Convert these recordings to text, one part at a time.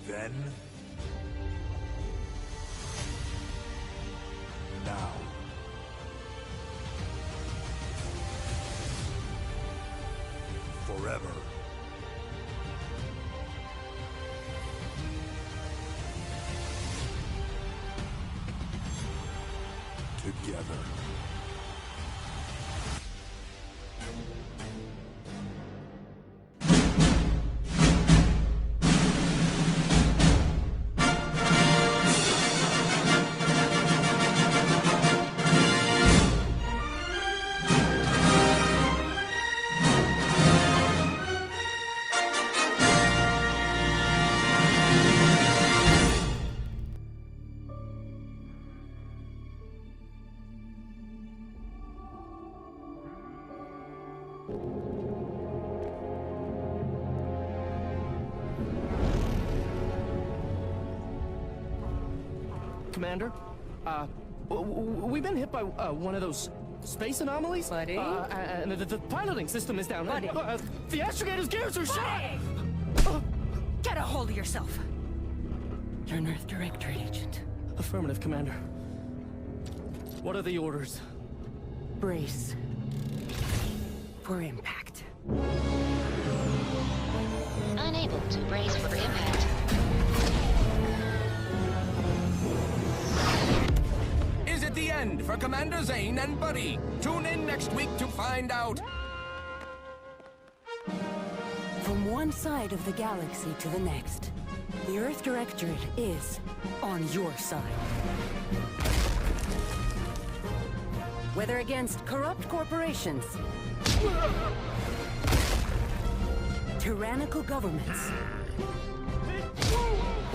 Then... now. Forever. Together. Commander, we've been hit by one of those space anomalies. Buddy? And the piloting system is down. Buddy? The astrogator's gears are shot! Get a hold of yourself! You're an Earth Directorate agent. Affirmative, Commander. What are the orders? Brace for impact. Unable to brace for impact. Is it the end for Commander Zane and Buddy? Tune in next week to find out. From one side of the galaxy to the next, the Earth Directorate is on your side. Whether against corrupt corporations, tyrannical governments,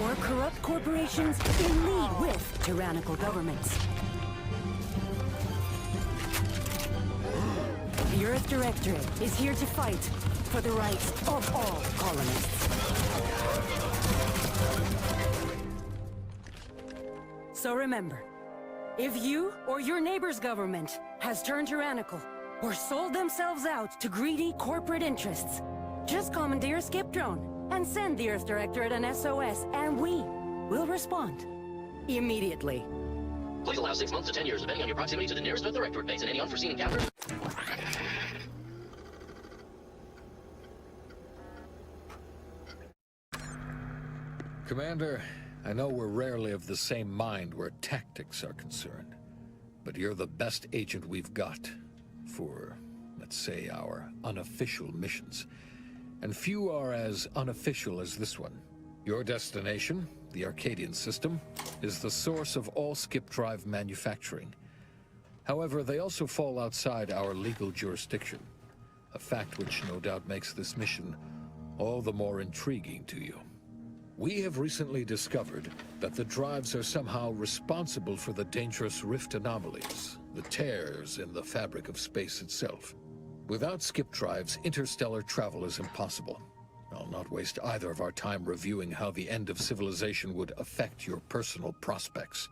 or corrupt corporations in league with tyrannical governments, the Earth Directorate is here to fight for the rights of all colonists. So remember, if you or your neighbor's government has turned tyrannical or sold themselves out to greedy corporate interests, just commandeer a skip drone and send the Earth Directorate an SOS, and we will respond immediately. Please allow 6 months to 10 years, depending on your proximity to the nearest Earth Directorate base and any unforeseen encounter. Commander, I know we're rarely of the same mind where tactics are concerned, but you're the best agent we've got for, let's say, our unofficial missions. And few are as unofficial as this one. Your destination, the Arcadian system, is the source of all skip drive manufacturing. However, they also fall outside our legal jurisdiction, a fact which no doubt makes this mission all the more intriguing to you. We have recently discovered that the drives are somehow responsible for the dangerous rift anomalies, the tears in the fabric of space itself. Without skip drives, interstellar travel is impossible. I'll not waste either of our time reviewing how the end of civilization would affect your personal prospects.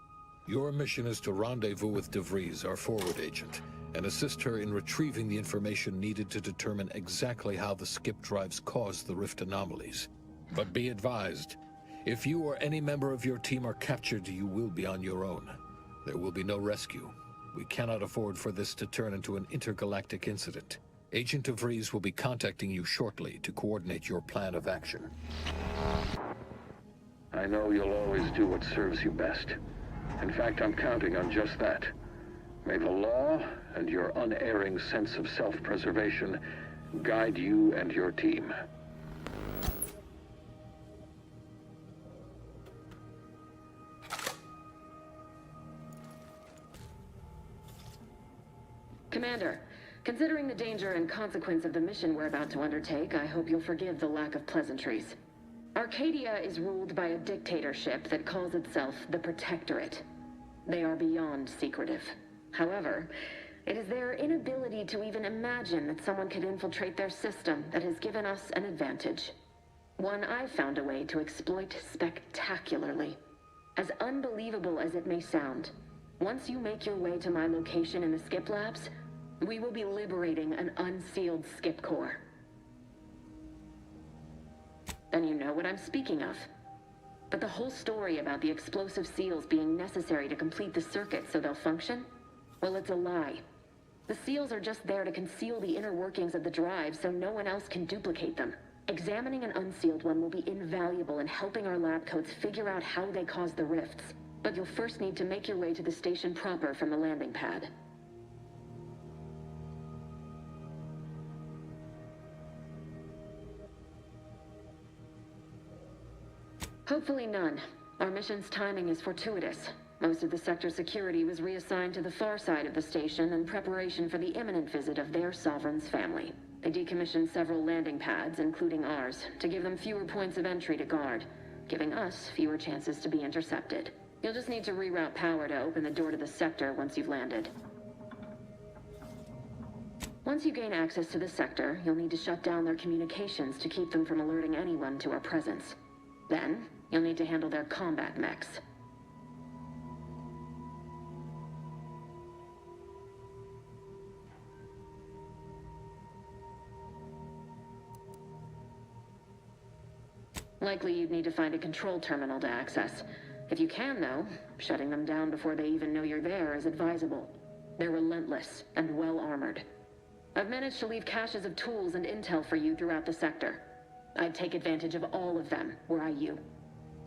Your mission is to rendezvous with DeVries, our forward agent, and assist her in retrieving the information needed to determine exactly how the skip drives caused the rift anomalies. But be advised, if you or any member of your team are captured, you will be on your own. There will be no rescue. We cannot afford for this to turn into an intergalactic incident. Agent DeVries will be contacting you shortly to coordinate your plan of action. I know you'll always do what serves you best. In fact, I'm counting on just that. May the law and your unerring sense of self-preservation guide you and your team. Commander, considering the danger and consequence of the mission we're about to undertake, I hope you'll forgive the lack of pleasantries. Arcadia is ruled by a dictatorship that calls itself the Protectorate. They are beyond secretive. However, it is their inability to even imagine that someone could infiltrate their system that has given us an advantage. One I've found a way to exploit spectacularly. As unbelievable as it may sound, once you make your way to my location in the skip labs, we will be liberating an unsealed skip core. Then you know what I'm speaking of. But the whole story about the explosive seals being necessary to complete the circuit so they'll function? Well, it's a lie. The seals are just there to conceal the inner workings of the drive so no one else can duplicate them. Examining an unsealed one will be invaluable in helping our lab coats figure out how they cause the rifts. But you'll first need to make your way to the station proper from the landing pad. Hopefully none. Our mission's timing is fortuitous. Most of the sector security was reassigned to the far side of the station in preparation for the imminent visit of their sovereign's family. They decommissioned several landing pads, including ours, to give them fewer points of entry to guard, giving us fewer chances to be intercepted. You'll just need to reroute power to open the door to the sector once you've landed. Once you gain access to the sector, you'll need to shut down their communications to keep them from alerting anyone to our presence. Then, you'll need to handle their combat mechs. Likely you'd need to find a control terminal to access. If you can, though, shutting them down before they even know you're there is advisable. They're relentless and well-armored. I've managed to leave caches of tools and intel for you throughout the sector. I'd take advantage of all of them, were I you.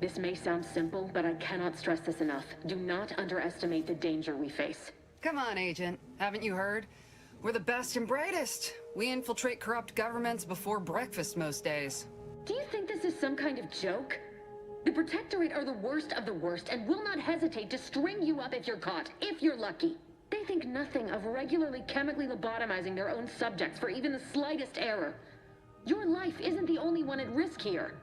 This may sound simple, but I cannot stress this enough. Do not underestimate the danger we face. Come on, Agent. Haven't you heard? We're the best and brightest. We infiltrate corrupt governments before breakfast most days. Do you think this is some kind of joke? The Protectorate are the worst of the worst and will not hesitate to string you up if you're caught, if you're lucky. They think nothing of regularly chemically lobotomizing their own subjects for even the slightest error. Your life isn't the only one at risk here.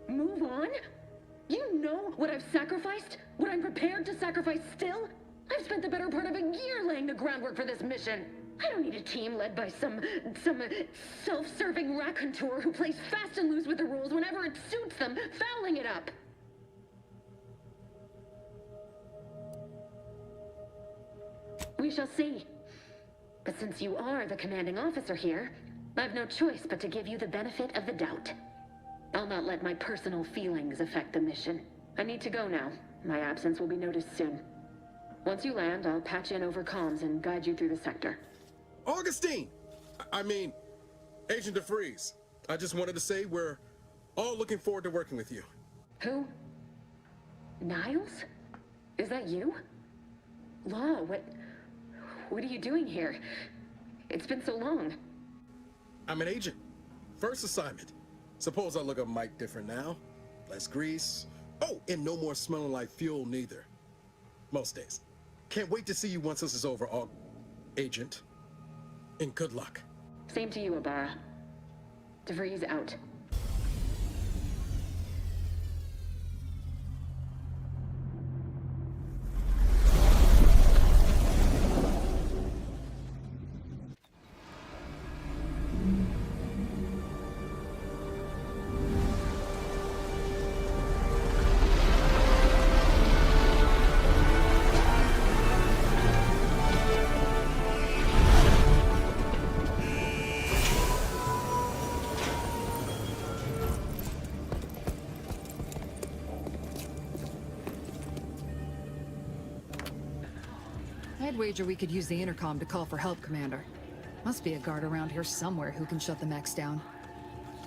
Move on? You know what I've sacrificed? What I'm prepared to sacrifice still? I've spent the better part of a year laying the groundwork for this mission. I don't need a team led by some self-serving raconteur who plays fast and loose with the rules whenever it suits them, fouling it up. We shall see. But since you are the commanding officer here, I've no choice but to give you the benefit of the doubt. I'll not let my personal feelings affect the mission. I need to go now. My absence will be noticed soon. Once you land, I'll patch in over comms and guide you through the sector. Augustine! I mean, Agent DeFreeze. I just wanted to say we're all looking forward to working with you. Who? Niles? Is that you? Law, what are you doing here? It's been so long. I'm an agent. First assignment. Suppose I look a mite different now. Less grease. Oh, and no more smelling like fuel neither. Most days. Can't wait to see you once this is over, Agent. And good luck. Same to you, Ibarra. DeVries out. I'd wager we could use the intercom to call for help, Commander. Must be a guard around here somewhere who can shut the mechs down.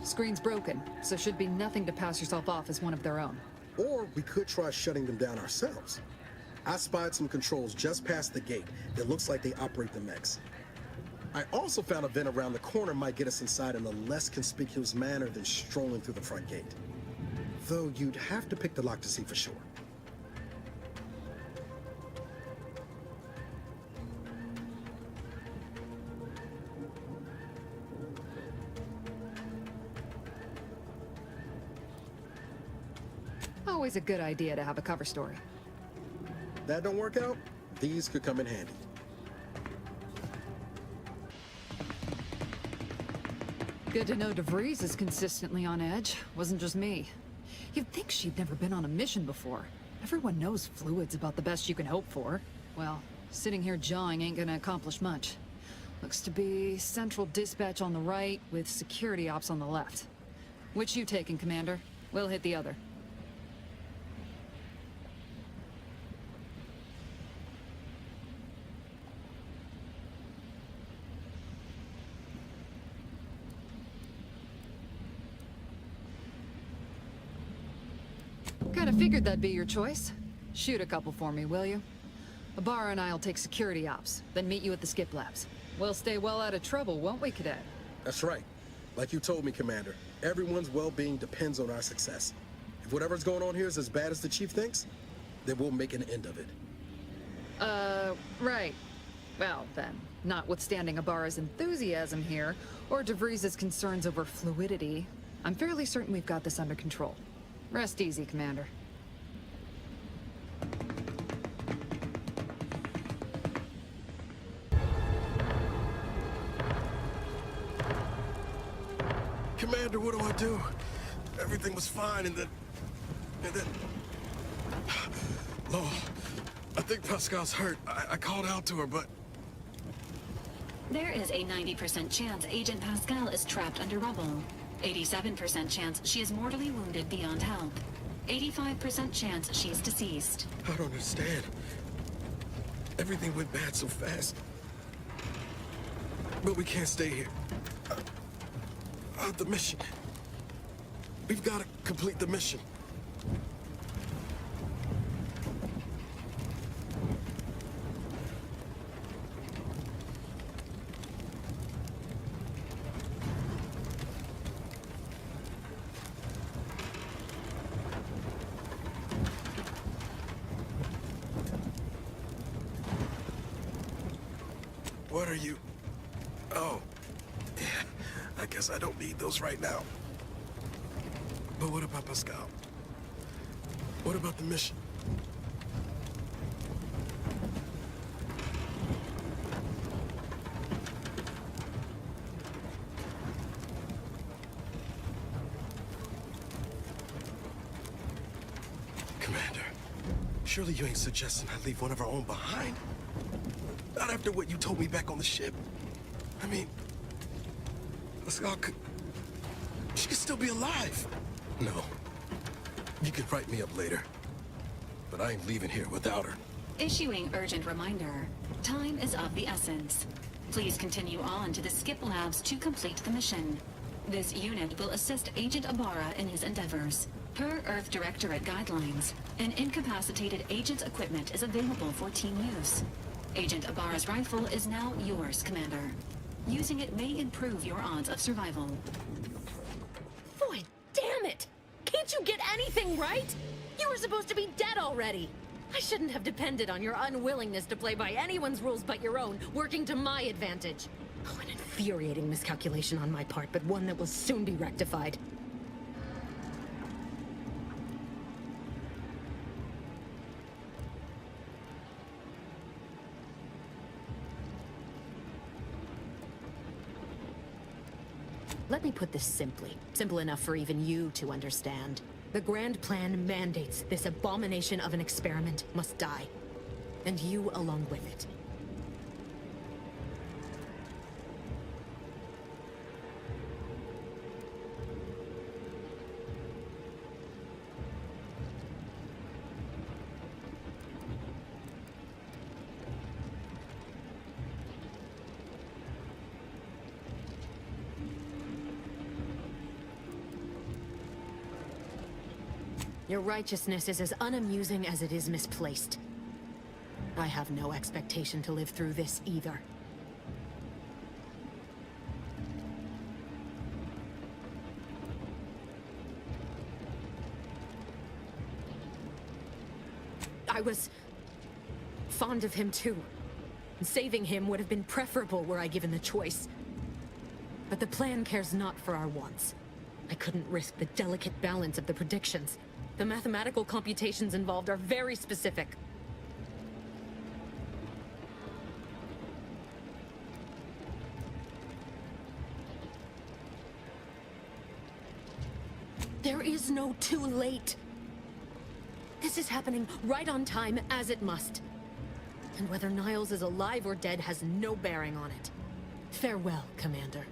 Screen's broken, so should be nothing to pass yourself off as one of their own. Or we could try shutting them down ourselves. I spied some controls just past the gate that looks like they operate the mechs. I also found a vent around the corner might get us inside in a less conspicuous manner than strolling through the front gate. Though you'd have to pick the lock to see for sure. Always a good idea to have a cover story. That don't work out, these could come in handy. Good to know DeVries is consistently on edge. Wasn't just me. You'd think she'd never been on a mission before. Everyone knows fluid's about the best you can hope for. Well, sitting here jawing ain't gonna accomplish much. Looks to be central dispatch on the right with security ops on the left. Which you taking, Commander? We'll hit the other. Kinda figured that'd be your choice. Shoot a couple for me, will you? Ibarra and I'll take security ops, then meet you at the skip labs. We'll stay well out of trouble, won't we, Cadet? That's right. Like you told me, Commander, everyone's well-being depends on our success. If whatever's going on here is as bad as the Chief thinks, then we'll make an end of it. Right. Well, then, notwithstanding Ibarra's enthusiasm here, or DeVries' concerns over fluidity, I'm fairly certain we've got this under control. Rest easy, Commander. Commander, what do I do? Everything was fine, and then... Law, I think Pascal's hurt. I called out to her, but... There is a 90% chance Agent Pascal is trapped under rubble. 87% chance she is mortally wounded beyond help. 85% chance she's deceased. I don't understand. Everything went bad so fast. But we can't stay here. The mission. We've got to complete the mission. What are you? Oh. Yeah, I guess I don't need those right now. But what about Pascal? What about the mission? Commander, surely you ain't suggesting I leave one of our own behind? Not after what you told me back on the ship. I mean, Pascal could... She could still be alive. No. You can write me up later. But I ain't leaving here without her. Issuing urgent reminder. Time is of the essence. Please continue on to the skip labs to complete the mission. This unit will assist Agent Ibarra in his endeavors. Per Earth Directorate guidelines, an incapacitated agent's equipment is available for team use. Agent Ibarra's rifle is now yours, Commander. Using it may improve your odds of survival. Boy, damn it! Can't you get anything right? You were supposed to be dead already. I shouldn't have depended on your unwillingness to play by anyone's rules but your own, working to my advantage. Oh, an infuriating miscalculation on my part, but one that will soon be rectified. Let me put this simply. Simple enough for even you to understand. The Grand Plan mandates this abomination of an experiment must die. And you along with it. Your righteousness is as unamusing as it is misplaced. I have no expectation to live through this either. I was fond of him too. Saving him would have been preferable were I given the choice. But the plan cares not for our wants. I couldn't risk the delicate balance of the predictions. The mathematical computations involved are very specific. There is no too late. This is happening right on time, as it must. And whether Niles is alive or dead has no bearing on it. Farewell, Commander.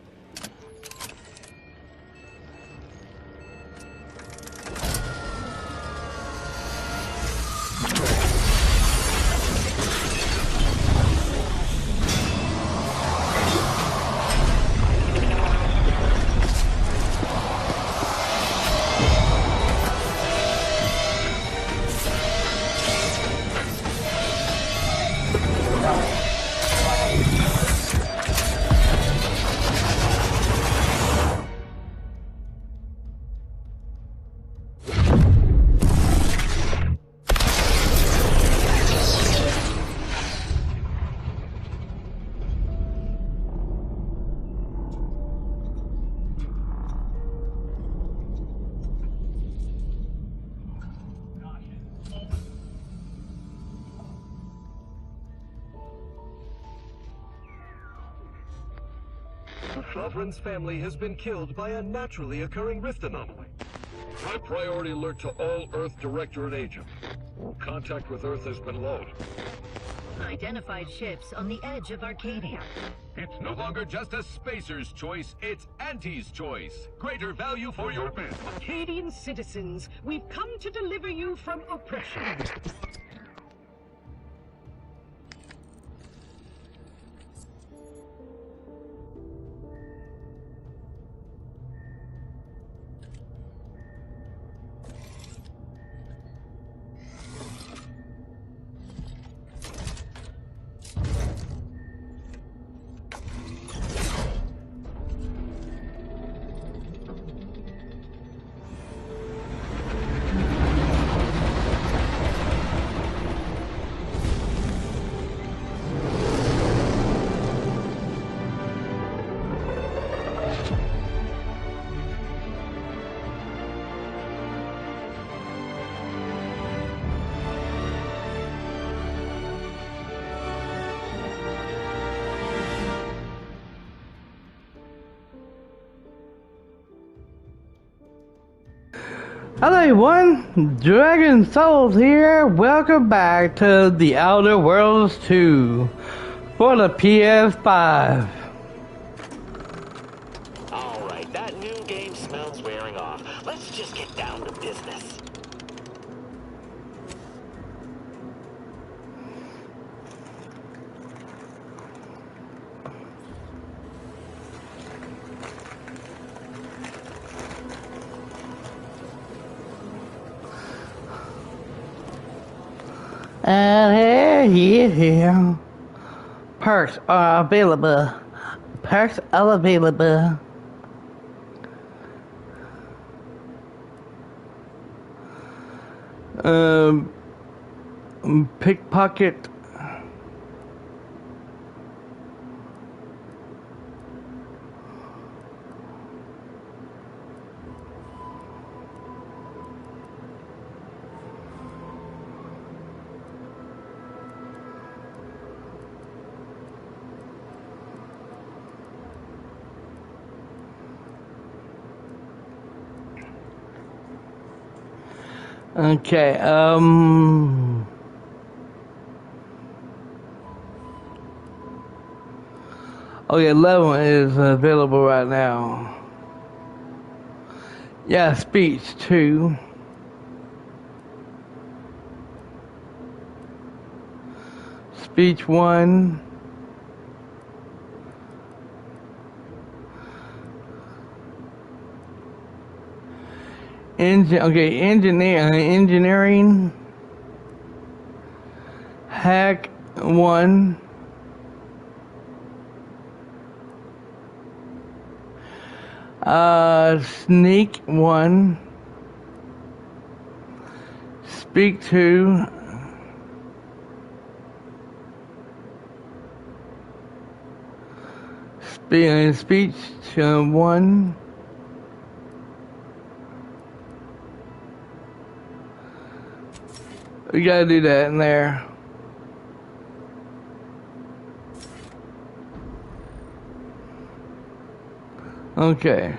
The Sovereign's family has been killed by a naturally occurring rift anomaly. High priority alert to all Earth Directorate agents. Contact with Earth has been low. Identified ships on the edge of Arcadia. It's no longer just a spacer's choice, it's Auntie's choice. Greater value for your men. Arcadian citizens, we've come to deliver you from oppression. Hello everyone, Dragon Souls here. Welcome back to The Outer Worlds 2 for the PS5. Alright, that new game smells wearing off. Let's just get down to business. And here. Perks are available. Perks are available. Pickpocket. Okay, okay, 11 is available right now. Yeah, speech 2. Speech 1. Engineering. Hack 1. Sneak 1. Speak 2. Speech 1. We gotta do that in there. Okay.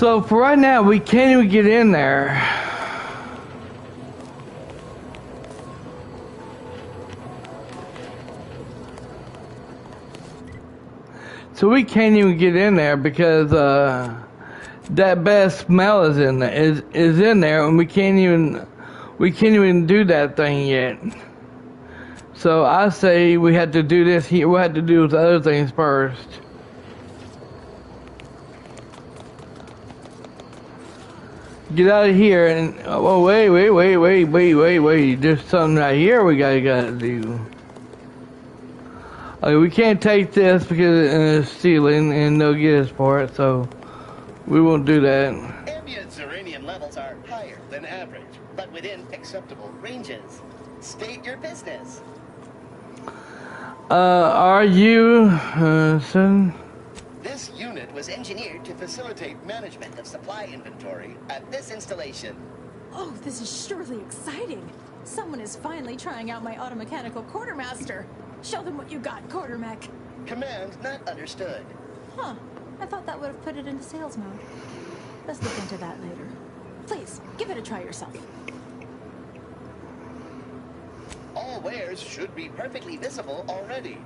So for right now, we can't even get in there. So we can't even get in there because that bad smell is in there, is in there, and we can't even do that thing yet. So I say we have to do this here. We have to do the other things first. Get out of here and oh wait. There's something right here we gotta do. Okay, we can't take this because it's stealing and they'll get us for it, so we won't do that. Ambient uranium levels are higher than average, but within acceptable ranges. State your business. Are you, son? This unit was engineered to facilitate management of supply inventory at this installation. Oh, this is surely exciting. Someone is finally trying out my automechanical quartermaster. Show them what you got, quartermech. Command not understood. Huh. I thought that would have put it into sales mode. Let's look into that later. Please, give it a try yourself. All wares should be perfectly visible already.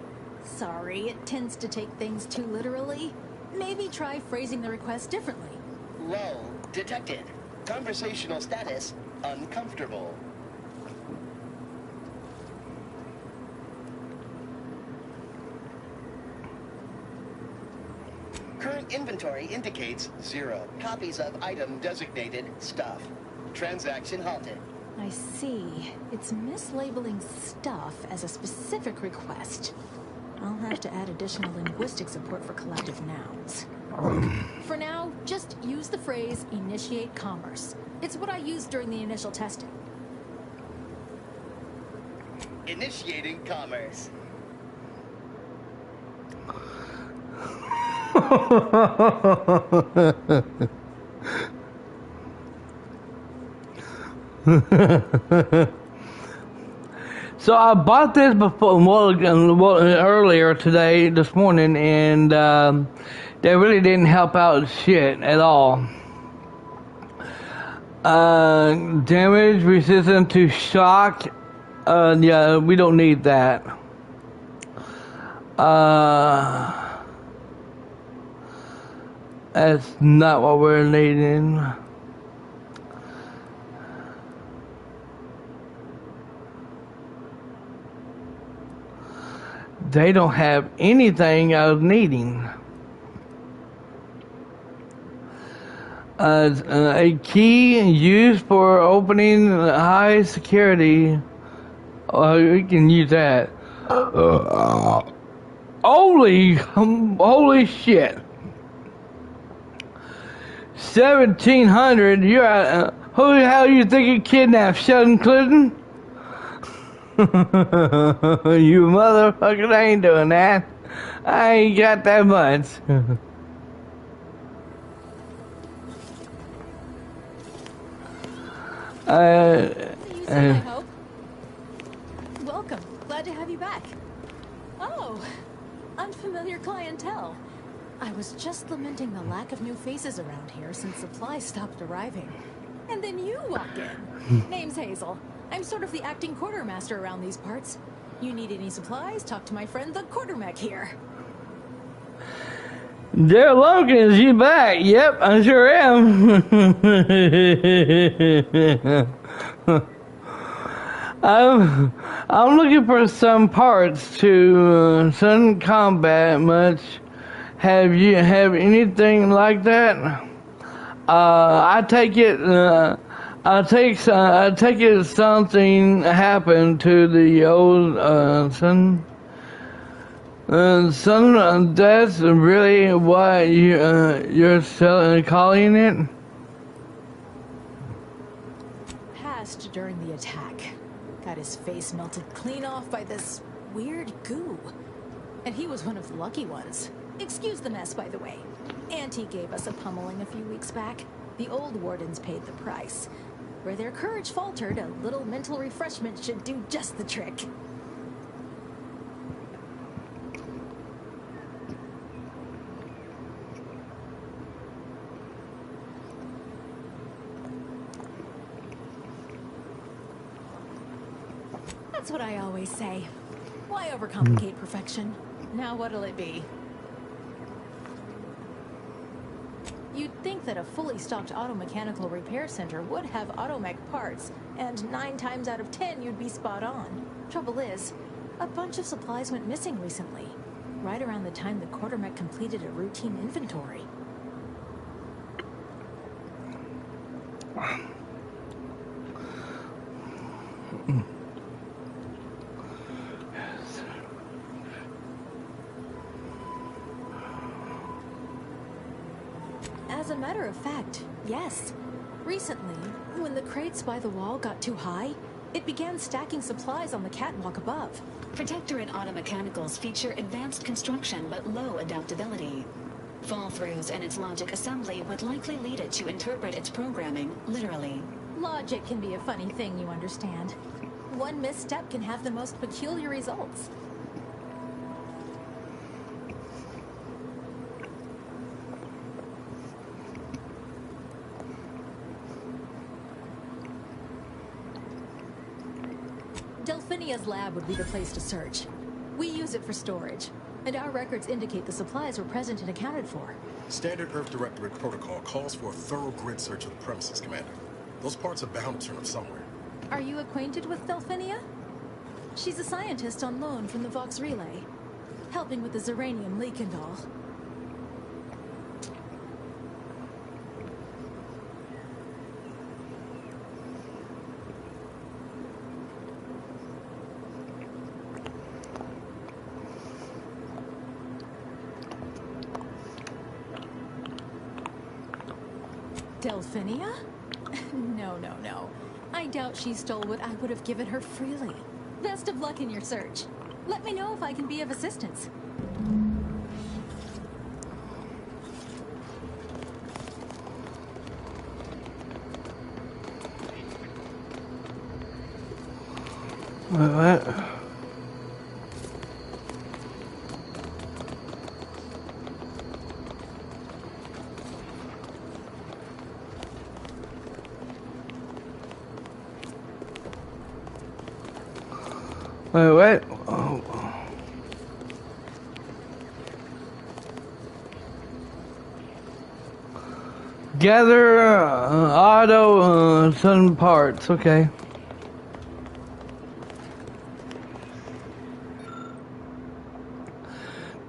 Sorry, it tends to take things too literally. Maybe try phrasing the request differently. Lull detected. Conversational status uncomfortable. Current inventory indicates 0 copies of item designated stuff. Transaction halted. I see. It's mislabeling stuff as a specific request. I'll have to add additional linguistic support for collective nouns. For now, just use the phrase initiate commerce. It's what I used during the initial testing. Initiating commerce. So I bought this before, earlier today, this morning, and they really didn't help out shit at all. Damage resistant to shock. Yeah, we don't need that. That's not what we're needing. They don't have anything I was needing. A key used for opening high security. Oh, we can use that. Holy shit. 1,700. You're who the hell you think you kidnapped? Sheldon Clinton? You motherfucker, I ain't doing that. I ain't got that much. I hope. Welcome. Glad to have you back. Oh, unfamiliar clientele. I was just lamenting the lack of new faces around here since supplies stopped arriving. And then you walk in. Name's Hazel. I'm sort of the acting quartermaster around these parts. You need any supplies, talk to my friend the quartermech here. There, Logan, is you back? Yep, I sure am. I'm looking for some parts to some combat much. Have you anything like that? I take it something happened to the old son. Son, that's really what you're calling it? Passed during the attack. Got his face melted clean off by this weird goo. And he was one of the lucky ones. Excuse the mess, by the way. Auntie gave us a pummeling a few weeks back. The old wardens paid the price. Where their courage faltered, a little mental refreshment should do just the trick. That's what I always say. Why overcomplicate perfection? Now what'll it be? You'd think that a fully stocked auto-mechanical repair center would have automech parts, and 9 times out of 10 you'd be spot on. Trouble is, a bunch of supplies went missing recently, right around the time the quartermech completed a routine inventory. As a matter of fact, yes. Recently, when the crates by the wall got too high, it began stacking supplies on the catwalk above. Protectorate automechanicals feature advanced construction but low adaptability. Fall-throughs in its logic assembly would likely lead it to interpret its programming literally. Logic can be a funny thing, you understand. One misstep can have the most peculiar results. Delphinia's lab would be the place to search. We use it for storage, and our records indicate the supplies were present and accounted for. Standard Earth Directorate protocol calls for a thorough grid search of the premises, Commander. Those parts are bound to turn up somewhere. Are you acquainted with Delphinia? She's a scientist on loan from the Vox Relay, helping with the Zeranium leak and all. Delphinia? No. I doubt she stole what I would have given her freely. Best of luck in your search. Let me know if I can be of assistance. What? Wait, what? Oh. Gather auto some parts, okay.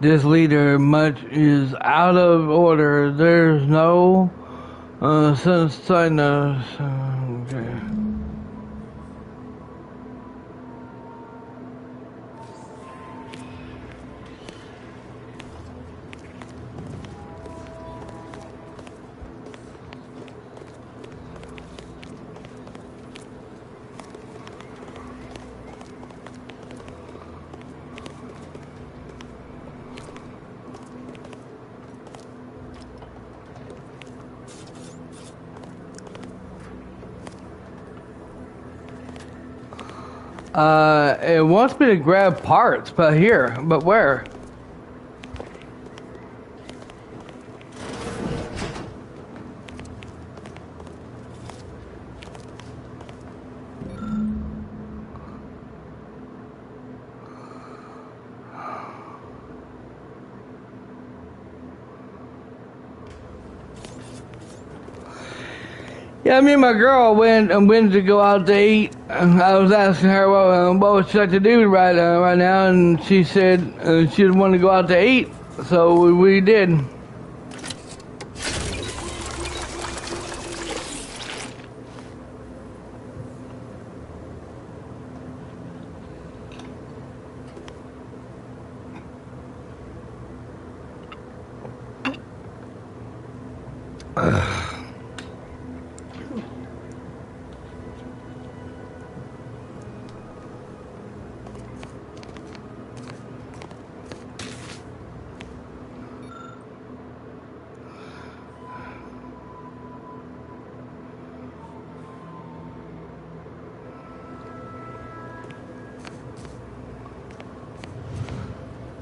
This leader much is out of order. There's no sign of okay. It wants me to grab parts, but where? Yeah, me and my girl went to go out to eat. I was asking her what would she like to do right now, and she said she didn't want to go out to eat, so we did.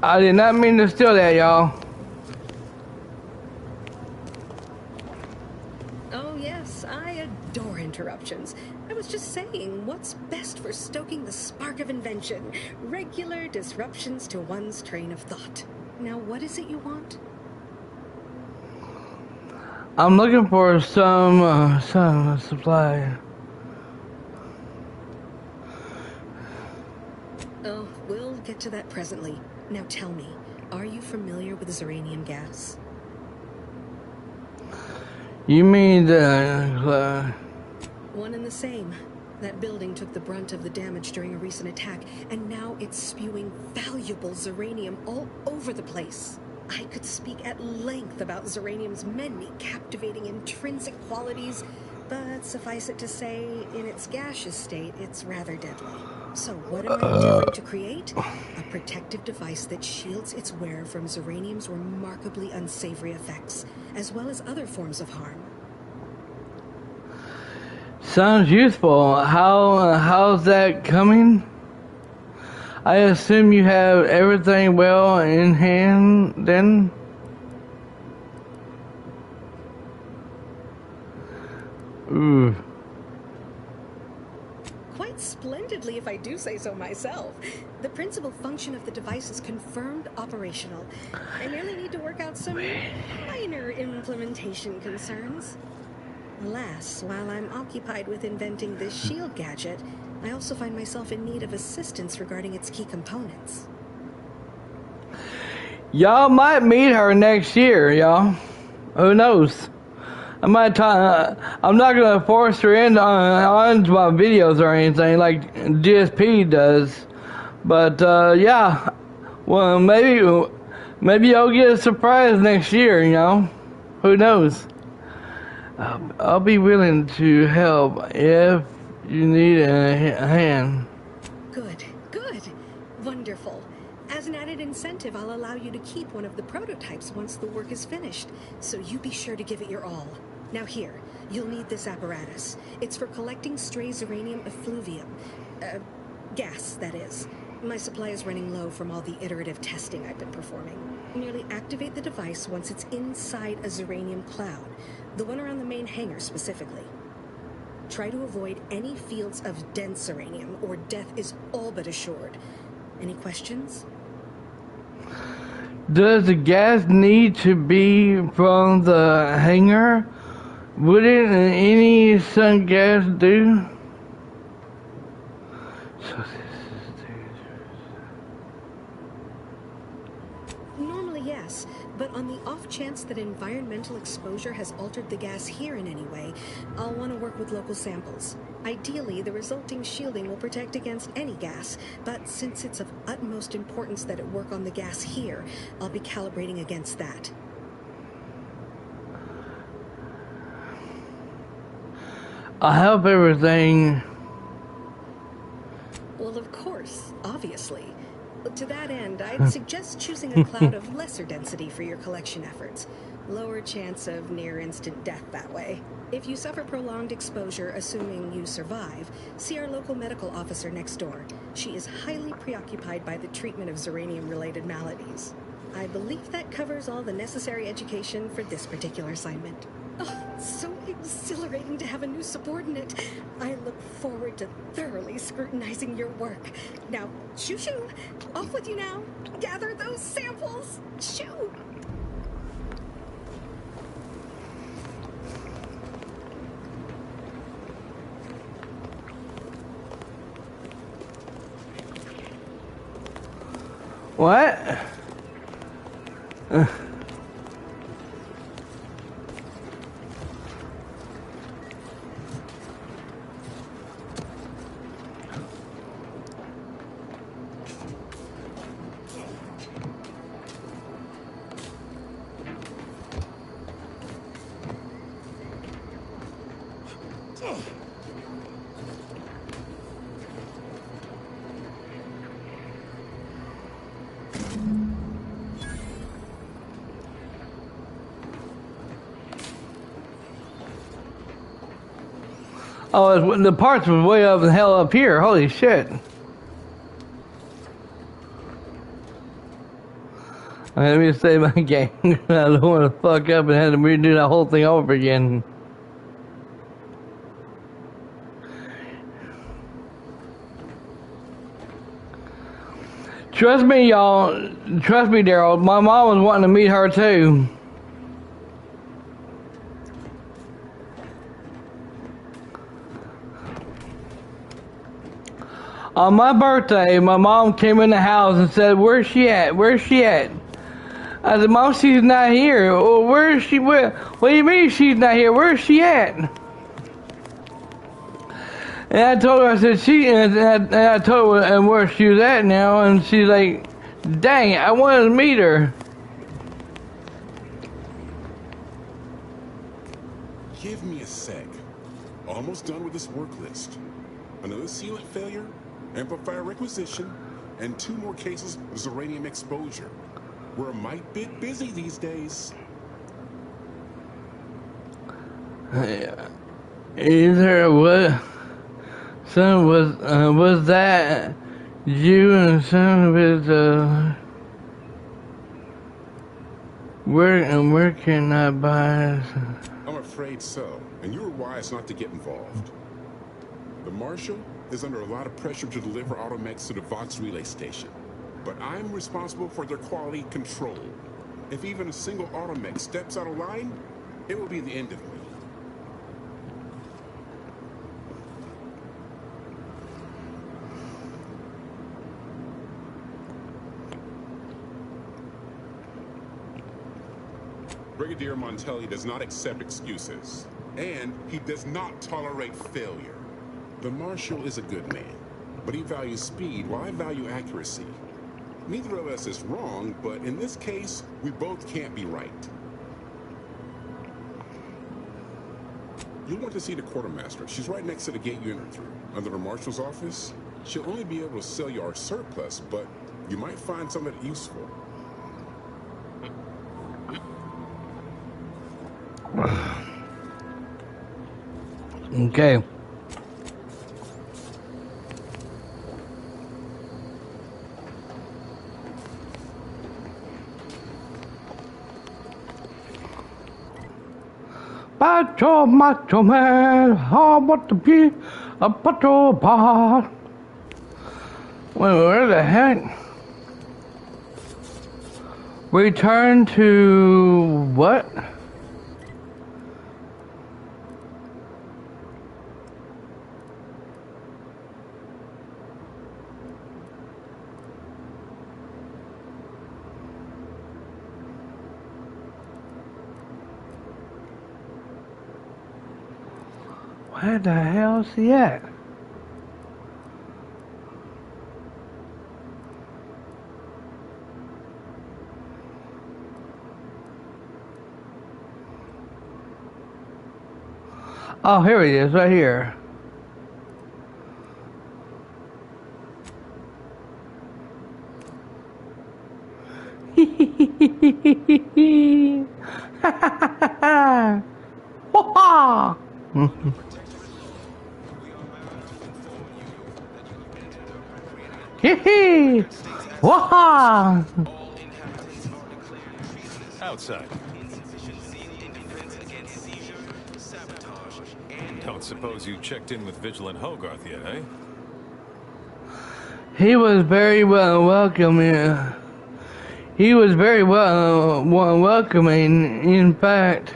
I did not mean to steal that, y'all. Oh yes, I adore interruptions. I was just saying, what's best for stoking the spark of invention. Regular disruptions to one's train of thought. Now, what is it you want? I'm looking for some supply. Oh, we'll get to that presently. Now tell me, are you familiar with Zeranium gas? You mean the... One and the same. That building took the brunt of the damage during a recent attack, and now it's spewing valuable Zeranium all over the place. I could speak at length about Zeranium's many captivating intrinsic qualities, but suffice it to say, in its gaseous state, it's rather deadly. So what am I endeavoring to create? A protective device that shields its wearer from Zeranium's remarkably unsavory effects, as well as other forms of harm. Sounds useful. How's that coming? I assume you have everything well in hand then? Ooh. Quite splendidly, if I do say so myself. The principal function of the device is confirmed operational. I merely need to work out some minor implementation concerns. Alas, while I'm occupied with inventing this shield gadget, I also find myself in need of assistance regarding its key components. Y'all might meet her next year, y'all. Who knows? I'm not gonna force her into my videos or anything like GSP does, but yeah. Well, maybe you'll get a surprise next year. You know, who knows? I'll be willing to help if you need a hand. Good, good, wonderful. As an added incentive, I'll allow you to keep one of the prototypes once the work is finished, so you be sure to give it your all. Now here, you'll need this apparatus. It's for collecting stray Zeranium effluvium. Gas, that is. My supply is running low from all the iterative testing I've been performing. Merely activate the device once it's inside a Zeranium cloud, the one around the main hangar specifically. Try to avoid any fields of dense Zeranium, or death is all but assured. Any questions? Does the gas need to be from the hangar? Wouldn't any sun gas do? Normally, yes, but on the off chance that environmental exposure has altered the gas here in any way, I'll want to work with local samples. Ideally, the resulting shielding will protect against any gas, but since it's of utmost importance that it work on the gas here, I'll be calibrating against that. I hope everything... Well, of course, obviously. To that end, I'd suggest choosing a cloud of lesser density for your collection efforts. Lower chance of near-instant death that way. If you suffer prolonged exposure, assuming you survive, see our local medical officer next door. She is highly preoccupied by the treatment of Zeranium-related maladies. I believe that covers all the necessary education for this particular assignment. Oh, so exhilarating to have a new subordinate. I look forward to thoroughly scrutinizing your work. Now, shoo-shoo! Off with you now! Gather those samples! Shoo! What? Oh, the parts was way up the hell up here. Holy shit. Let me save my game. I don't want to fuck up and have to redo that whole thing over again. Trust me, y'all. Trust me, Daryl. My mom was wanting to meet her too. On my birthday, my mom came in the house and said, "Where's she at? Where's she at?" I said, "Mom, she's not here." "Well, where is she? What do you mean she's not here? Where's she at?" And I told her, I said, and I told her where she was at now, and she's like, "Dang it, I wanted to meet her." Give me a sec. Almost done with this work list. Another sealant failure, amplifier requisition, and 2 more cases of uranium exposure. We're a mite bit busy these days. Is there what? Son, was that you and son with where can I buy? I'm afraid so, and you were wise not to get involved. The Marshal is under a lot of pressure to deliver automechs to the Vox relay station, but I'm responsible for their quality control. If even a single automech steps out of line, it will be the end of me. Brigadier Montelli does not accept excuses, and he does not tolerate failure. The Marshal is a good man, but he values speed while I value accuracy. Neither of us is wrong, but in this case, we both can't be right. You'll want to see the quartermaster. She's right next to the gate you enter through. Under the Marshal's office, she'll only be able to sell you our surplus, but you might find some of it useful. Okay. Macho man, I want to be a patrol bar. Where the heck? Return to what? Where the hell's he at? Oh, here he is, right here. Hee Waha! Outside. Don't suppose you checked in with Vigilant Hogarth yet, eh? He was very welcoming. He was very welcoming, in fact.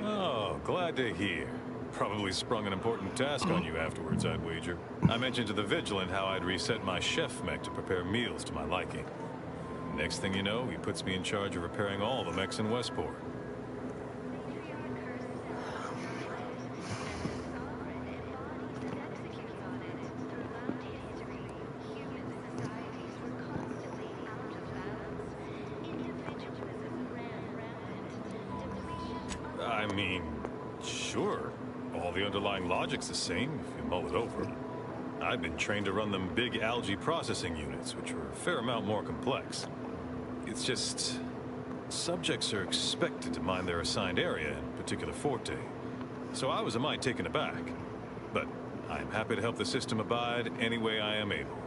Oh, glad to hear. Probably sprung an important task on you afterwards, I'd wager. I mentioned to the Vigilant how I'd reset my chef mech to prepare meals to my liking. Next thing you know, he puts me in charge of repairing all the mechs in Westport. I mean, sure. All the underlying logic's the same if you mull it over. I've been trained to run them big algae processing units, which are a fair amount more complex. It's just... subjects are expected to mind their assigned area and particular forte. So I was a mite taken aback. But I'm happy to help the system abide any way I am able.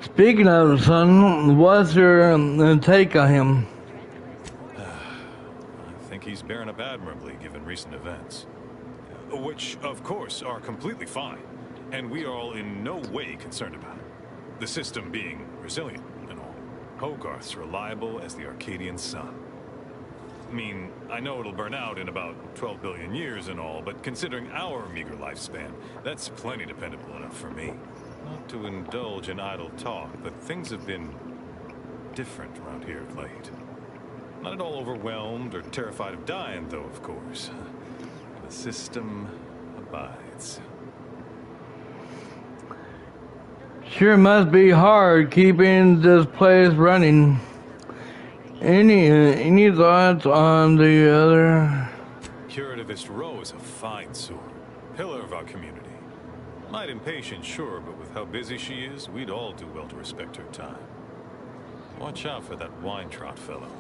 Speaking of, son, what's your take on him? I think he's bearing up admirably given recent events. Which, of course, are completely fine. And we are all in no way concerned about it. The system being resilient and all. Hogarth's reliable as the Arcadian sun. I mean, I know it'll burn out in about 12 billion years and all, but considering our meager lifespan, that's plenty dependable enough for me. Not to indulge in idle talk, but things have been different around here of late. Not at all overwhelmed or terrified of dying, though, of course. The system abides. Sure must be hard keeping this place running. Any thoughts on the other? Curativist Row is a fine sword. Pillar of our community. Might impatient, sure, but with how busy she is, we'd all do well to respect her time. Watch out for that wine-trot fellow.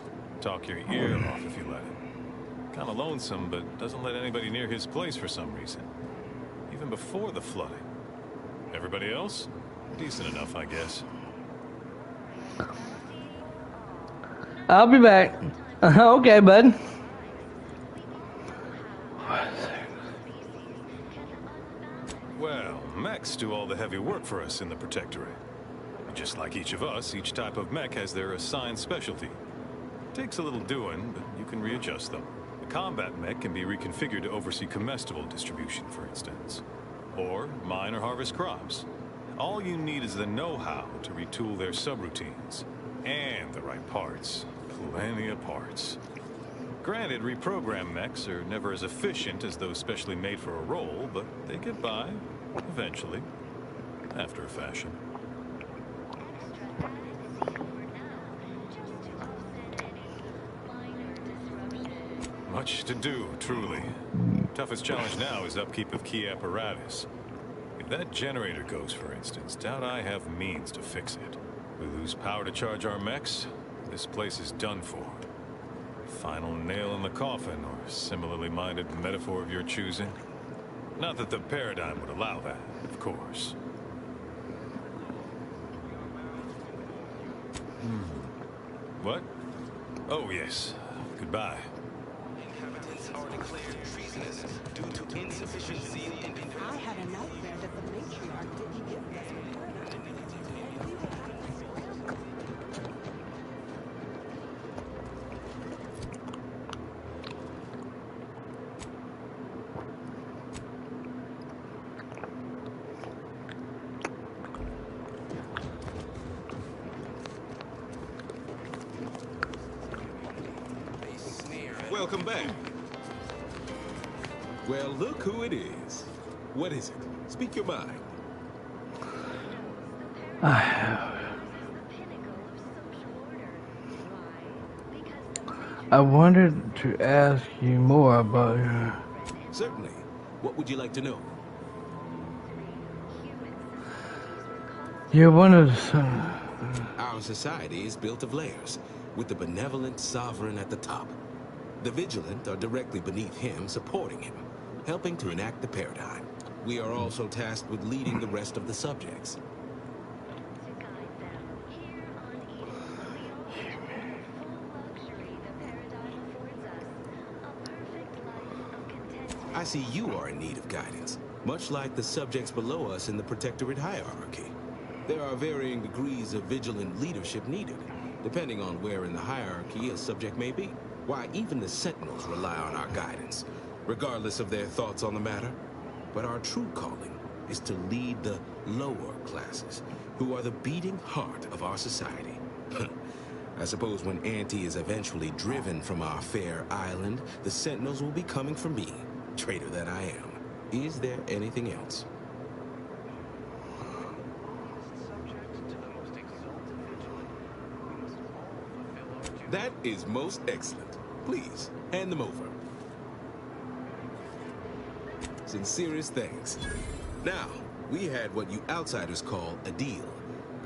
Talk your ear off if you let him. Kinda lonesome, but doesn't let anybody near his place for some reason. Even before the flooding. Everybody else? Decent enough, I guess. I'll be back. Okay, bud. Well, mechs do all the heavy work for us in the Protectorate. Just like each of us, each type of mech has their assigned specialty. Takes a little doing, but you can readjust them. The combat mech can be reconfigured to oversee comestible distribution, for instance. Or mine or harvest crops. All you need is the know-how to retool their subroutines. And the right parts. Plenty of parts. Granted, reprogrammed mechs are never as efficient as those specially made for a role, but they get by, eventually, after a fashion. Much to do, truly. Toughest challenge now is upkeep of key apparatus. If that generator goes, for instance, doubt I have means to fix it. We lose power to charge our mechs, this place is done for. Final nail in the coffin, or similarly minded metaphor of your choosing. Not that the paradigm would allow that, of course. What? Oh, yes. Goodbye. Inhabitants are declared treasonous due to insufficiency in... I had a nightmare that the matriarch didn't give us a paradigm. Welcome back. Well, look who it is. What is it? Speak your mind. I wanted to ask you more about your... Certainly. What would you like to know? You're one of the... Our society is built of layers, with the benevolent sovereign at the top. The vigilant are directly beneath him, supporting him, helping to enact the paradigm. We are also tasked with leading the rest of the subjects. I see you are in need of guidance, much like the subjects below us in the Protectorate hierarchy. There are varying degrees of vigilant leadership needed, depending on where in the hierarchy a subject may be. Why, even the Sentinels rely on our guidance, regardless of their thoughts on the matter. But our true calling is to lead the lower classes, who are the beating heart of our society. I suppose when Auntie is eventually driven from our fair island, the Sentinels will be coming for me, traitor that I am. Is there anything else? That is most excellent. Please, hand them over. Sincerest thanks. Now, we had what you outsiders call a deal.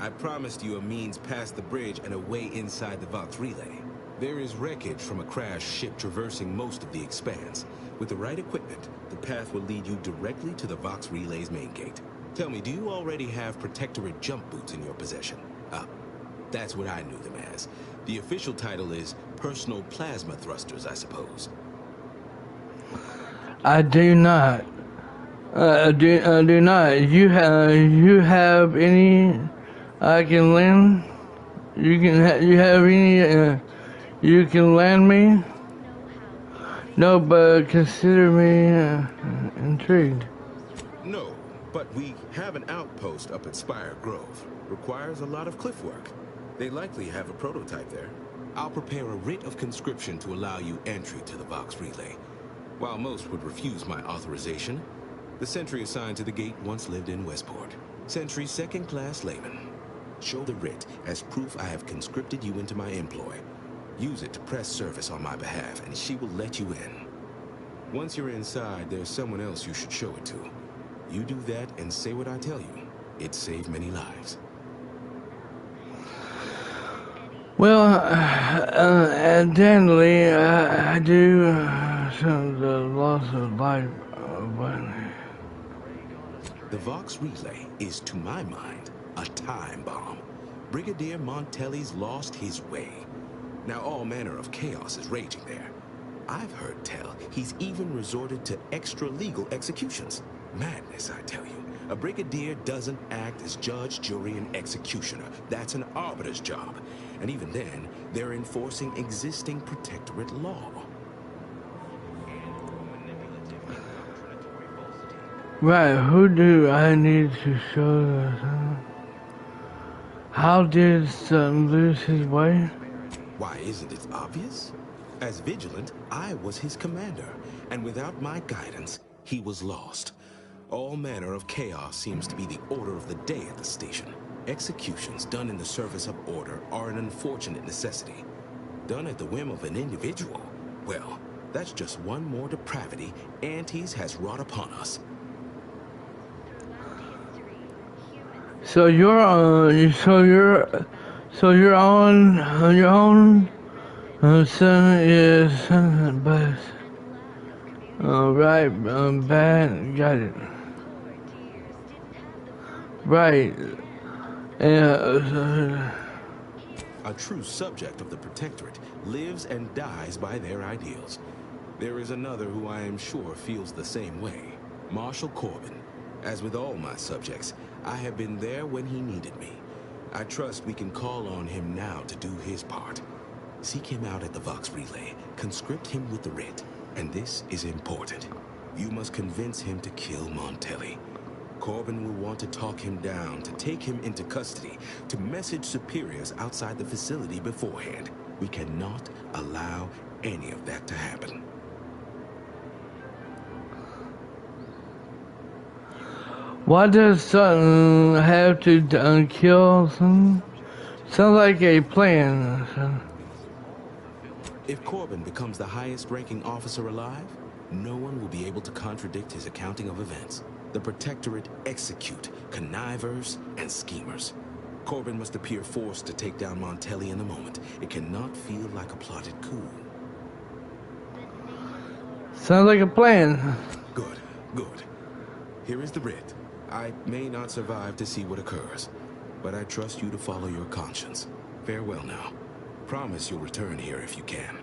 I promised you a means past the bridge and a way inside the Vox relay. There is wreckage from a crashed ship traversing most of the expanse. With the right equipment, the path will lead you directly to the Vox relay's main gate. Tell me, do you already have Protectorate jump boots in your possession? Ah, that's what I knew them as. The official title is Personal Plasma Thrusters, I suppose. I do not. Do not. You have any I can lend? You have any you can lend me? No, but consider me intrigued. No, but we have an outpost up at Spire Grove. Requires a lot of cliff work. They likely have a prototype there. I'll prepare a writ of conscription to allow you entry to the Vox Relay. While most would refuse my authorization, the sentry assigned to the gate once lived in Westport. Sentry second-class layman. Show the writ as proof I have conscripted you into my employ. Use it to press service on my behalf, and she will let you in. Once you're inside, there's someone else you should show it to. You do that and say what I tell you. It saved many lives. Well, evidently, I do some the loss of life, but... The Vox Relay is, to my mind, a time bomb. Brigadier Montelli's lost his way. Now all manner of chaos is raging there. I've heard tell he's even resorted to extra-legal executions. Madness, I tell you. A brigadier doesn't act as judge, jury, and executioner. That's an arbiter's job. And even then, they're enforcing existing protectorate law. Right, who do I need to show this? How did Sutton lose his way? Why, isn't it obvious? As vigilant, I was his commander, and without my guidance, he was lost. All manner of chaos seems to be the order of the day at the station. Executions done in the service of order are an unfortunate necessity. Done at the whim of an individual, well, that's just one more depravity Antes has wrought upon us. So you're on your own. Son is but right, bad, got it. Right. A true subject of the Protectorate lives and dies by their ideals. There is another who I am sure feels the same way, Marshal Corbin. As with all my subjects, I have been there when he needed me. I trust we can call on him now to do his part. Seek him out at the Vox Relay, conscript him with the writ, and this is important. You must convince him to kill Montelli. Corbin will want to talk him down, to take him into custody, to message superiors outside the facility beforehand. We cannot allow any of that to happen. Why does Sutton have to kill some? Sounds like a plan. If Corbin becomes the highest-ranking officer alive, no one will be able to contradict his accounting of events. The Protectorate execute connivers and schemers. Corbin must appear forced to take down Montelli in a moment. It cannot feel like a plotted coup. Sounds like a plan. Good, good. Here is the writ. I may not survive to see what occurs, but I trust you to follow your conscience. Farewell now. Promise you'll return here if you can,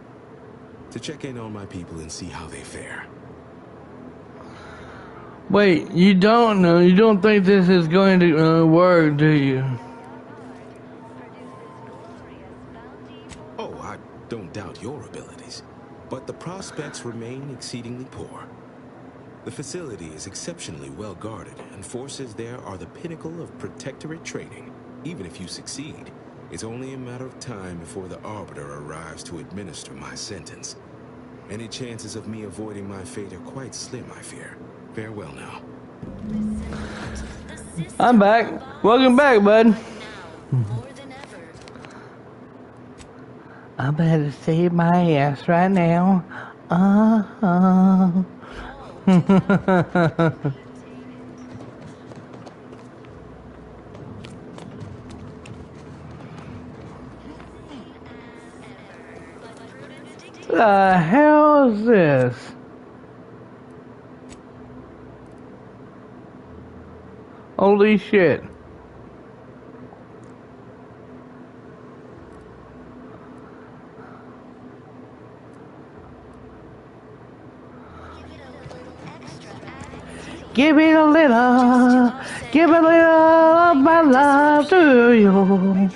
to check in on my people and see how they fare. Wait, you don't know? You don't think this is going to work, do you? Oh, I don't doubt your abilities, but the prospects remain exceedingly poor. The facility is exceptionally well guarded, and forces there are the pinnacle of Protectorate training. Even if you succeed, it's only a matter of time before the Arbiter arrives to administer my sentence. Any chances of me avoiding my fate are quite slim, I fear. Farewell now. I'm back. Welcome back, bud. I'm about to save my ass right now. The hell is this? Holy shit. Give it a little, give a little of my love to you.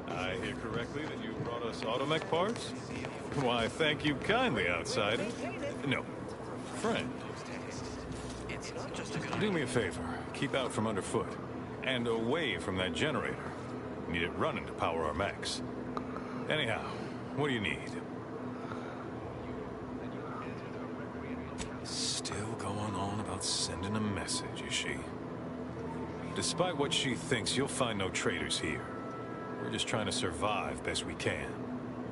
I hear correctly that you brought us automech parts? Why, thank you kindly, outsider. No, friend. Do me a favor, keep out from underfoot, and away from that generator. Need it running to power our mechs. Anyhow, what do you need? Still going on about sending a message, is she? Despite what she thinks, you'll find no traitors here. We're just trying to survive best we can.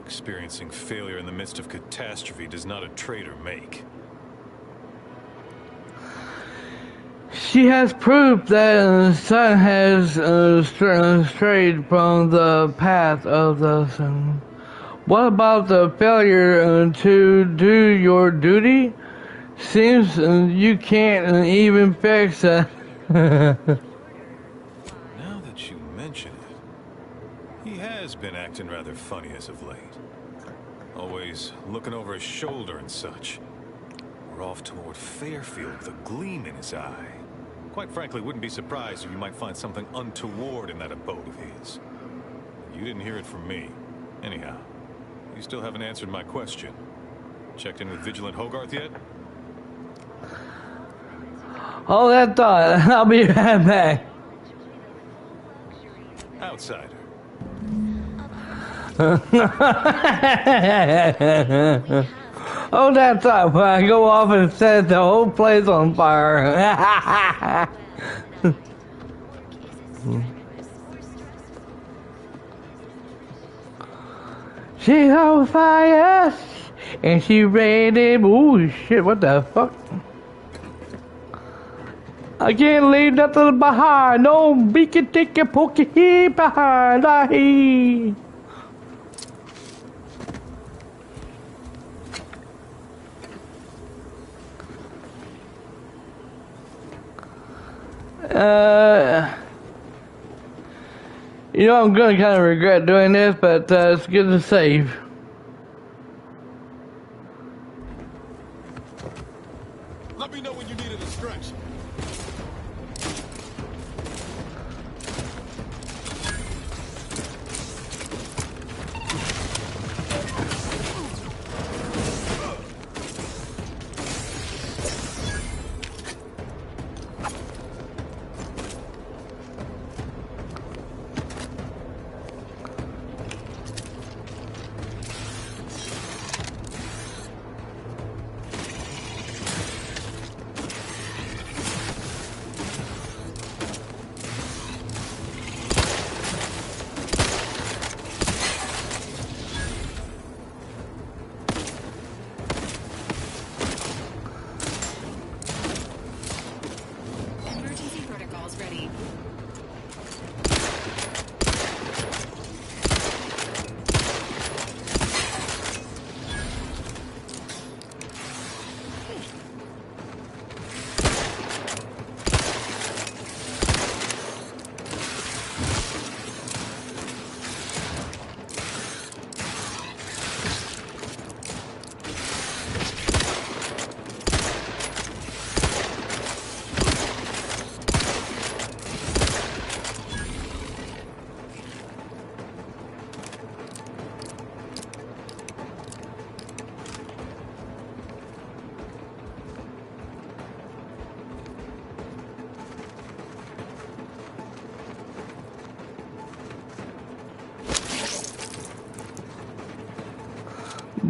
Experiencing failure in the midst of catastrophe does not a traitor make. She has proof that the sun has strayed from the path of the sun. What about the failure to do your duty? Seems you can't even fix that. Now that you mention it, he has been acting rather funny as of late. Always looking over his shoulder and such. We're off toward Fairfield with a gleam in his eye. Quite frankly, wouldn't be surprised if you might find something untoward in that abode of his. You didn't hear it from me. Anyhow, you still haven't answered my question. Checked in with Vigilant Hogarth yet? Hold that thought. I'll be right back. Outsider. Hold that thought when I go off and set the whole place on fire. She's on fire and she ready. Ooh shit, what the fuck? I can't leave nothing behind. No beaky ticky pokey behind. You know, I'm gonna kind of regret doing this, but it's good to save. Let me know when you needed a stretch.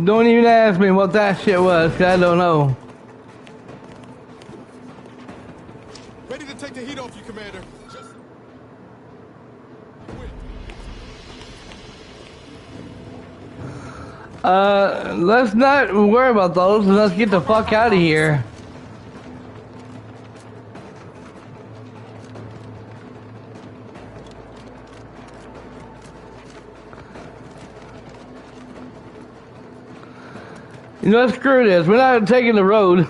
Don't even ask me what that shit was, 'cause I don't know. Ready to take the heat off you, Commander. Just Let's not worry about those and let's get the fuck out of here. You know, screw this. We're not taking the road.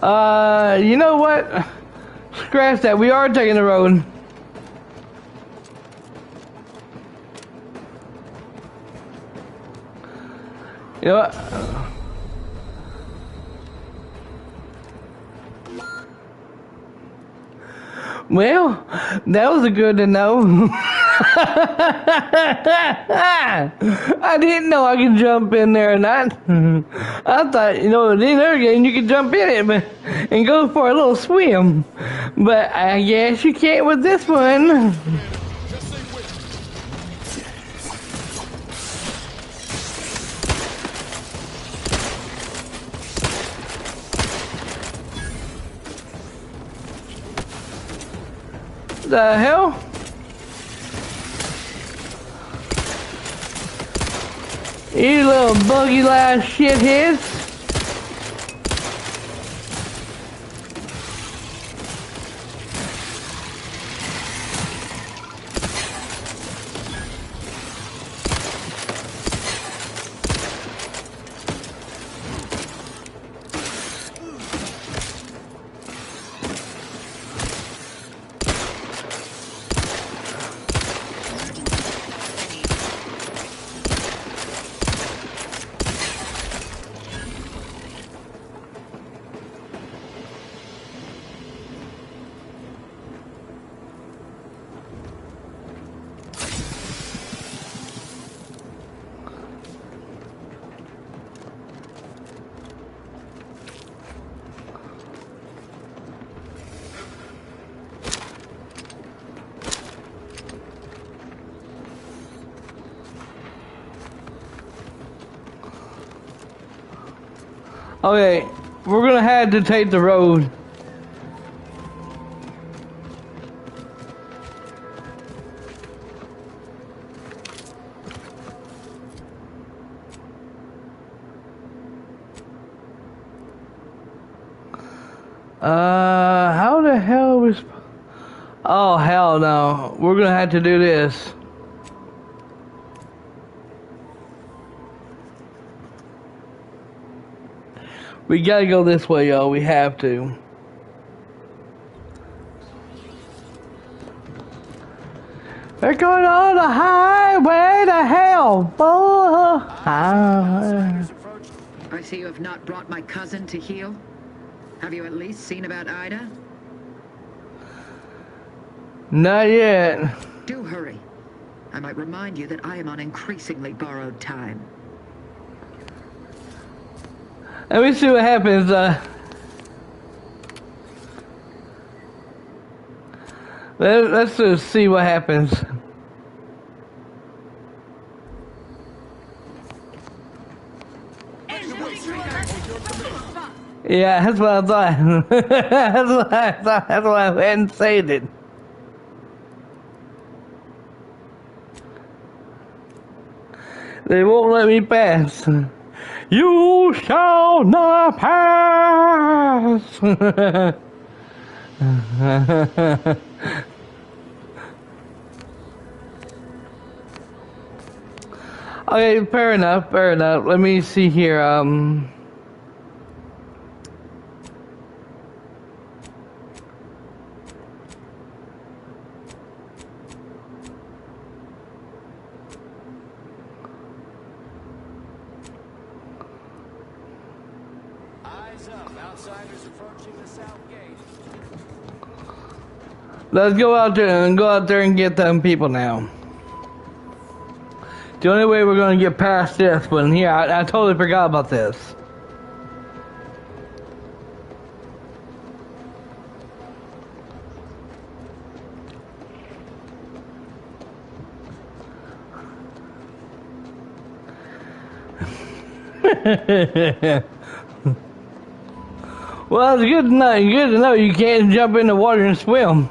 You know what? Scratch that. We are taking the road. You know what? Well, that was a good to know. I didn't know I could jump in there or not. I thought, you know, in another game you could jump in it and go for a little swim. But I guess you can't with this one. The hell? You little buggy ass shitheads. Okay, we're gonna have to take the road. How the hell was? Oh hell no! We're gonna have to do this. We gotta go this way, y'all. We have to. They're going on the highway to hell. I see you have not brought my cousin to heal. Have you at least seen about Ida? Not yet. Do hurry. I might remind you that I am on increasingly borrowed time. Let me see what happens. Let's just see what happens. Yeah, that's what I thought. That's what I thought. That's why I went and said it. They won't let me pass. You shall not pass. Okay, fair enough, fair enough. Let me see here. Let's go out there and get them people now. The only way we're gonna get past this one here, I totally forgot about this. Well, it's good to know. Good to know you can't jump in the water and swim.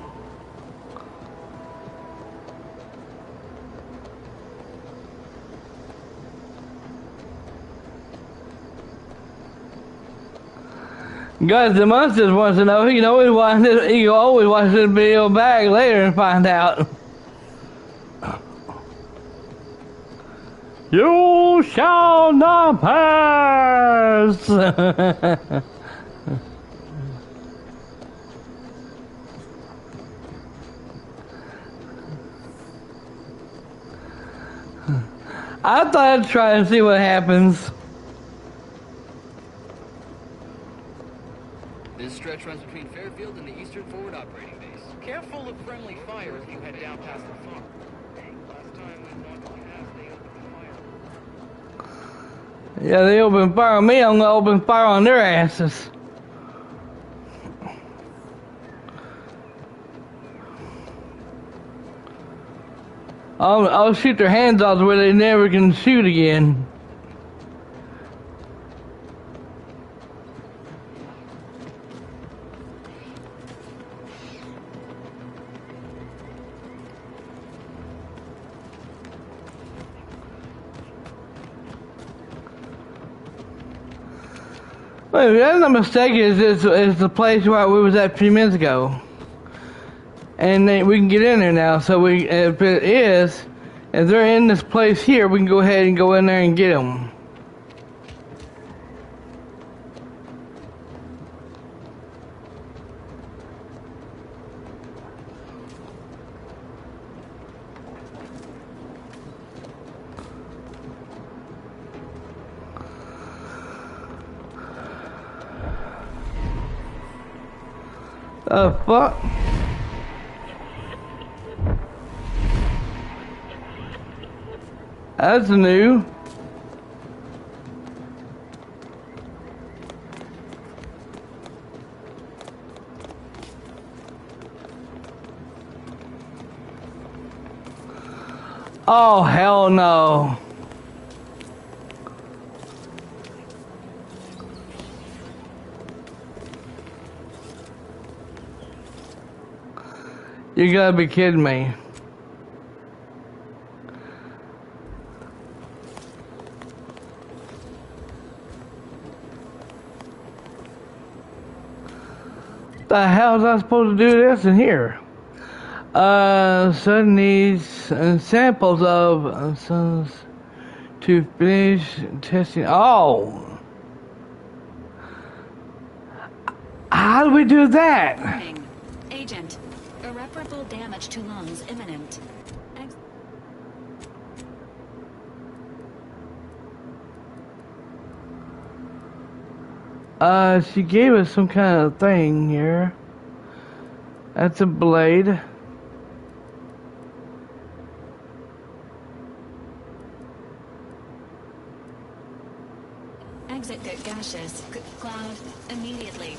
Guys, the monsters wants to know. He can always watch this video back later and find out. You shall not pass. I thought I'd try and see what happens. This stretch runs between Fairfield and the Eastern Forward Operating Base. Careful of friendly fire if you head down past the farm. Last time we walked past, they opened fire. Yeah, they open fire on me, I'm gonna open fire on their asses. I'll shoot their hands off where they never can shoot again. Wait, if I'm not mistaken, is the place where we was at a few minutes ago. And we can get in there now, so if it is, if they're in this place here, we can go ahead and go in there and get them. Fuck? That's new. Oh, hell no. You gotta be kidding me. The hell is I supposed to do this in here? Son needs samples of sons to finish testing. Oh, how do we do that? Warning. Agent, irreparable damage to lungs imminent. She gave us some kind of thing here. That's a blade. Exit gaseous cloud immediately.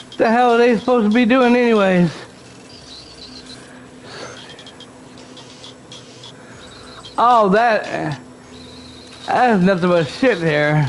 What the hell are they supposed to be doing anyways? Oh, that is nothing but shit here.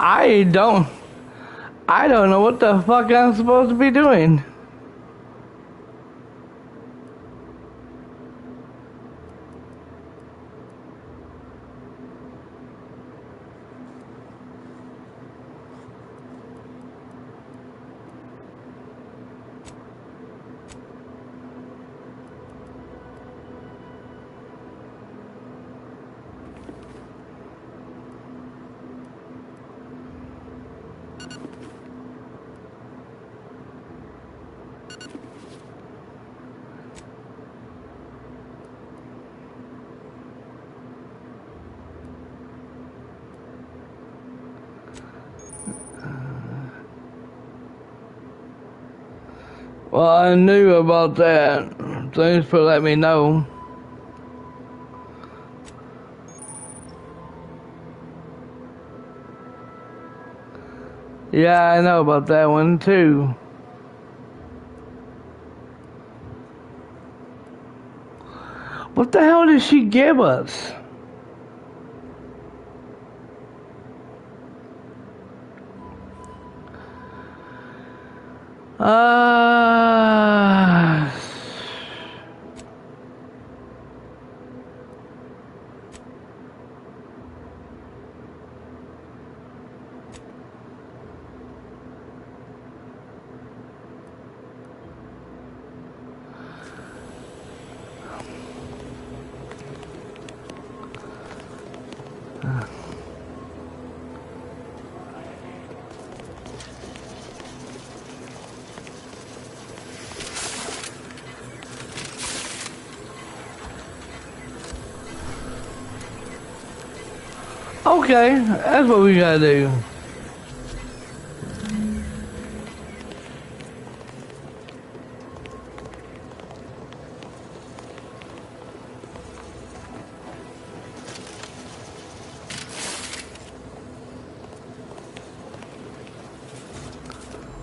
I don't know what the fuck I'm supposed to be doing. Well, I knew about that. Thanks for letting me know. Yeah, I know about that one too. What the hell did she give us? Okay, that's what we gotta do.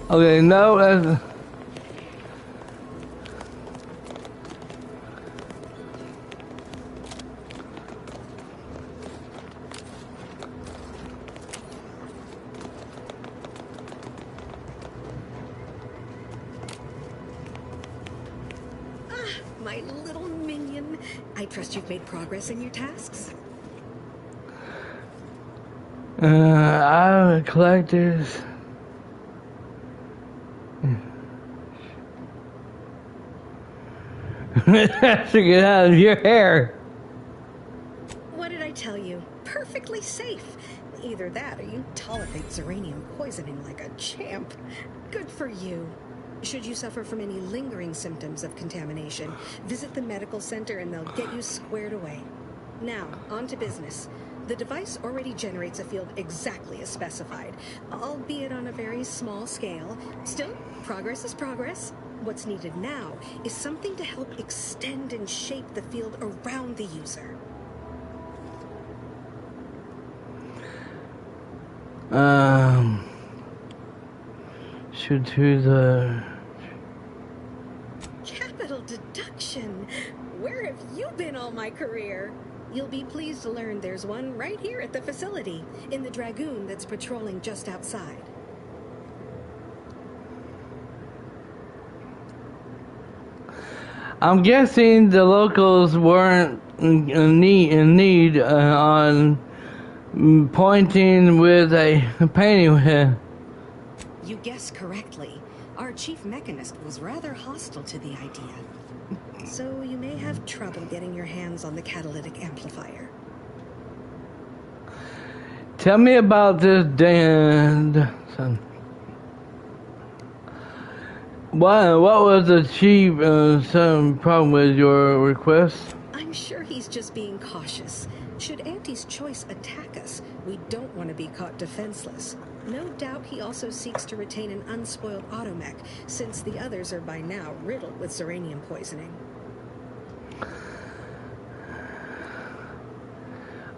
Okay, no, that's... My little minion. I trust you've made progress in your tasks? I collectors. To get out of your hair. What did I tell you? Perfectly safe. Either that or you tolerate Zeranium poisoning like a champ. Good for you. Should you suffer from any lingering symptoms of contamination, visit the medical center and they'll get you squared away. Now, on to business. The device already generates a field exactly as specified, albeit on a very small scale. Still, progress is progress. What's needed now is something to help extend and shape the field around the user. Should do the... Capital deduction! Where have you been all my career? You'll be pleased to learn there's one right here at the facility, in the Dragoon that's patrolling just outside. I'm guessing the locals weren't in need on pointing with a painting head. You guessed correctly. Our chief mechanist was rather hostile to the idea. So you may have trouble getting your hands on the catalytic amplifier. Tell me about this damn... What was the chief some problem with your request? I'm sure he's just being cautious. Should Auntie's choice attack us, we don't want to be caught defenseless. No doubt he also seeks to retain an unspoiled automech, since the others are by now riddled with Zeranium poisoning.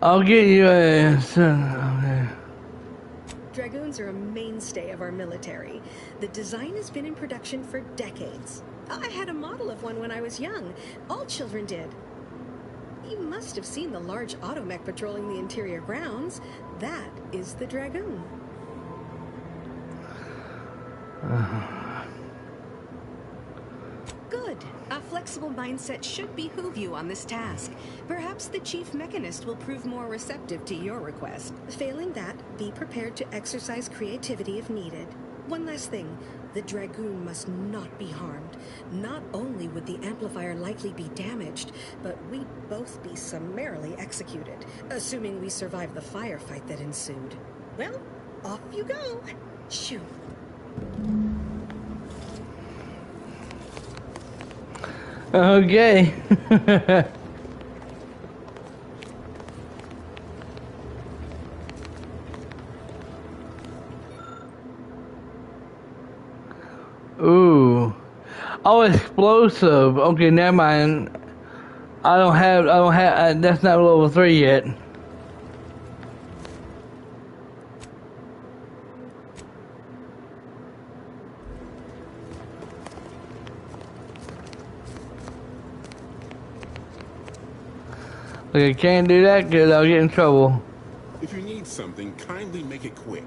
I'll get you a... Okay. Dragoons are a mainstay of our military. The design has been in production for decades. I had a model of one when I was young. All children did. You must have seen the large automech patrolling the interior grounds. That is the Dragoon. Good. A flexible mindset should behoove you on this task. Perhaps the chief mechanist will prove more receptive to your request. Failing that, be prepared to exercise creativity if needed. One last thing. The Dragoon must not be harmed. Not only would the amplifier likely be damaged, but we'd both be summarily executed, assuming we survive the firefight that ensued. Well, off you go. Shoo. Okay. Ooh. Oh, explosive. Okay, never mind. I don't have, that's not level 3 yet. Okay, can't do that because I'll get in trouble. If you need something, kindly make it quick.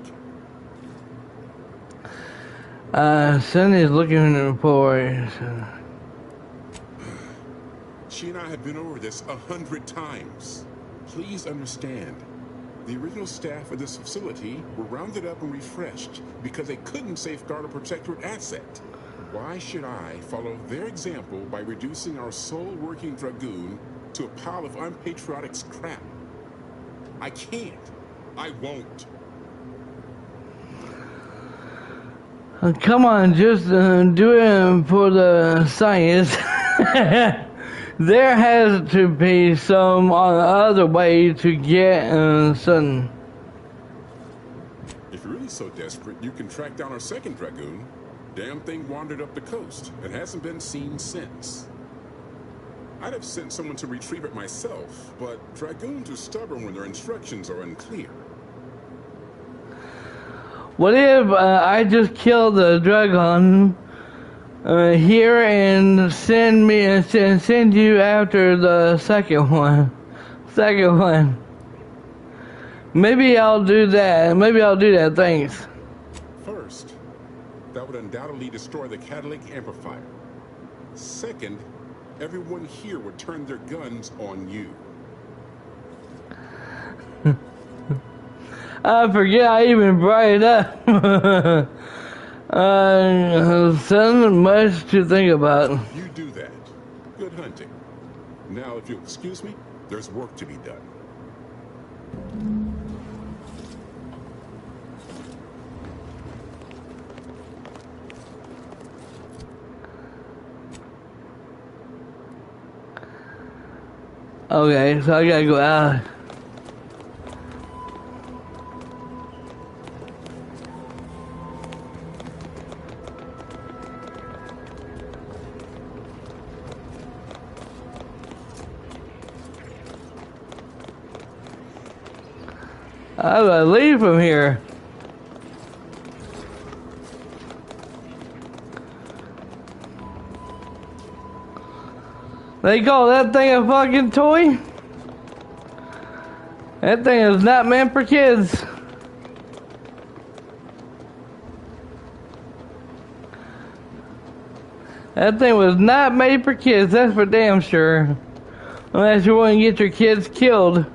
Sunny's looking in the report. She and I have been over this 100 times. Please understand, the original staff of this facility were rounded up and refreshed because they couldn't safeguard a protectorate asset. Why should I follow their example by reducing our sole working Dragoon to a pile of unpatriotic scrap? I can't. I won't. Come on, just do it for the science. There has to be some other way to get something. If you're really so desperate, you can track down our second Dragoon. Damn thing wandered up the coast and hasn't been seen since. I'd have sent someone to retrieve it myself, but Dragoons are stubborn when their instructions are unclear. What if I just kill the dragon here and send you after the second one? Maybe I'll do that. Thanks. First, that would undoubtedly destroy the catalytic amplifier. Second, everyone here would turn their guns on you. I forget I even brought it up. So much to think about. You do that. Good hunting. Now, if you'll excuse me, there's work to be done. Okay, so I gotta go out. I gotta leave from here. They call that thing a fucking toy? That thing is not meant for kids. That thing was not made for kids, that's for damn sure. Unless you want to get your kids killed.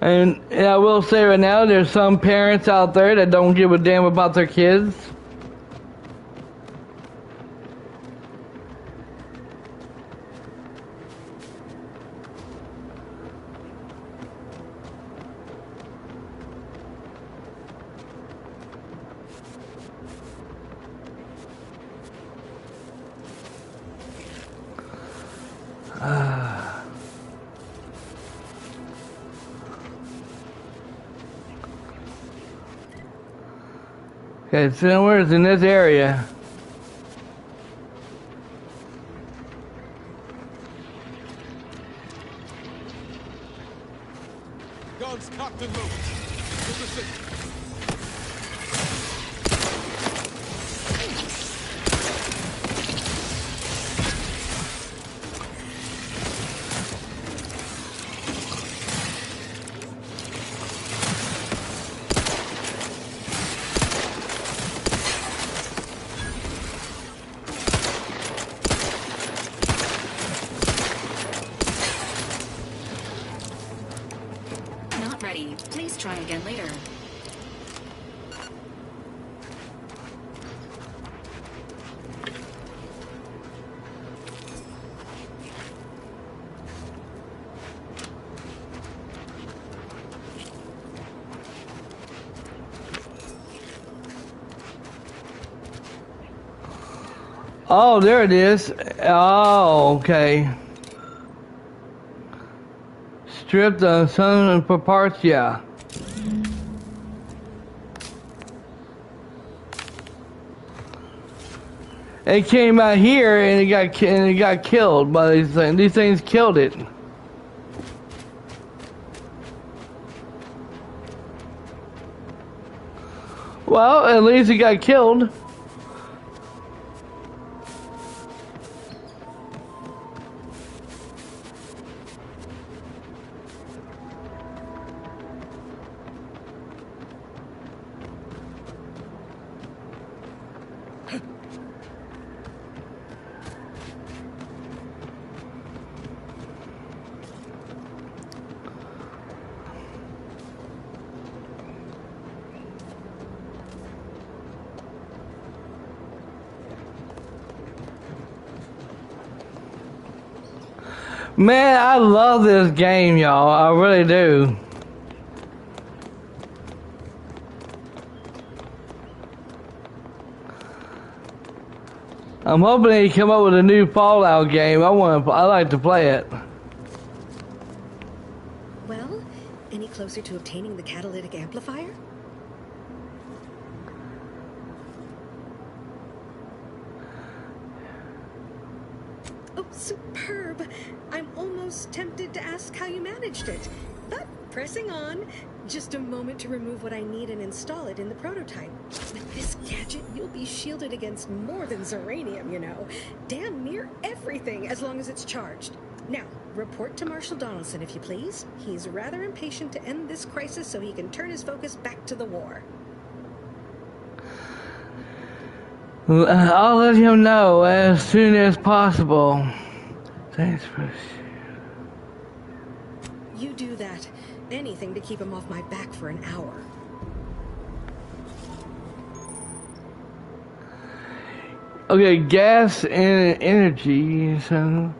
And I will say right now, there's some parents out there that don't give a damn about their kids. Okay, somewhere it's in this area. Guns cocked and loaded. Please try again later. Oh, there it is. Oh, okay. Strip the sun for parts, yeah. It came out here and it got killed by these things. These things killed it. Well, at least it got killed. Man, I love this game, y'all. I really do. I'm hoping they come up with a new Fallout game. I like to play it. Well, any closer to obtaining the catalytic amplifier? Oh, superb! I'm almost tempted to ask how you managed it. But pressing on, just a moment to remove what I need and install it in the prototype. With this gadget, you'll be shielded against more than Zeranium, you know. Damn near everything, as long as it's charged. Now, report to Marshal Donaldson, if you please. He's rather impatient to end this crisis so he can turn his focus back to the war. I'll let him know as soon as possible. Thanks for... You do that. Anything to keep him off my back for an hour. Okay, gas and energy. So,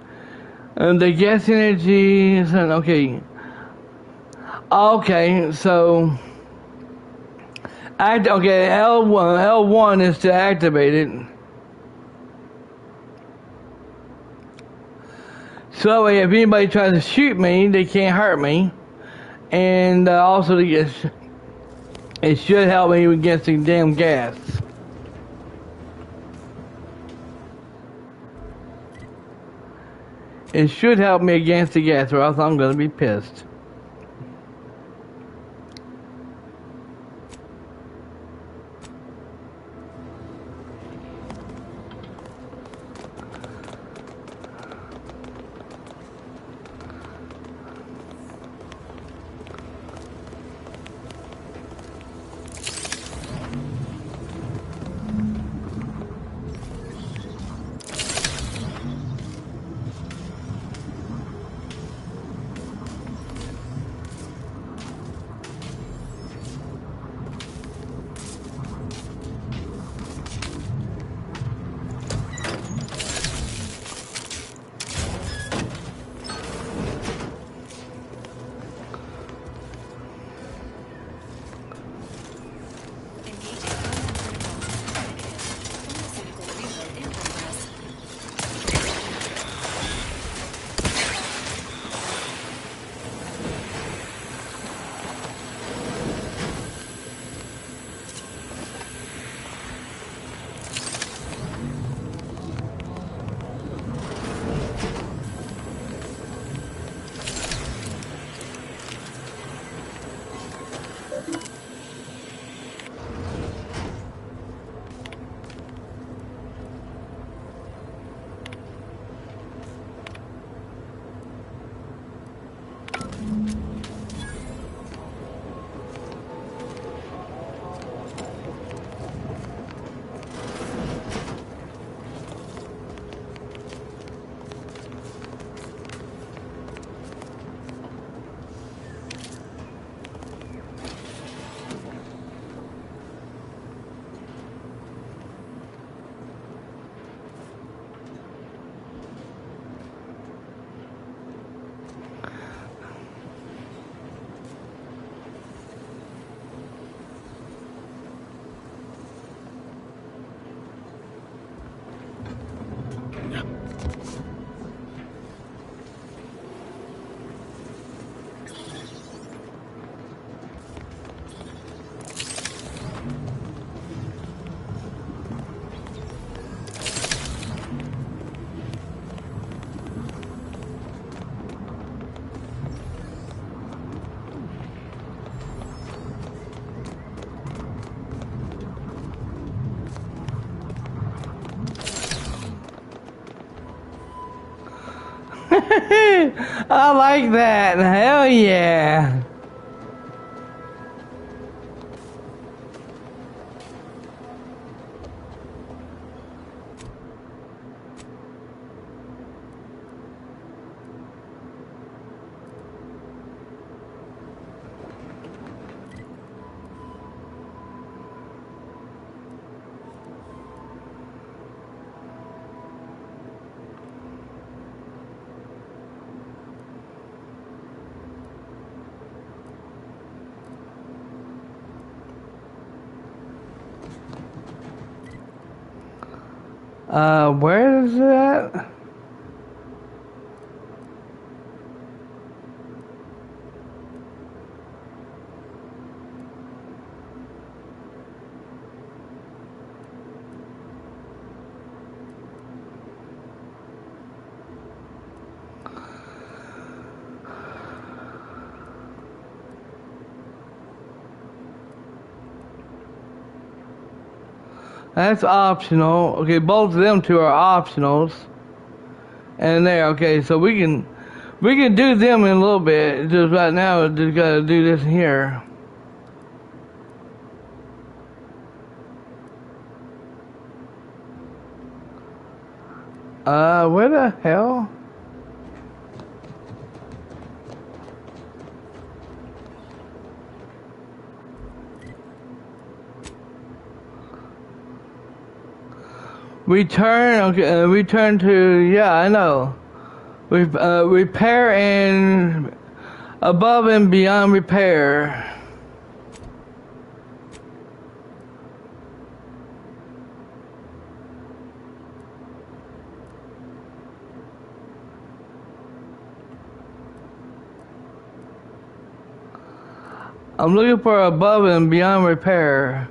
the gas energy. So, okay. Okay, so... Okay, L1 is to activate it. So if anybody tries to shoot me, they can't hurt me. And also it should help me against the damn gas. It should help me against the gas, or else I'm gonna be pissed. I like that. Hell yeah. Where is that? That's optional. Okay, both of them two are optionals. And there, okay, so we can do them in a little bit. Just right now, just gotta do this here. Where the hell? Return, okay, return to, yeah, I know. Repair and above and beyond repair. I'm looking for above and beyond repair.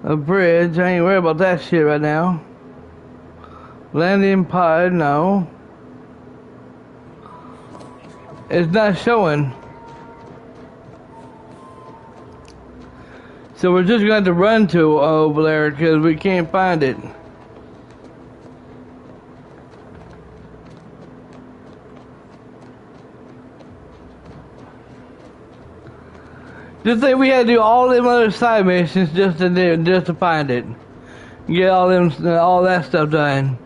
A bridge, I ain't worried about that shit right now. Landing pod, no. It's not showing. So we're just going to run to over there because we can't find it. Just think we had to do all them other side missions just to find it. Get all that stuff done.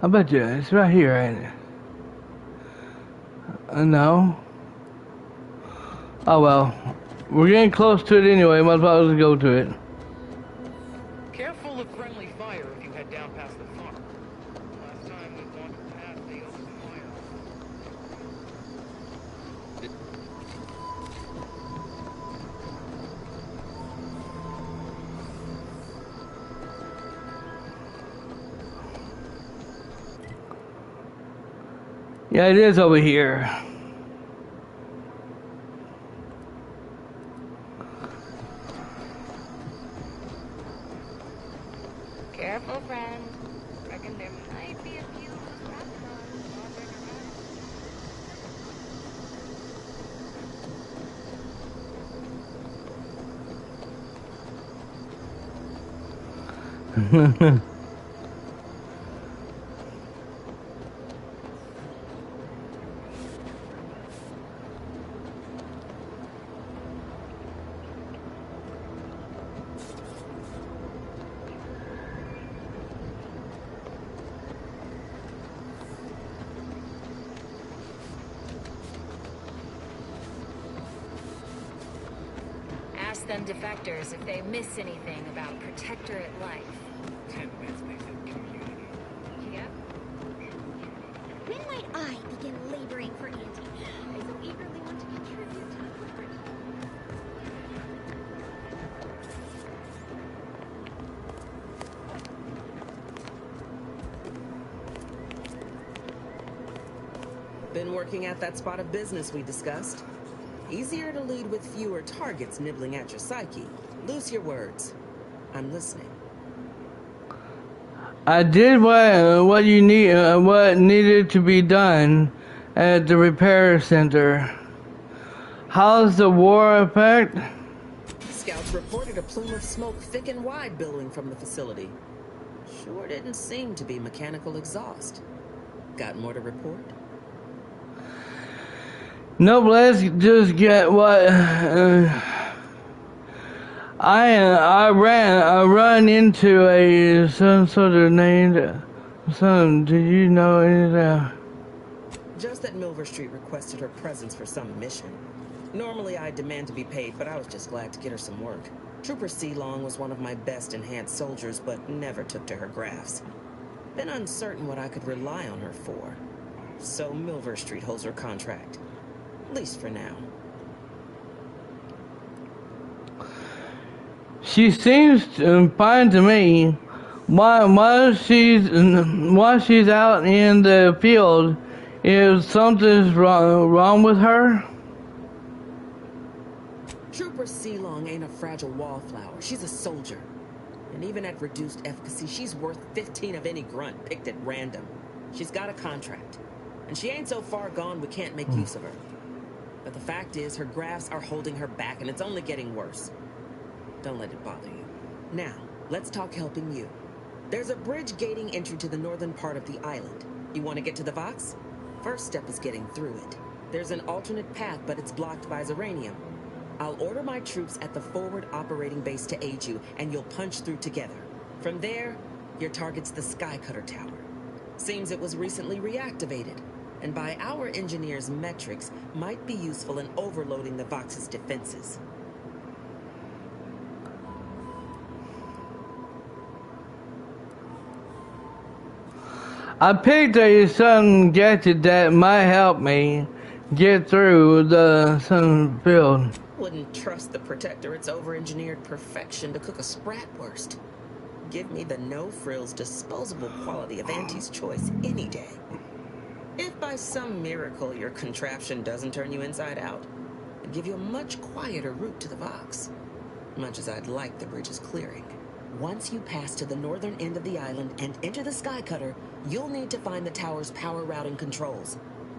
I bet you it's right here, ain't it? No. Oh well. We're getting close to it anyway, might as well just go to it. Careful of friendly fire if you head down past the farm. Last time we wandered past, they opened fire. Yeah, it is over here. Careful, friend. Reckon there might be a few loose raptors wandering around. less than defectors if they miss anything about Protectorate life. 10 minutes makes it community. Yep. When might I begin laboring for Auntie? I so eagerly want to contribute to the effort. Been working at that spot of business we discussed. Easier to lead with fewer targets nibbling at your psyche. Loose your words. I'm listening. I did what you need, what needed to be done at the repair center. How's the war effect? Scouts reported a plume of smoke thick and wide billowing from the facility. Sure didn't seem to be mechanical exhaust. Got more to report? Nope, let's just get what I run into some sort of name. Do you know anything? Just that Milver Street requested her presence for some mission. Normally I'd demand to be paid, but I was just glad to get her some work. Trooper Sealong was one of my best enhanced soldiers, but never took to her grafts. Been uncertain what I could rely on her for. So Milver Street holds her contract. At least for now. She seems fine to me. While she's out in the field, is something wrong with her? Trooper Sealong ain't a fragile wallflower. She's a soldier. And even at reduced efficacy, she's worth 15 of any grunt picked at random. She's got a contract. And she ain't so far gone we can't make use of her. But the fact is, her grafts are holding her back, and it's only getting worse. Don't let it bother you. Now, let's talk helping you. There's a bridge gating entry to the northern part of the island. You want to get to the Vox? First step is getting through it. There's an alternate path, but it's blocked by Zeranium. I'll order my troops at the forward operating base to aid you, and you'll punch through together. From there, your target's the Skycutter Tower. Seems it was recently reactivated, and by our engineers' metrics, might be useful in overloading the Vox's defenses. I picked some gadget that might help me get through the sun field. Wouldn't trust the Protectorate's over-engineered perfection to cook a spratwurst. Give me the no-frills, disposable quality of Auntie's choice any day. If by some miracle your contraption doesn't turn you inside out, it'd give you a much quieter route to the Vox. Much as I'd like the bridge's clearing. Once you pass to the northern end of the island and enter the Skycutter, you'll need to find the tower's power routing controls.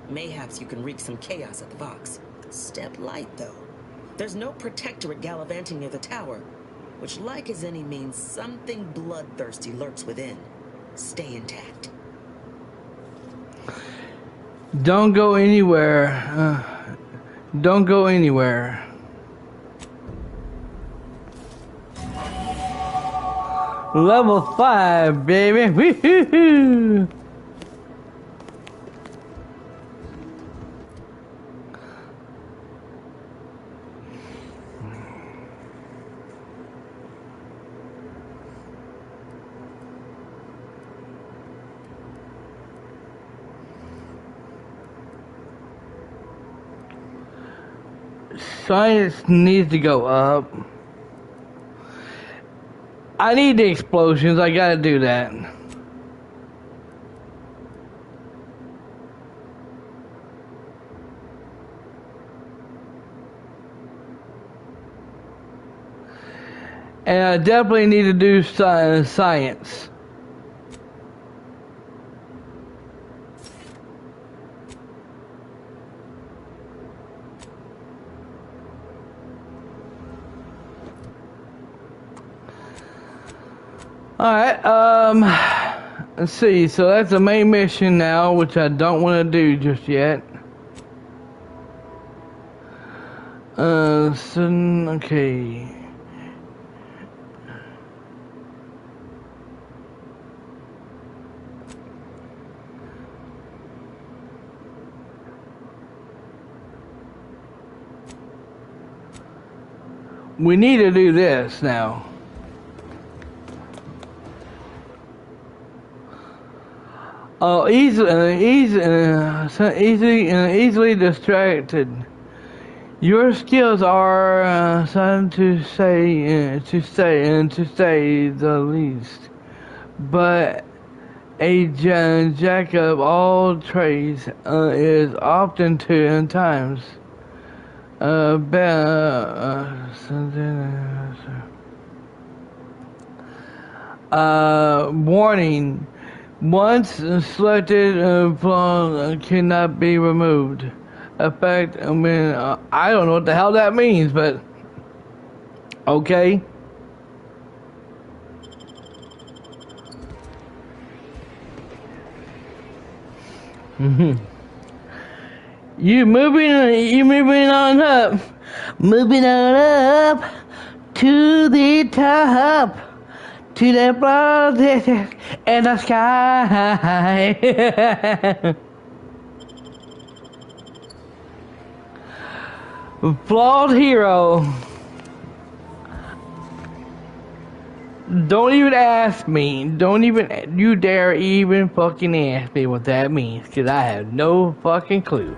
Mayhaps you can wreak some chaos at the Vox. Step light, though. There's no Protectorate gallivanting near the tower, which, like as any, means something bloodthirsty lurks within. Stay intact. Don't go anywhere. Don't go anywhere. Level 5, baby. Woo-hoo-hoo. Science needs to go up. I need the explosions. I gotta do that. And I definitely need to do science. Alright, let's see, so that's the main mission now, which I don't want to do just yet. Okay. we need to do this now. Oh, easily distracted. Your skills are something to say the least. But a jack of all trades is often two times warning. Once selected, flaw cannot be removed. Effect, I mean, I don't know what the hell that means, but okay. You moving on up, moving on up to the top. To the blood and the sky. Flawed hero. Don't even ask me. Don't even you dare even fucking ask me what that means, cause I have no fucking clue.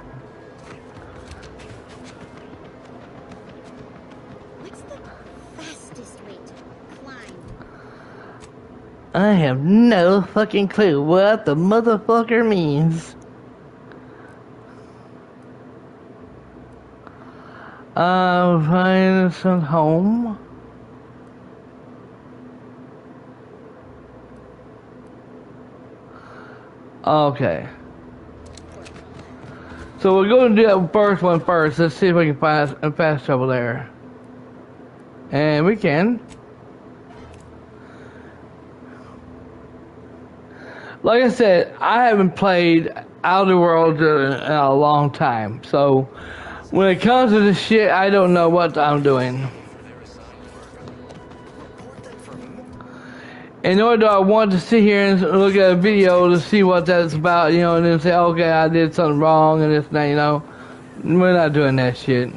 I have no fucking clue what the motherfucker means. Find some home. Okay. So we're going to do that first one first. Let's see if we can find fast travel there. And we can. Like I said, I haven't played Outer Worlds in a long time, so when it comes to this shit, I don't know what I'm doing. And nor do I want to sit here and look at a video to see what that's about, you know, and then say, okay, I did something wrong and this and that, you know. We're not doing that shit.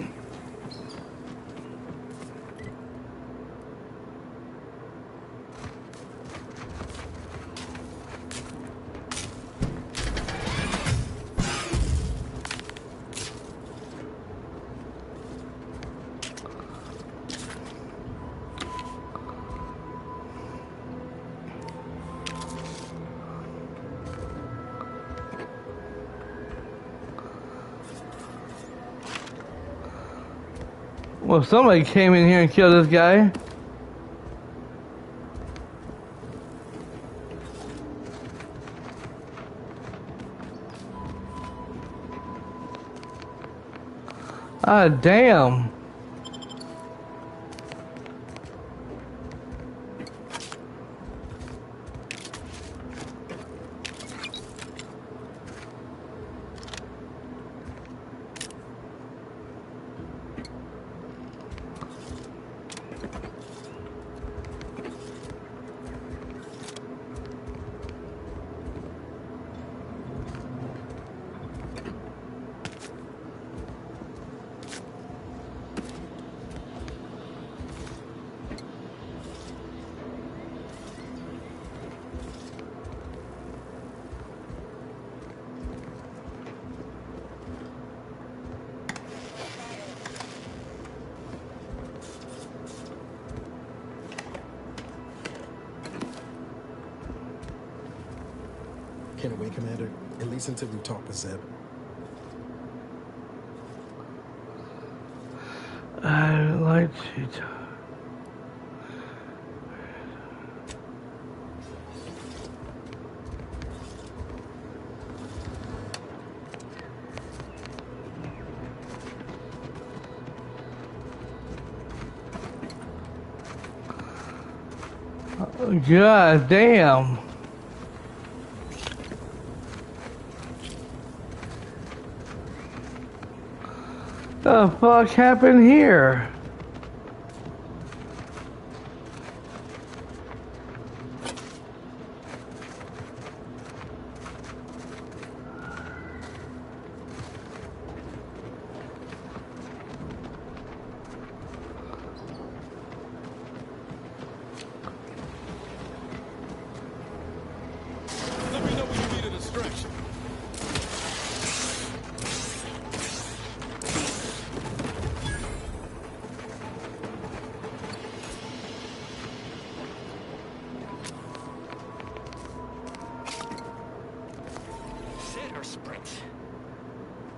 Well, somebody came in here and killed this guy. Ah, damn. Can't wait, Commander. At least until we talk with Zeb. I'd like to talk. God damn. The fuck happened here?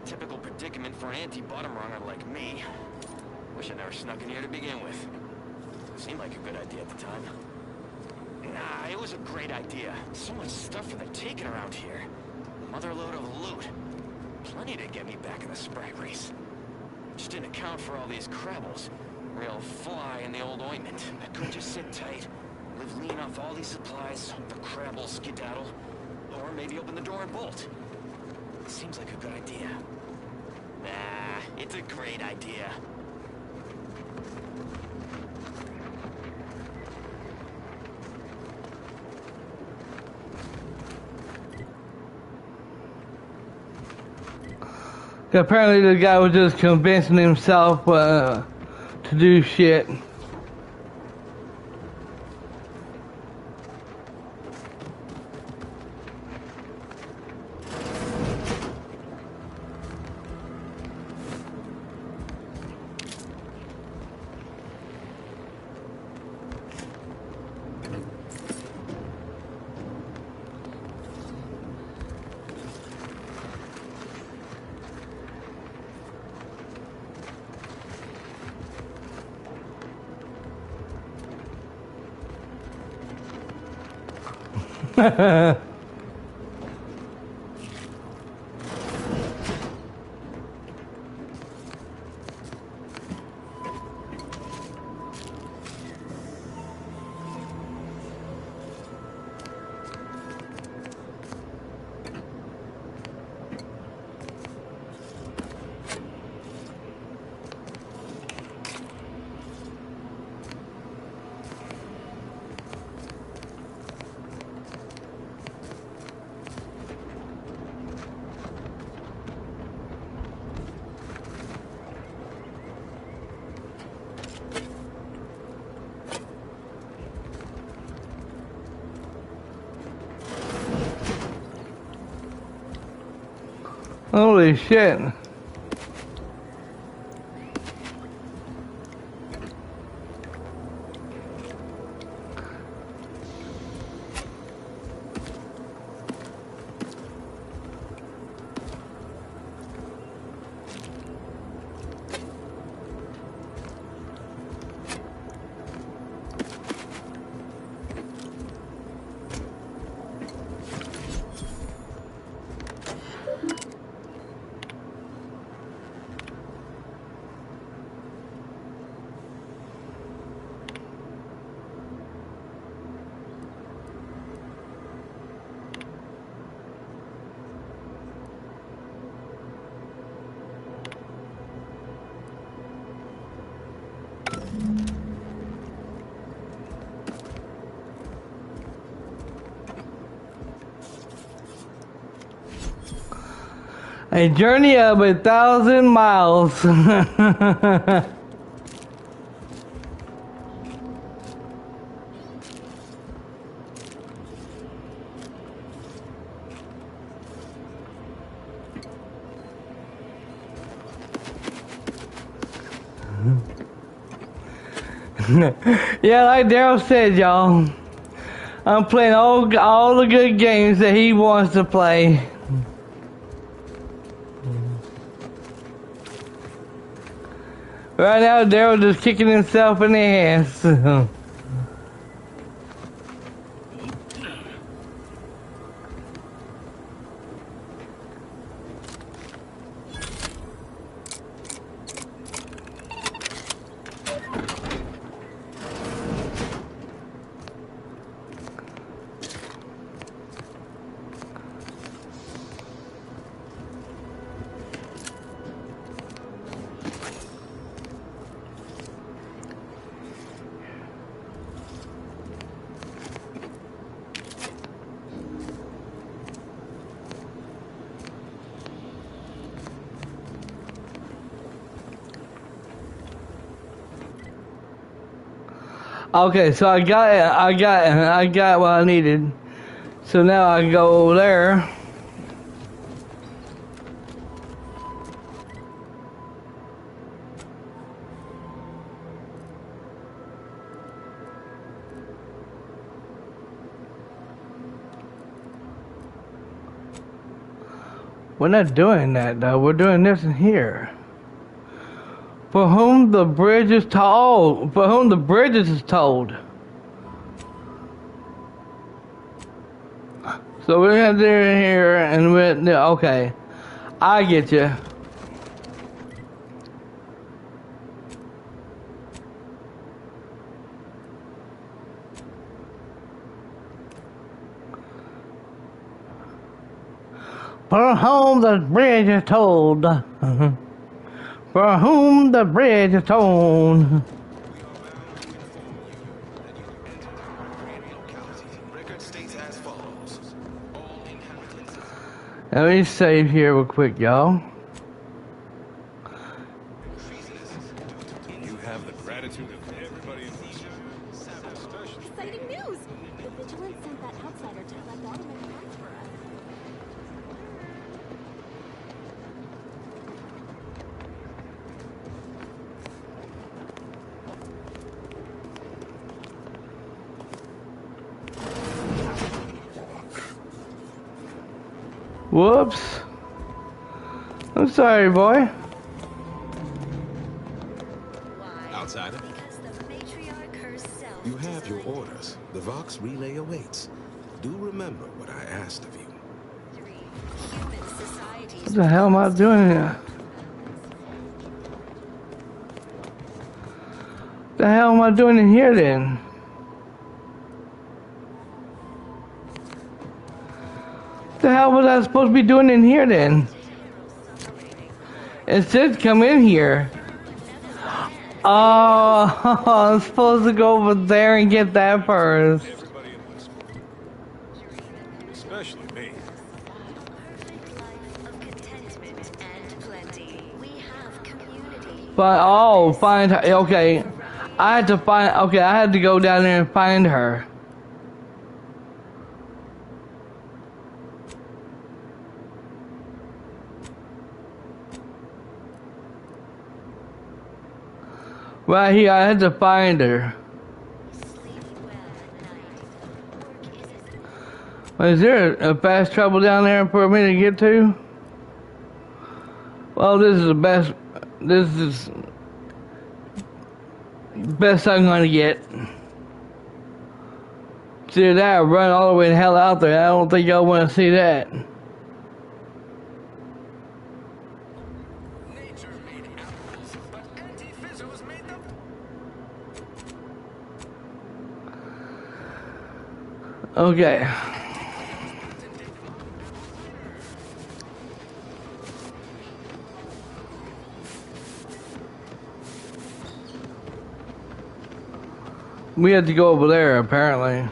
typical predicament for an anti-bottom runger like me. Wish I never snuck in here to begin with. Seemed like a good idea at the time. Nah, it was a great idea. So much stuff for the taking around here. Motherload of loot. Plenty to get me back in the sprag race. Just didn't account for all these crabbles. Real fly in the old ointment. I could just sit tight, live lean off all these supplies, hope the crabbles skedaddle, or maybe open the door and bolt. Seems like a good idea. Nah, it's a great idea. Apparently the guy was just convincing himself to do shit. Holy shit. A journey of 1,000 miles. Yeah, like Daryl said, y'all, I'm playing all the good games that he wants to play. Right now, Daryl just kicking himself in the ass. Okay, so I got what I needed. So now I can go over there. We're not doing that though. We're doing this in here. For whom the bridge is told. For whom the bridge is told. So we're gonna do it here and we okay. I get you. For whom the bridge is told. For whom the bridge is told. Let me save here real quick, y'all. You have the gratitude of everybody in the Exciting news! The Vigilance sent that outsider to collect automated parts for us. Whoops. I'm sorry, boy. Outsider? You have your orders. The Vox relay awaits. Do remember what I asked of you. What the hell am I doing here? What the hell am I doing in here then? What the hell was I supposed to be doing in here then? It said come in here. Oh, I'm supposed to go over there and get that first. especially me. But oh, find her. Okay, I had to find. Okay, I had to go down there and find her. Right here, I had to find her. Is there a fast travel down there for me to get to? Well, this is the best. This is best I'm gonna get. See that? Run all the way the hell out there. I don't think y'all want to see that. Okay. We had to go over there, apparently.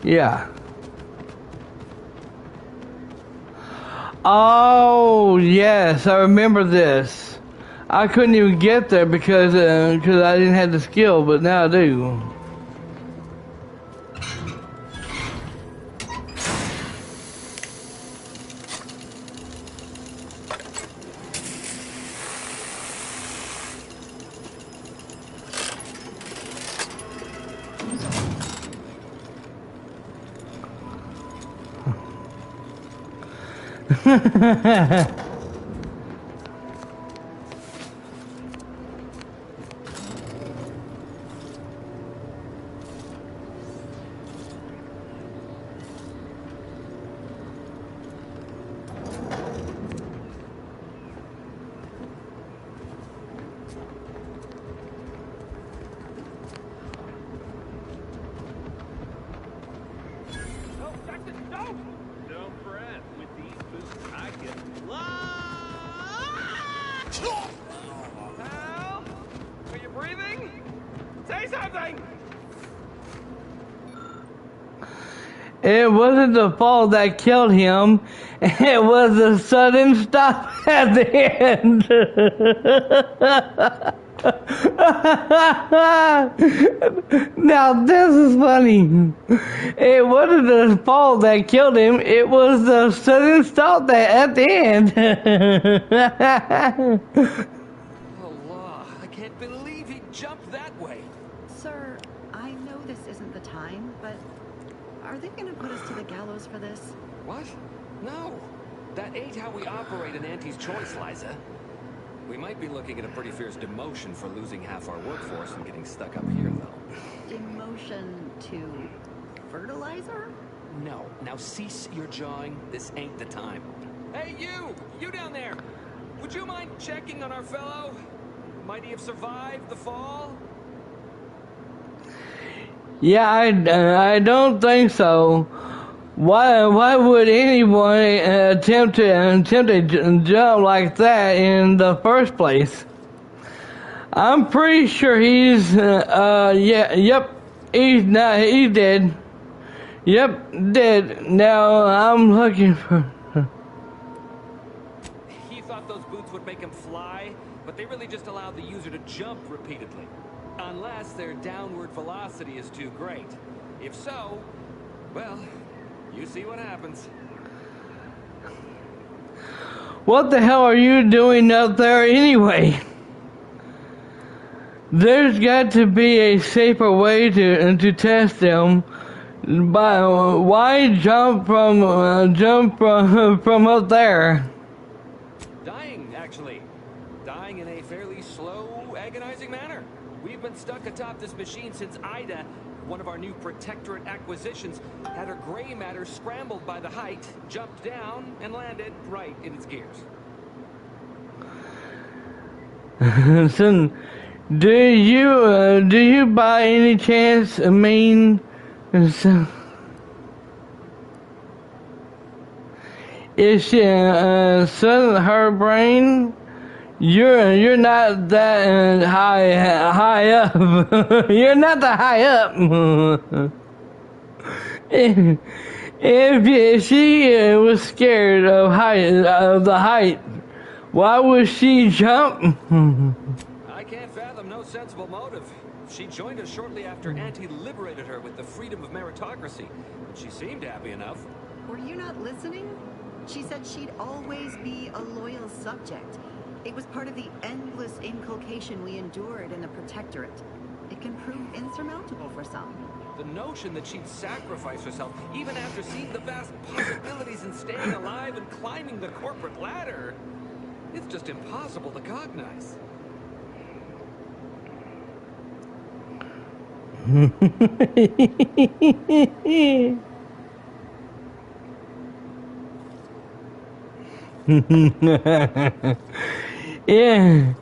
Yeah. Oh, yes, I remember this. I couldn't even get there because I didn't have the skill, but now I do. It wasn't the fall that killed him. It was the sudden stop at the end. Now this is funny. It wasn't the fall that killed him. It was the sudden stop that at the end. Allah, I can't believe he jumped that way. Sir, I know this isn't the time, but are they going to put us to the gallows for this? What? No. That ain't how we operate in Auntie's Choice, Liza. We might be looking at a pretty fierce demotion for losing half our workforce and getting stuck up here, though. Demotion to fertilizer? No. Now cease your jawing. This ain't the time. Hey, you! You down there! Would you mind checking on our fellow? Might he have survived the fall? Yeah, I don't think so. Why would anyone attempt to jump like that in the first place? I'm pretty sure he's he's dead. Yep, dead. Now I'm looking for. He thought those boots would make him fly, but they really just allowed the user to jump repeatedly. Unless their downward velocity is too great. If so, well, you see what happens. What the hell are you doing up there anyway? There's got to be a safer way to test them. But why jump from up there? Dying, actually. Dying in a fairly slow, agonizing manner. We've been stuck atop this machine since Ida, one of our new Protectorate acquisitions, had her gray matter scrambled by the height, jumped down, and landed right in its gears. So, do you by any chance mean is she her brain? You're not that high up. You're not that high up. If she was scared of the height, why would she jump? I can't fathom no sensible motive. She joined us shortly after Auntie liberated her with the freedom of meritocracy, and she seemed happy enough. Were you not listening? She said she'd always be a loyal subject. It was part of the endless inculcation we endured in the Protectorate. It can prove insurmountable for some. The notion that she'd sacrifice herself, even after seeing the vast possibilities in staying alive and climbing the corporate ladder, it's just impossible to cognize. Yeah,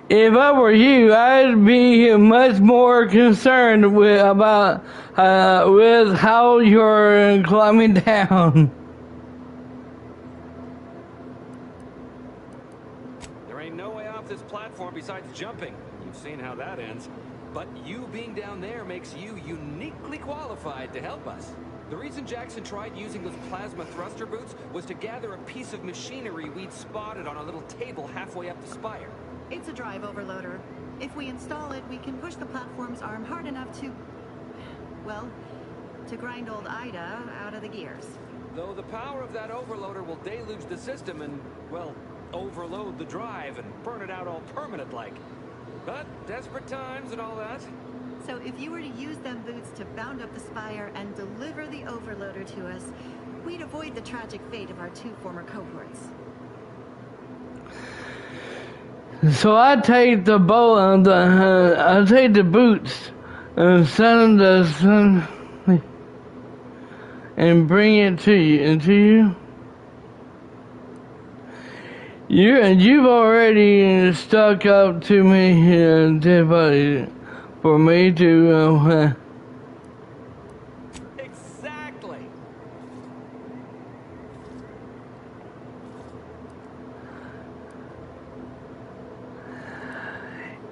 if I were you, I'd be much more concerned with how you're climbing down. There ain't no way off this platform besides jumping. You've seen how that ends. But you being down there makes you uniquely qualified to help us. The reason Jackson tried using those plasma thruster boots was to gather a piece of machinery we'd spotted on a little table halfway up the spire. It's a drive overloader. If we install it, we can push the platform's arm hard enough to, well, to grind old Ida out of the gears. Though the power of that overloader will deluge the system and, well, overload the drive and burn it out all permanent-like. But desperate times and all that. So if you were to use them boots to bound up the spire and deliver the overloader to us, we'd avoid the tragic fate of our two former cohorts. So I take the I take the boots and send and bring it to you. You've already stuck up to me for me to. Exactly.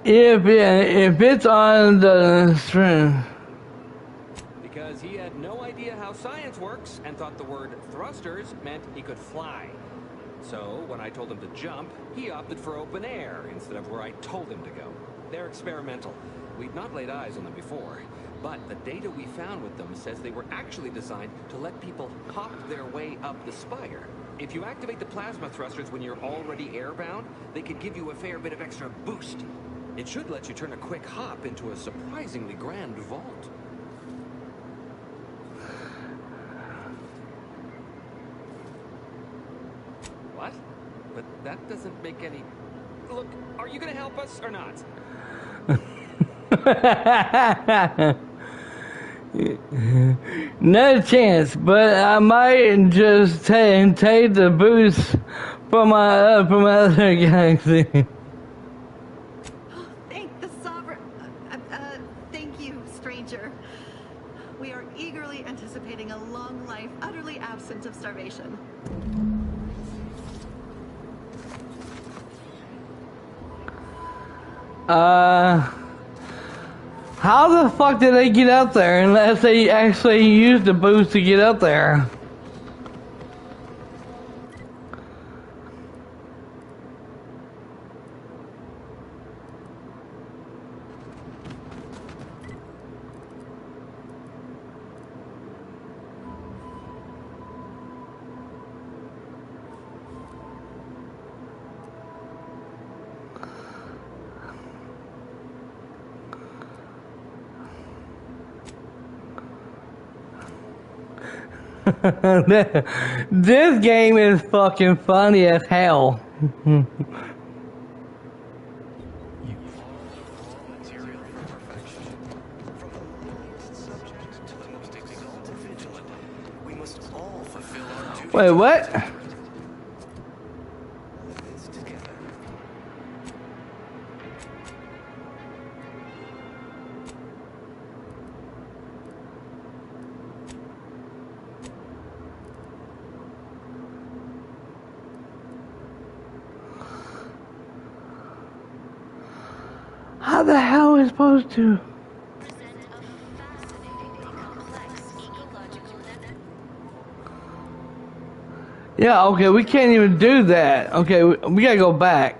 If it's on the string. Because he had no idea how science works and thought the word thrusters meant he could fly. So, when I told him to jump, he opted for open air instead of where I told him to go. They're experimental. We'd not laid eyes on them before, but the data we found with them says they were actually designed to let people hop their way up the spire. If you activate the plasma thrusters when you're already airbound, they could give you a fair bit of extra boost. It should let you turn a quick hop into a surprisingly grand vault. What? But that doesn't make any... Look, are you gonna help us or not? No chance, but I might just take the boost from my other galaxy. Thank the Sovereign. Thank you, stranger. We are eagerly anticipating a long life, utterly absent of starvation. How the fuck did they get up there unless they actually used the boost to get up there? This game is fucking funny as hell. Wait, what? How the hell are we supposed to? Yeah, okay, we can't even do that. Okay, we gotta go back.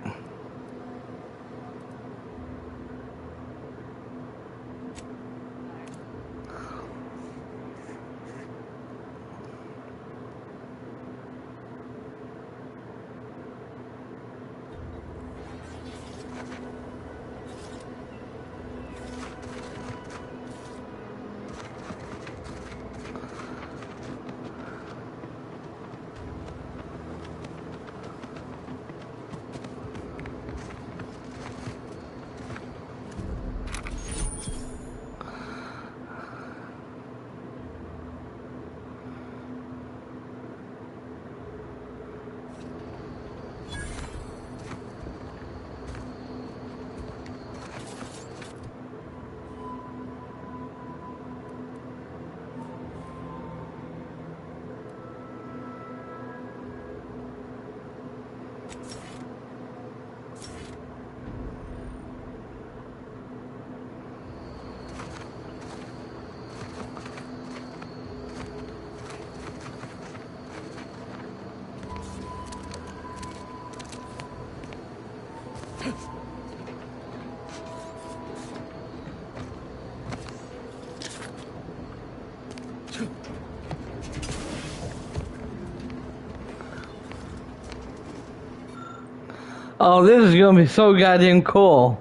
Oh, this is gonna be so goddamn cool.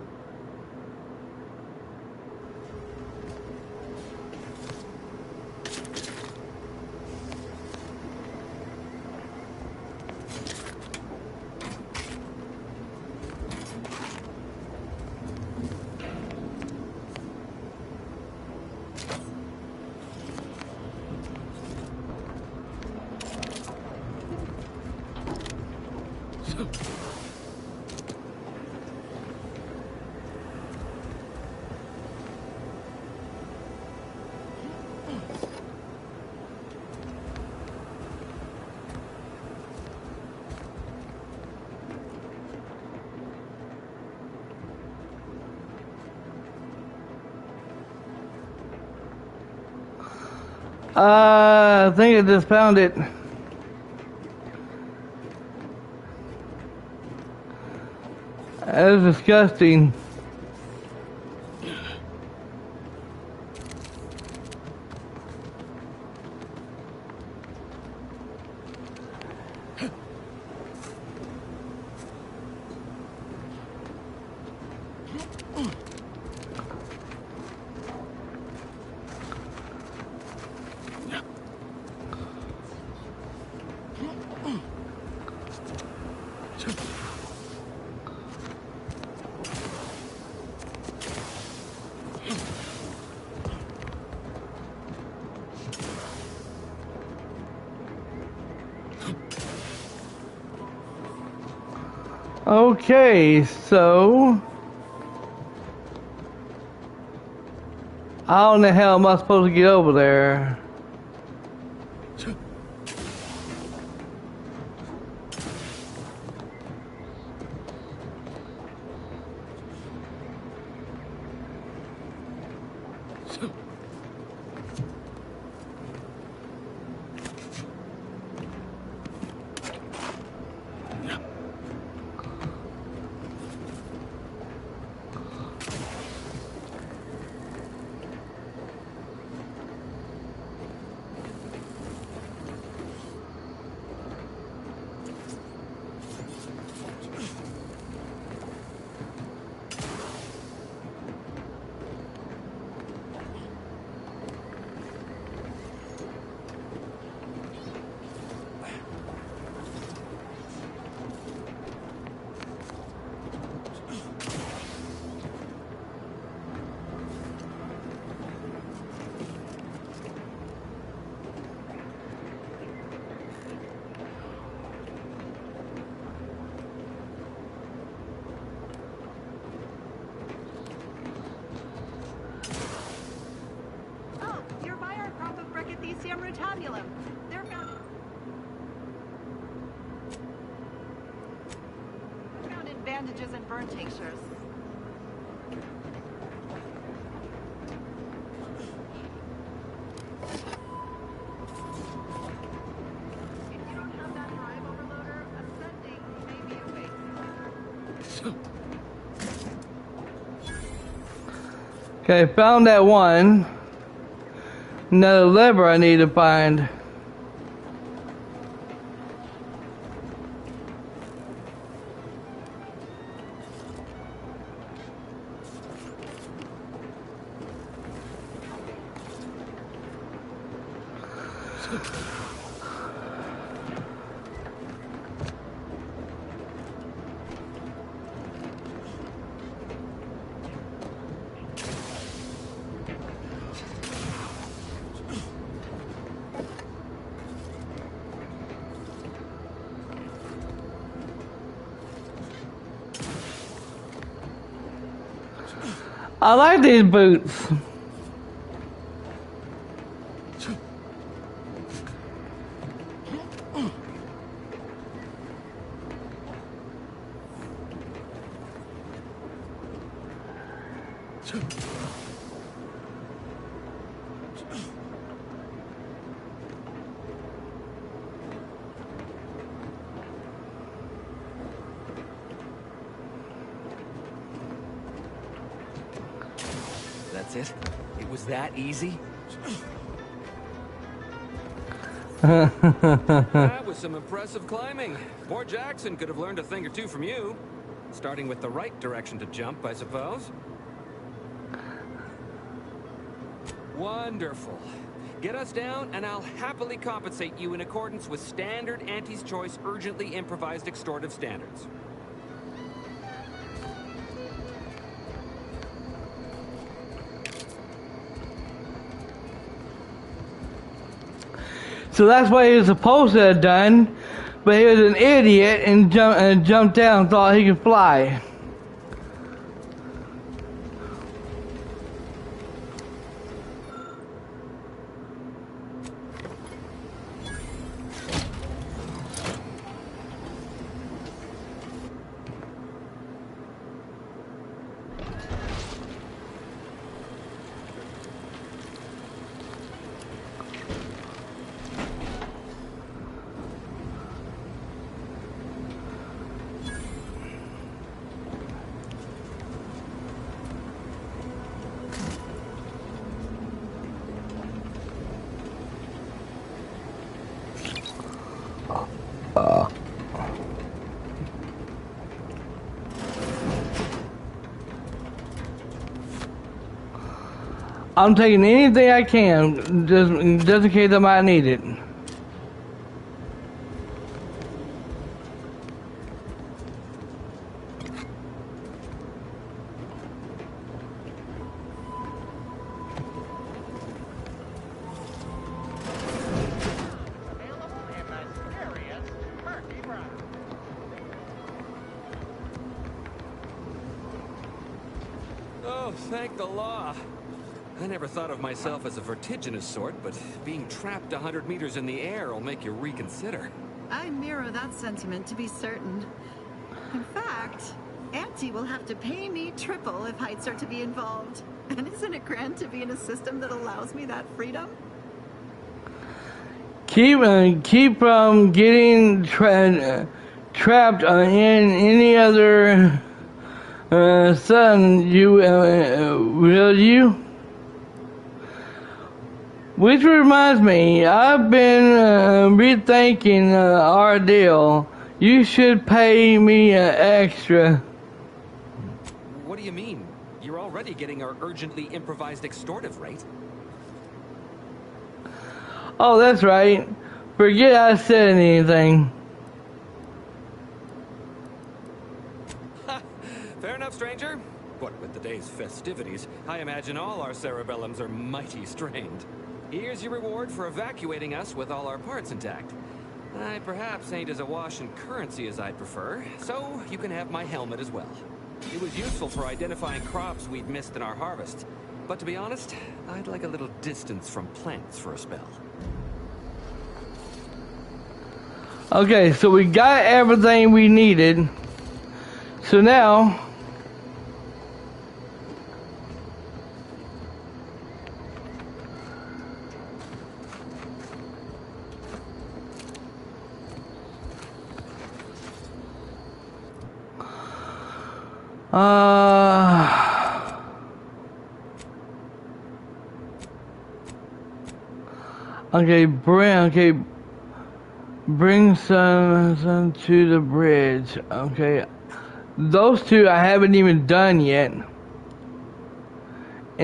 I think I just found it. That is disgusting. Okay, so how in the hell am I supposed to get over there? They're found in bandages and burn tinctures. If you don't have that drive overloader, ascending may be a waste. Okay, found that one. Another lever I need to find. I like these boots. That's it? It was that easy? That was some impressive climbing. Poor Jackson could have learned a thing or two from you. Starting with the right direction to jump, I suppose. Wonderful. Get us down, and I'll happily compensate you in accordance with standard Auntie's Choice urgently improvised extortive standards. So that's what he was supposed to have done, but he was an idiot and jumped down and thought he could fly. I'm taking anything I can, just in case I might need it. Oh, thank the law. I never thought of myself as a vertiginous sort, but being trapped 100 meters in the air will make you reconsider. I mirror that sentiment, to be certain. In fact, Auntie will have to pay me triple if heights are to be involved. And isn't it grand to be in a system that allows me that freedom? Keep getting trapped in any other sun, will you? Which reminds me, I've been rethinking our deal. You should pay me extra. What do you mean? You're already getting our urgently improvised extortive rate. Oh, that's right. Forget I said anything. Fair enough, stranger. What with the day's festivities, I imagine all our cerebellums are mighty strained. Here's your reward for evacuating us with all our parts intact. I perhaps ain't as awash in currency as I'd prefer, so you can have my helmet as well. It was useful for identifying crops we'd missed in our harvest. But to be honest, I'd like a little distance from plants for a spell. Okay, so we got everything we needed. So now... bring some to the bridge. Okay, those two I haven't even done yet, and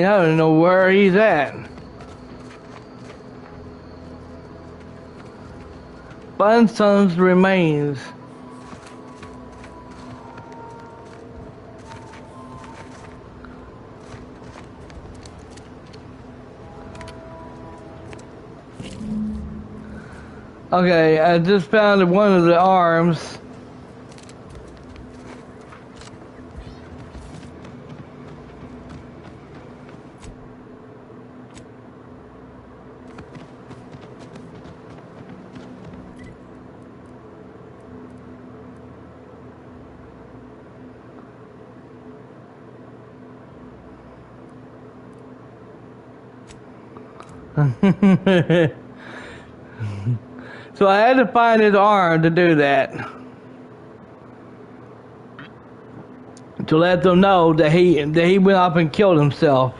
I don't know where he's at. Find son's remains. Okay, I just found one of the arms. So I had to find his arm to do that. To let them know that he went up and killed himself.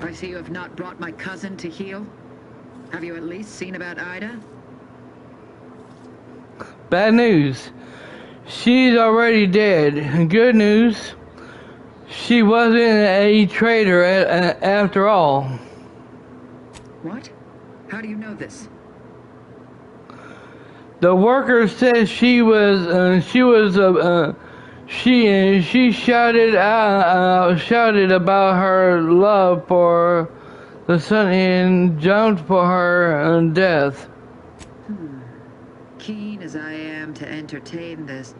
I see you have not brought my cousin to heal. Have you at least seen about Ida? Bad news. She's already dead. Good news. She wasn't a traitor after all. What? How do you know this? The worker said she shouted about her love for the son and jumped for her death. Keen as I am to entertain this,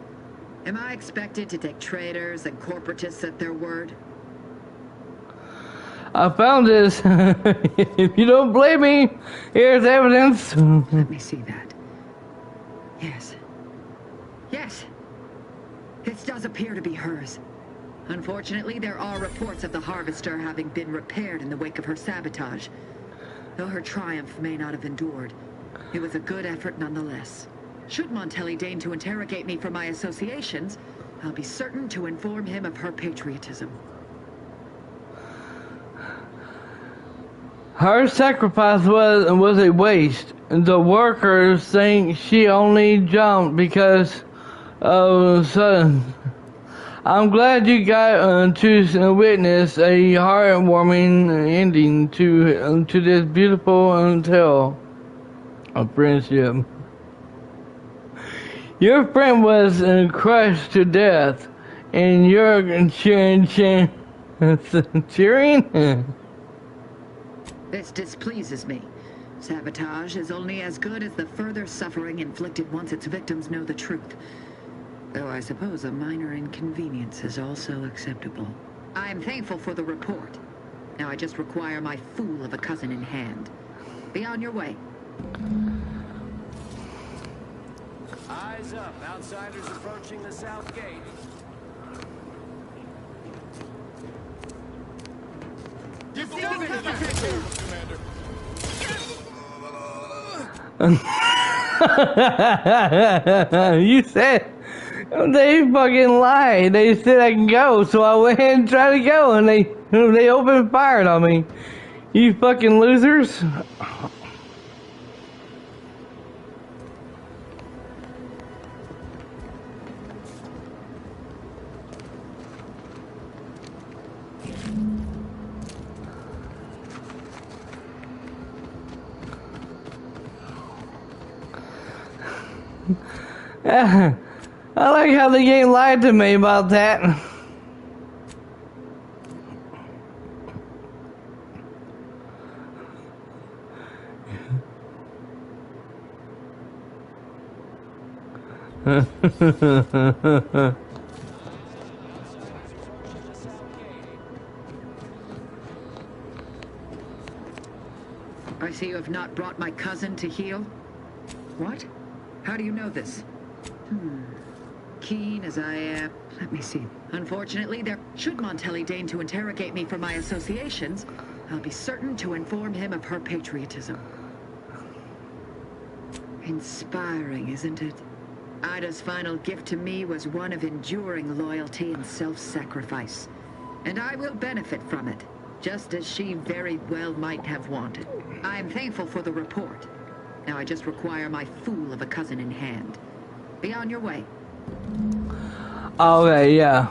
am I expected to take traitors and corporatists at their word? I found this. If you don't believe me, here's evidence. Let me see that. Yes. Yes. This does appear to be hers. Unfortunately, there are reports of the Harvester having been repaired in the wake of her sabotage. Though her triumph may not have endured, it was a good effort nonetheless. Should Montelli deign to interrogate me for my associations, I'll be certain to inform him of her patriotism. Her sacrifice was a waste. The workers think she only jumped because of sudden. I'm glad you got to witness a heartwarming ending to this beautiful tale of friendship. Your friend was crushed to death, and you're cheering? This displeases me. Sabotage is only as good as the further suffering inflicted once its victims know the truth. Though I suppose a minor inconvenience is also acceptable. I am thankful for the report. Now I just require my fool of a cousin in hand. Be on your way. Eyes up. Outsiders approaching the south gate. Give the orders, you take care of them, Commander. You said they fucking lied. They said I can go, so I went ahead and tried to go, and they opened fire on me. You fucking losers. I like how the game lied to me about that. I see you have not brought my cousin to heal. What? How do you know this? Keen as I am, let me see. Unfortunately, should Montelli deign to interrogate me for my associations, I'll be certain to inform him of her patriotism. Inspiring, isn't it? Ida's final gift to me was one of enduring loyalty and self-sacrifice. And I will benefit from it, just as she very well might have wanted. I am thankful for the report. Now I just require my fool of a cousin in hand. Be on your way. Okay, yeah.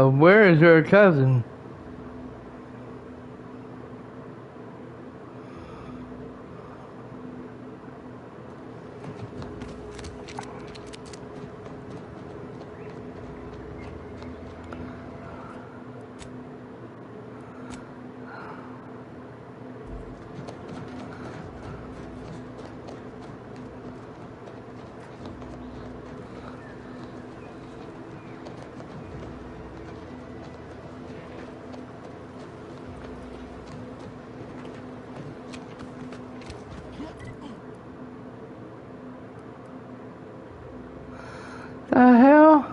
Where is your cousin? The hell?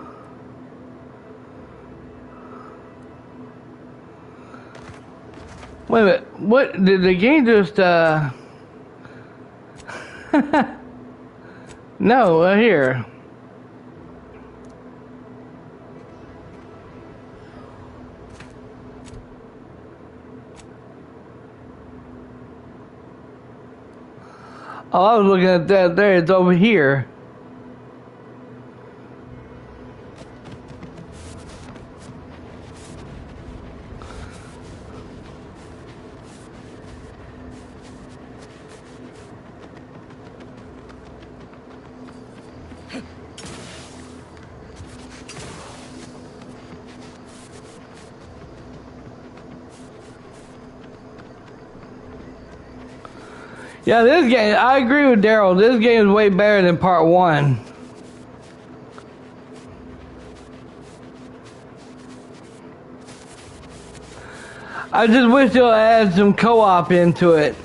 Wait a minute, what did the game just No, here. Oh, I was looking at that there, it's over here. Yeah, this game, I agree with Daryl. This game is way better than part 1. I just wish they'll add some co-op into it.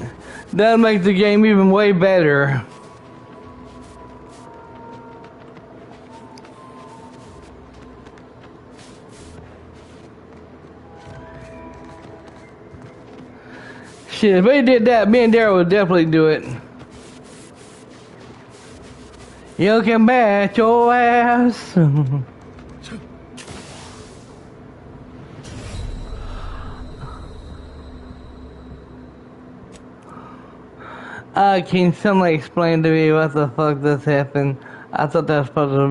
That'll make the game even way better. Shit, if they did that, me and Daryl would definitely do it. You can bet your ass. Can somebody explain to me what the fuck this happened? I thought that was supposed to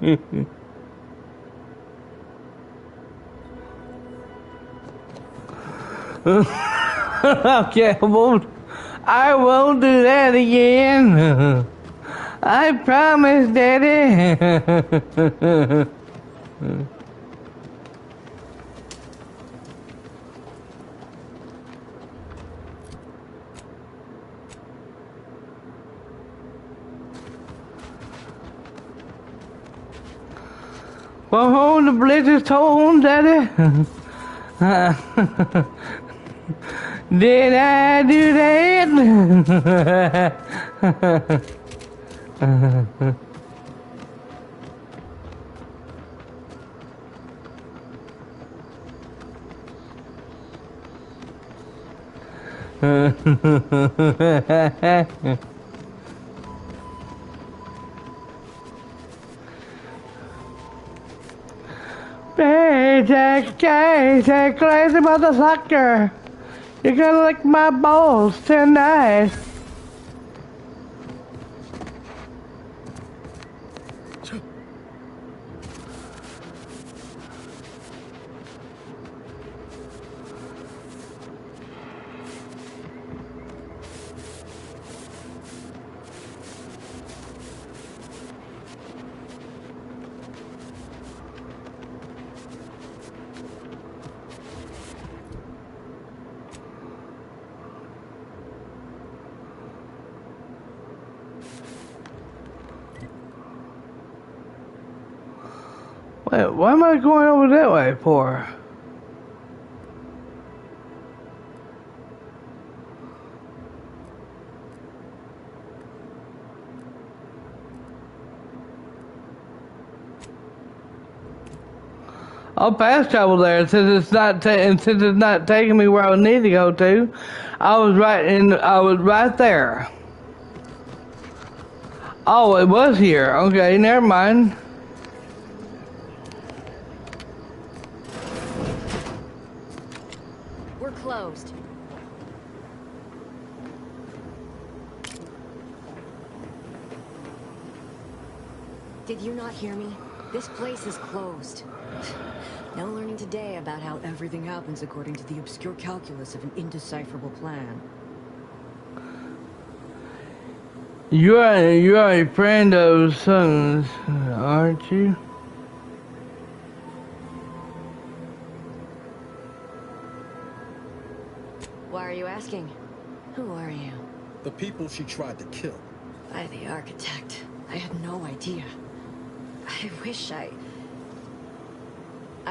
be. Okay, I won't do that again. I promise, Daddy. Well, hold the blizzard's tone, Daddy. Did I do that? Jack, crazy motherfucker. You're gonna lick my balls tonight. Wait, why am I going over that way for? I'll fast travel there since it's not taking me where I need to go to. I was right there. Oh, it was here. Okay, never mind. We're closed. Did you not hear me? This place is closed. No learning today about how everything happens according to the obscure calculus of an indecipherable plan. You are a friend of Sun's, aren't you? Why are you asking? Who are you? The people she tried to kill. I, the architect. I had no idea. I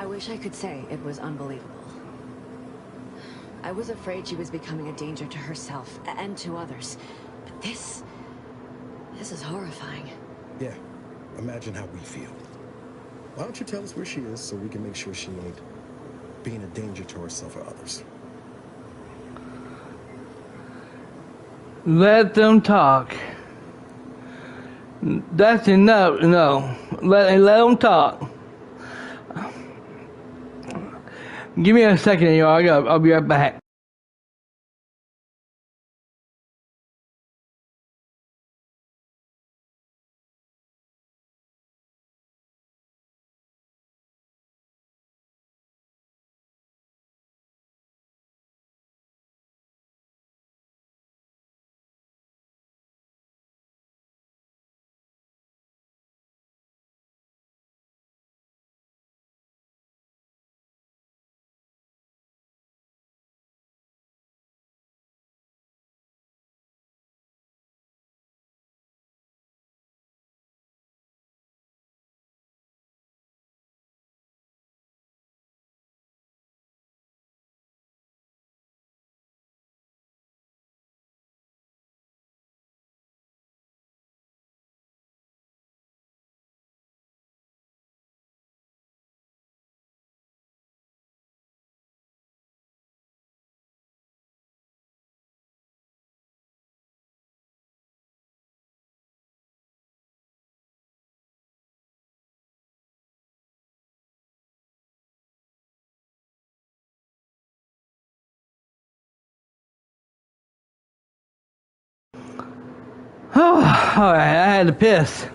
wish I could say it was unbelievable. I was afraid she was becoming a danger to herself and to others. But this is horrifying. Yeah, imagine how we feel. Why don't you tell us where she is so we can make sure she ain't being a danger to herself or others? Let them talk. That's enough. No, let them talk. Give me a second, y'all. I'll be right back. Oh, alright, I had to piss.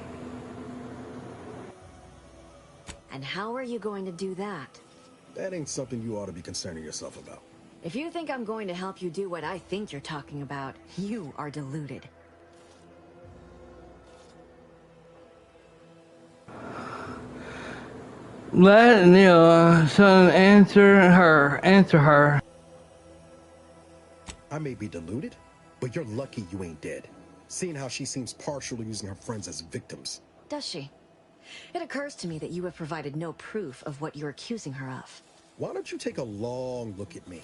And how are you going to do that? That ain't something you ought to be concerning yourself about. If you think I'm going to help you do what I think you're talking about, you are deluded. Let son answer her. Answer her. I may be deluded, but you're lucky you ain't dead. Seeing how she seems partial to using her friends as victims. Does she? It occurs to me that you have provided no proof of what you're accusing her of. Why don't you take a long look at me?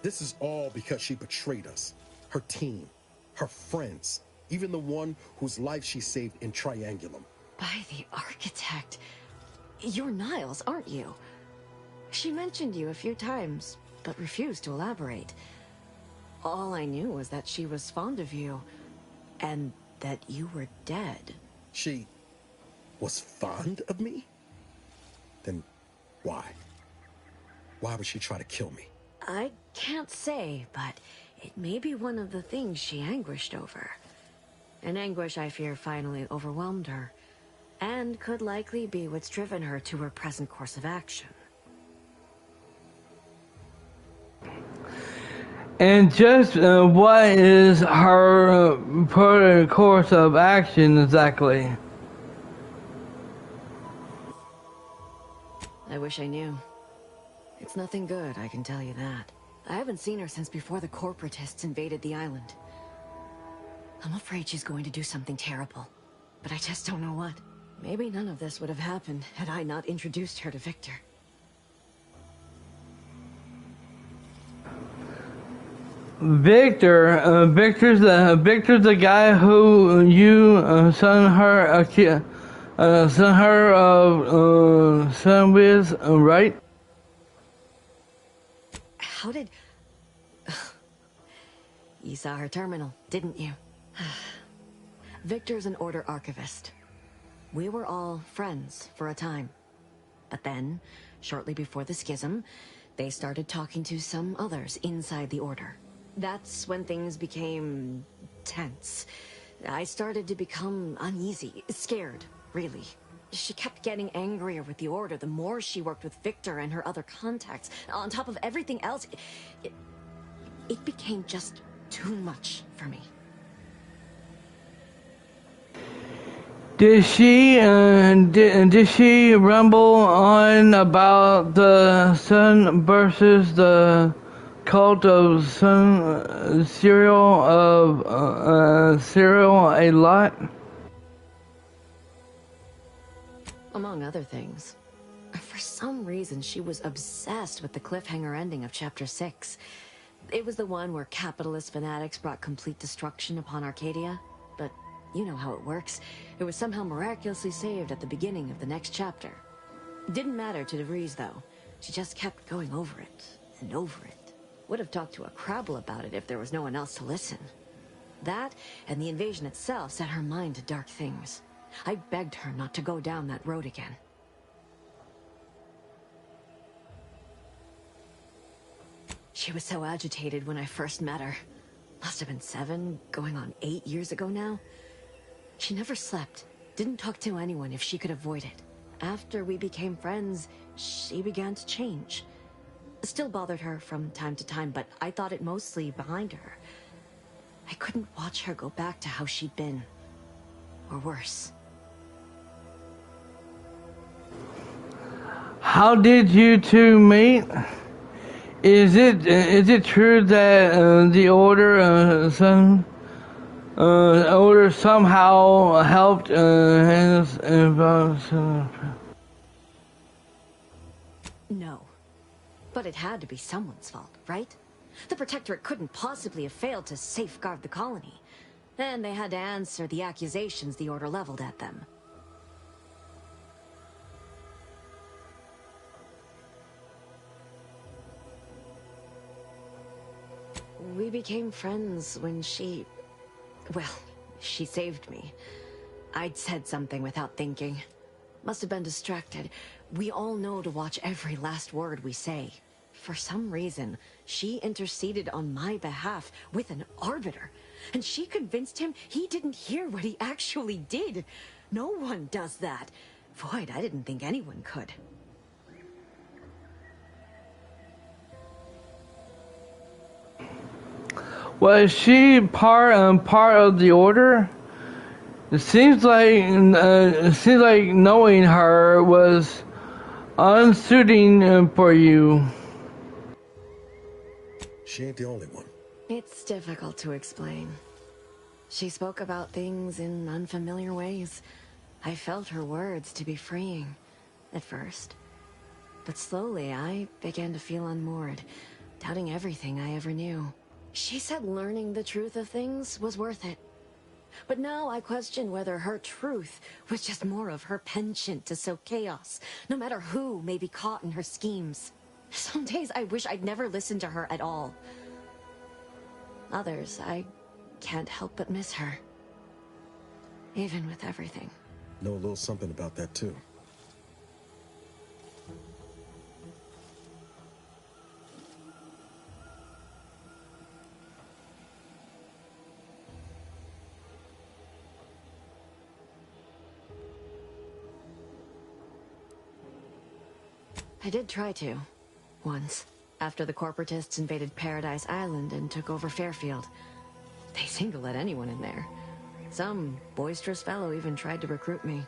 This is all because she betrayed us. Her team, her friends, even the one whose life she saved in Triangulum. By the architect. You're Niles, aren't you? She mentioned you a few times, but refused to elaborate. All I knew was that she was fond of you, and that you were dead. She was fond of me? Then why? Why would she try to kill me? I can't say, but it may be one of the things she anguished over. An anguish I fear finally overwhelmed her, and could likely be what's driven her to her present course of action. And just what is her course of action exactly? I wish I knew. It's nothing good, I can tell you that. I haven't seen her since before the corporatists invaded the island. I'm afraid she's going to do something terrible, but I just don't know what. Maybe none of this would have happened had I not introduced her to Victor. Victor's the guy who you son with, right? How did... You saw her terminal, didn't you? Victor's an Order archivist. We were all friends for a time. But then, shortly before the schism, they started talking to some others inside the Order. That's when things became tense. I started to become uneasy, scared, really. She kept getting angrier with the Order the more she worked with Victor and her other contacts. On top of everything else, it became just too much for me. Did she rumble on about the Sun versus the cult of Sun serial a lot? Among other things. For some reason, she was obsessed with the cliffhanger ending of Chapter 6. It was the one where capitalist fanatics brought complete destruction upon Arcadia. But you know how it works. It was somehow miraculously saved at the beginning of the next chapter. It didn't matter to DeVries, though. She just kept going over it and over it. Would have talked to a Crabble about it if there was no one else to listen. That, and the invasion itself, set her mind to dark things. I begged her not to go down that road again. She was so agitated when I first met her. Must have been 7, going on 8 years ago now. She never slept, didn't talk to anyone if she could avoid it. After we became friends, she began to change. Still bothered her from time to time, but I thought it mostly behind her. I couldn't watch her go back to how she'd been. Or worse. How did you two meet? Is it true that the Order Order somehow helped his No. But it had to be someone's fault, right? The Protectorate couldn't possibly have failed to safeguard the colony. And they had to answer the accusations the Order leveled at them. We became friends when she... Well, she saved me. I'd said something without thinking. Must have been distracted. We all know to watch every last word we say. For some reason, she interceded on my behalf with an arbiter. And she convinced him he didn't hear what he actually did. No one does that. Void, I didn't think anyone could. Was she part of the order? It seems like knowing her was unsuiting for you. She ain't the only one. It's difficult to explain. She spoke about things in unfamiliar ways. I felt her words to be freeing at first. But slowly I began to feel unmoored, doubting everything I ever knew. She said learning the truth of things was worth it. But now I question whether her truth was just more of her penchant to sow chaos, no matter who may be caught in her schemes. Some days I wish I'd never listened to her at all. Others, I can't help but miss her. Even with everything. Know a little something about that too. I did try to. Once. After the corporatists invaded Paradise Island and took over Fairfield. They seemed to let anyone in there. Some boisterous fellow even tried to recruit me.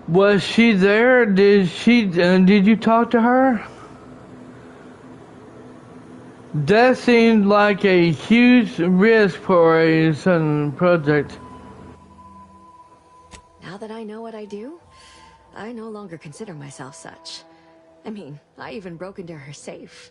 Was she there? Did you talk to her? That seemed like a huge risk for a sudden project. Now that I know what I do, I no longer consider myself such. I mean, I even broke into her safe.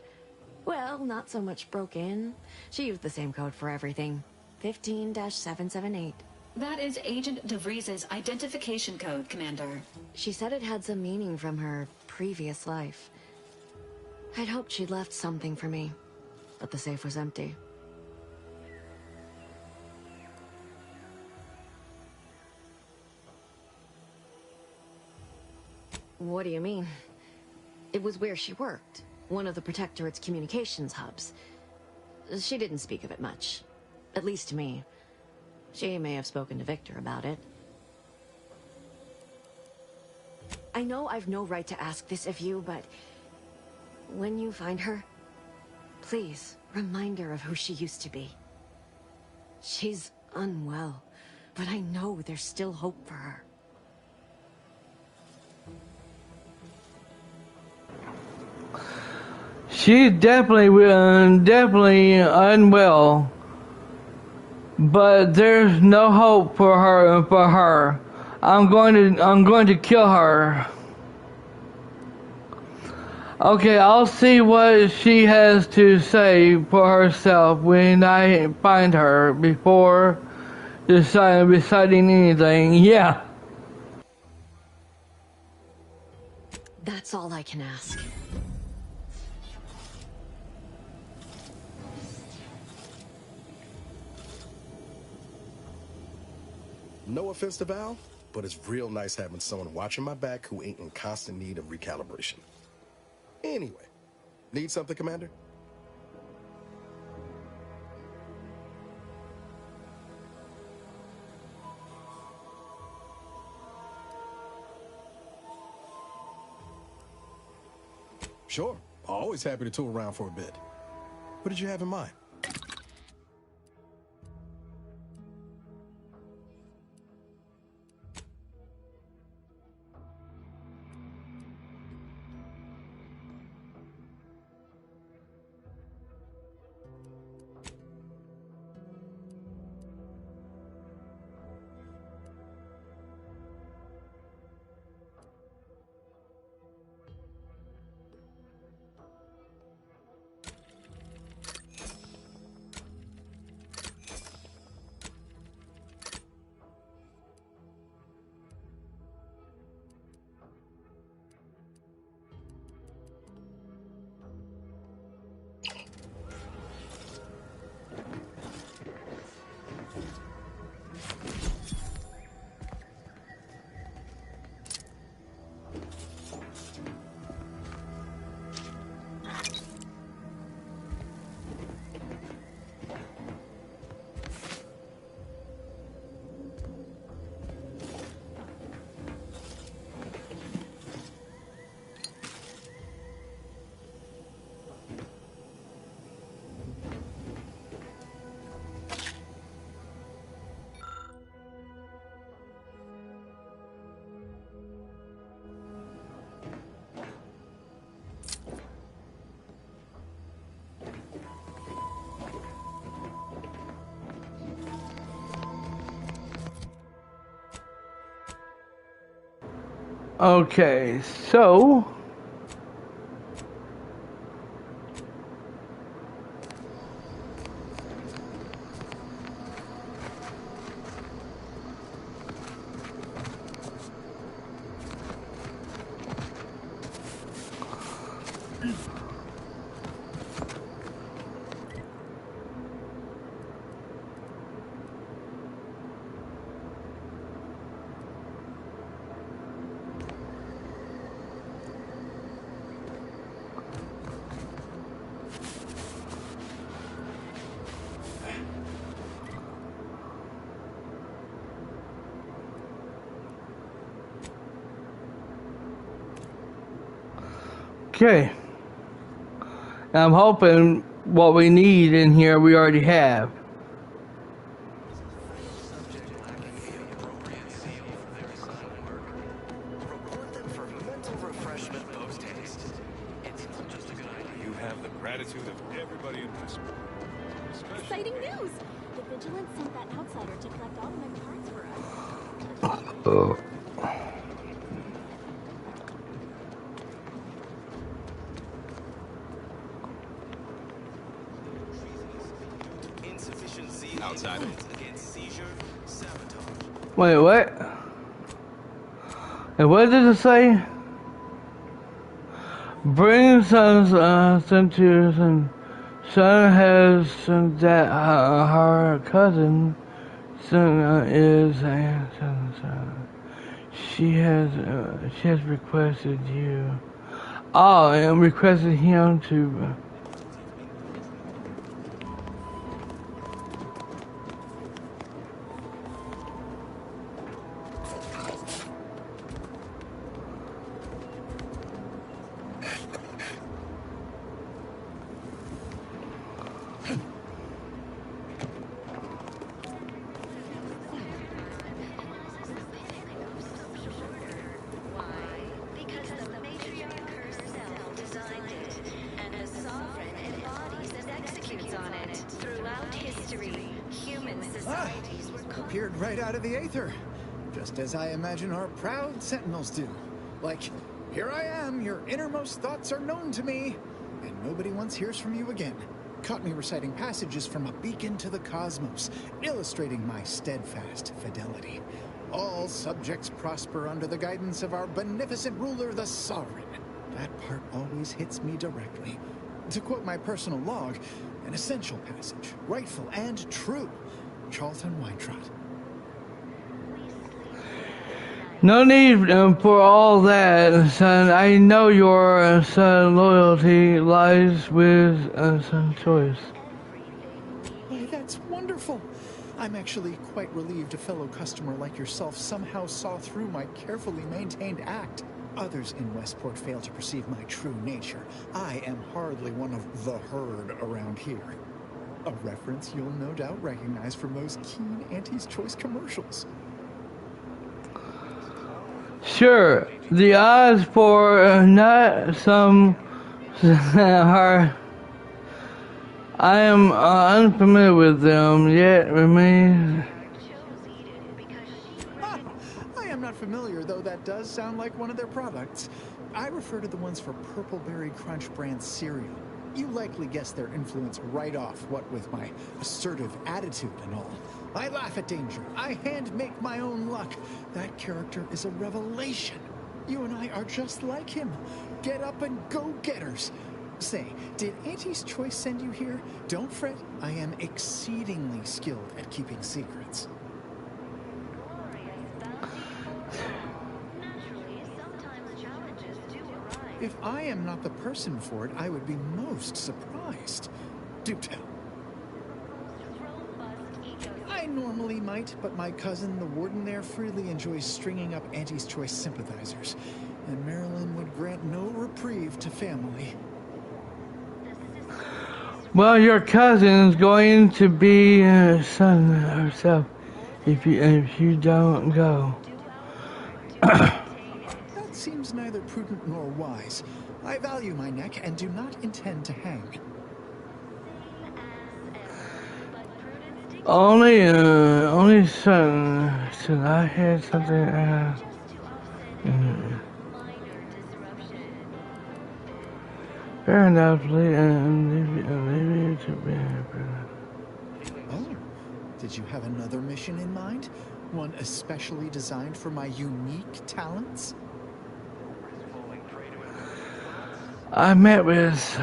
Well, not so much broke in. She used the same code for everything. 15-778. That is Agent DeVries's identification code, Commander. She said it had some meaning from her previous life. I'd hoped she'd left something for me, but the safe was empty. What do you mean? It was where she worked, one of the Protectorate's communications hubs. She didn't speak of it much, at least to me. She may have spoken to Victor about it. I know I've no right to ask this of you, but when you find her, please remind her of who she used to be. She's unwell, but I know there's still hope for her. She's definitely unwell, but there's no hope for her. I'm going to kill her. Okay, I'll see what she has to say for herself when I find her before deciding anything. Yeah. That's all I can ask. No offense to Val, but it's real nice having someone watching my back who ain't in constant need of recalibration. Anyway, need something, Commander? Sure, always happy to tool around for a bit. What did you have in mind? Okay, so okay. I'm hoping what we need in here we already have. Report them for mental refreshment post-haste. It's not just a good idea. You have the gratitude of everybody in this world. Exciting news! The Vigilance sent that outsider to collect all the parts for us. Insufficiency outside against seizure, sabotage. Wait, what? And what did it say? Bring sons sent to son has sent that her cousin son is she has requested you. Oh, and requested him to. Appeared right out of the aether, just as I imagine our proud sentinels do. Like, here I am, your innermost thoughts are known to me, and nobody once hears from you again. Caught me reciting passages from a beacon to the cosmos, illustrating my steadfast fidelity. All subjects prosper under the guidance of our beneficent ruler, the Sovereign. That part always hits me directly. To quote my personal log, an essential passage, rightful and true. Charlton Weintraut. No need for all that, son. I know your son loyalty lies with son choice. Why, that's wonderful. I'm actually quite relieved a fellow customer like yourself somehow saw through my carefully maintained act. Others in Westport fail to perceive my true nature. I am hardly one of the herd around here. A reference you'll no doubt recognize from those keen Auntie's Choice commercials. Sure, the odds for not some are. I am unfamiliar with them yet remains. I am not familiar, though that does sound like one of their products. I refer to the ones for Purpleberry Crunch brand cereal. You likely guessed their influence right off, what with my assertive attitude and all. I laugh at danger. I hand make my own luck. That character is a revelation. You and I are just like him. Get up and go-getters. Say, did Auntie's Choice send you here? Don't fret. I am exceedingly skilled at keeping secrets. If I am not the person for it, I would be most surprised. Do tell. I normally might, but my cousin, the warden there, freely enjoys stringing up Auntie's Choice sympathizers. And Marilyn would grant no reprieve to family. Well, your cousin's going to be son herself if you don't go. That seems neither prudent nor wise. I value my neck and do not intend to hang. Only son. I had something. Fair enough, Oh, did you have another mission in mind? One especially designed for my unique talents? I met with...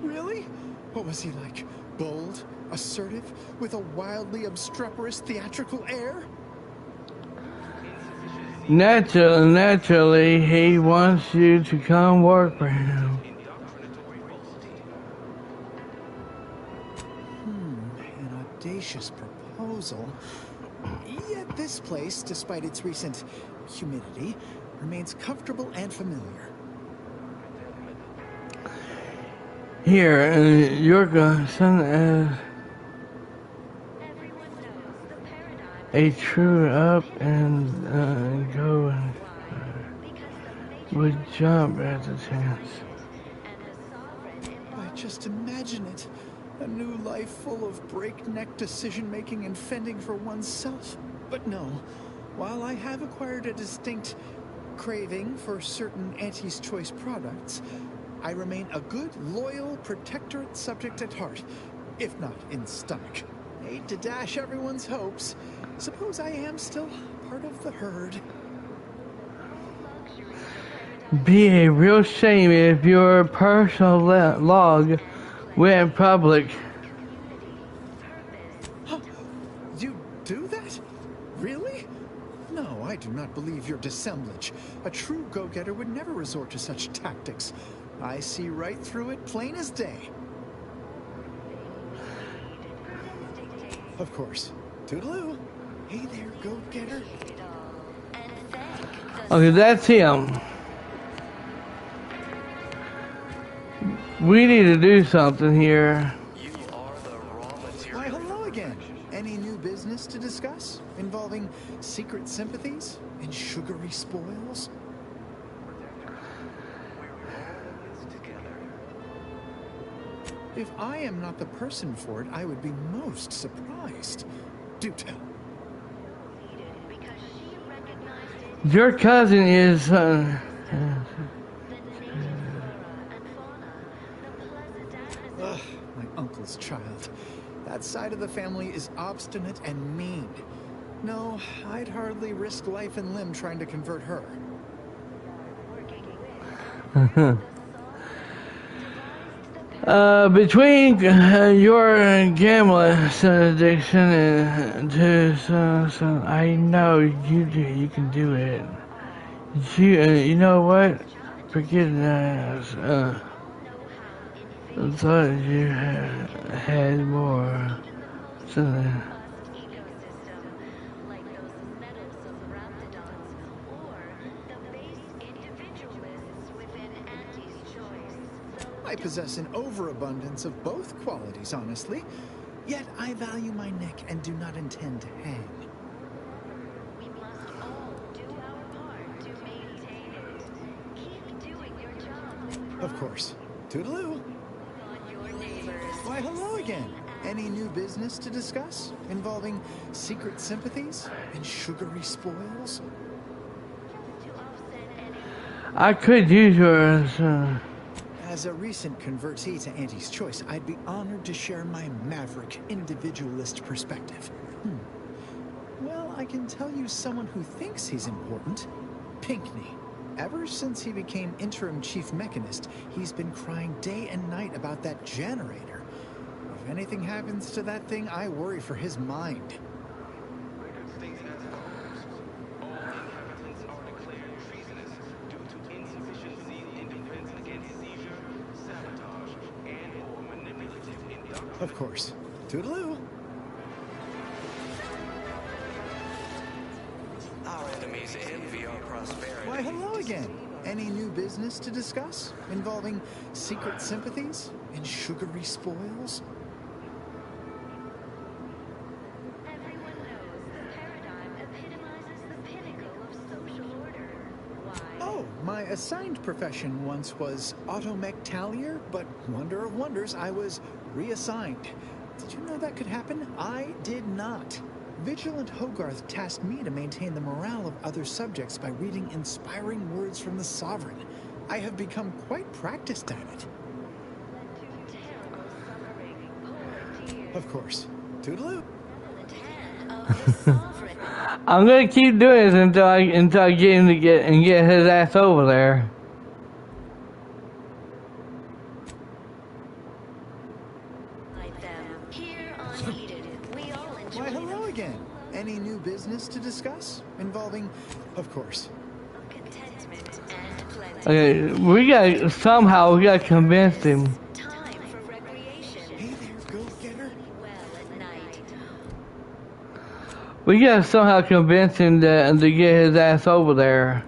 Really? What was he like? Bold? Assertive? With a wildly obstreperous theatrical air? Naturally, he wants you to come work for him. An audacious proposal. Yet this place, despite its recent humidity, remains comfortable and familiar. Here, your son a true up and go would jump at the chance. I just imagine it. A new life full of breakneck decision-making and fending for oneself. But no, while I have acquired a distinct craving for certain Auntie's Choice products, I remain a good, loyal protectorate subject at heart, if not in stomach. Hate to dash everyone's hopes. Suppose I am still part of the herd. Be a real shame if your personal log went public. Huh? You do that? Really? No, I do not believe your dissemblage. A true go-getter would never resort to such tactics. I see right through it, plain as day. Of course. Toodaloo. Hey there, go-getter. Okay, that's him. We need to do something here. Why, hello again. Any new business to discuss? Involving secret sympathies and sugary spoils? If I am not the person for it, I would be most surprised. Do tell. Your cousin is Ugh, my uncle's child. That side of the family is obstinate and mean. No, I'd hardly risk life and limb trying to convert her. Between your gambling addiction and I know you can do it. You know what? Forget that. I thought you had more. I possess an overabundance of both qualities, honestly. Yet I value my neck and do not intend to hang. We must all do our part to maintain it. Keep doing your job. Of course. Toodaloo. Why, hello again. Any new business to discuss? Involving secret sympathies and sugary spoils? I could use yours. As a recent convertee to Auntie's Choice, I'd be honored to share my maverick, individualist perspective. Well, I can tell you someone who thinks he's important. Pinckney. Ever since he became interim chief mechanist, he's been crying day and night about that generator. If anything happens to that thing, I worry for his mind. Of course. Toodaloo. Our enemies envy our prosperity. Why, hello again. Any new business to discuss? Involving secret sympathies and sugary spoils? Everyone knows the paradigm epitomizes the pinnacle of social order. Why? Oh, my assigned profession once was automectalier, but wonder of wonders, I was reassigned. Did you know that could happen? I did not. Vigilant Hogarth tasked me to maintain the morale of other subjects by reading inspiring words from the Sovereign. I have become quite practiced at it. Of course. Toodaloo. I'm gonna keep doing this until I get him to get his ass over there. Why, hello again. Any new business to discuss? Involving, of course. Okay, we gotta convince him. Hey there, go-getter. We gotta somehow convince him to get his ass over there.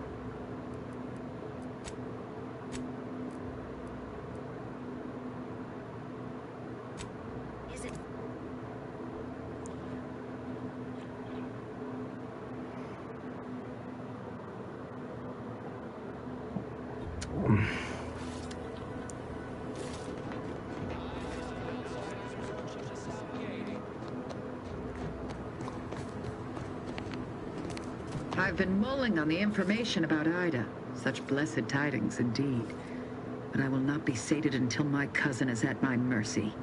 I've been mulling on the information about Ida. Such blessed tidings indeed. But I will not be sated until my cousin is at my mercy.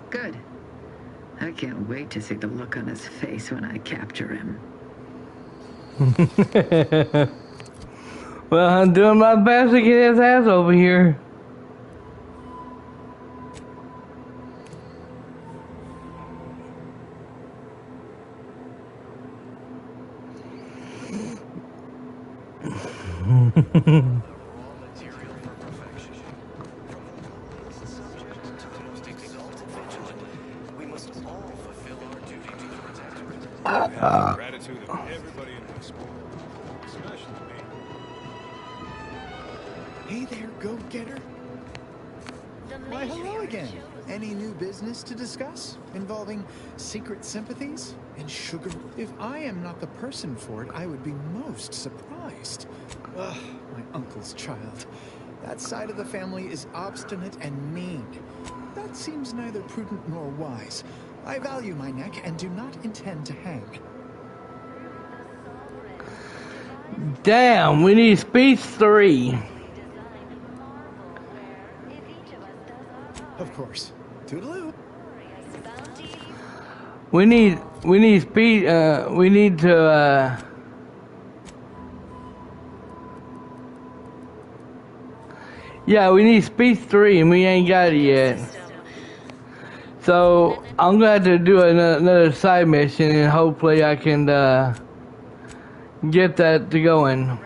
Good. I can't wait to see the look on his face when I capture him. Well, I'm doing my best to get his ass over here. Gratitude of everybody in my school, especially me. Hey there, go-getter. Why, hello again. Any new business to discuss? Involving secret sympathies and sugar? If I am not the person for it, I would be most surprised. Ugh, my uncle's child. That side of the family is obstinate and mean. That seems neither prudent nor wise. I value my neck and do not intend to hang. Damn, we need speech 3. Of course. Toodaloo. We need speed. We need to. Yeah, we need speech 3, and we ain't got it yet. So I'm gonna have to do another side mission, and hopefully I can get that to going.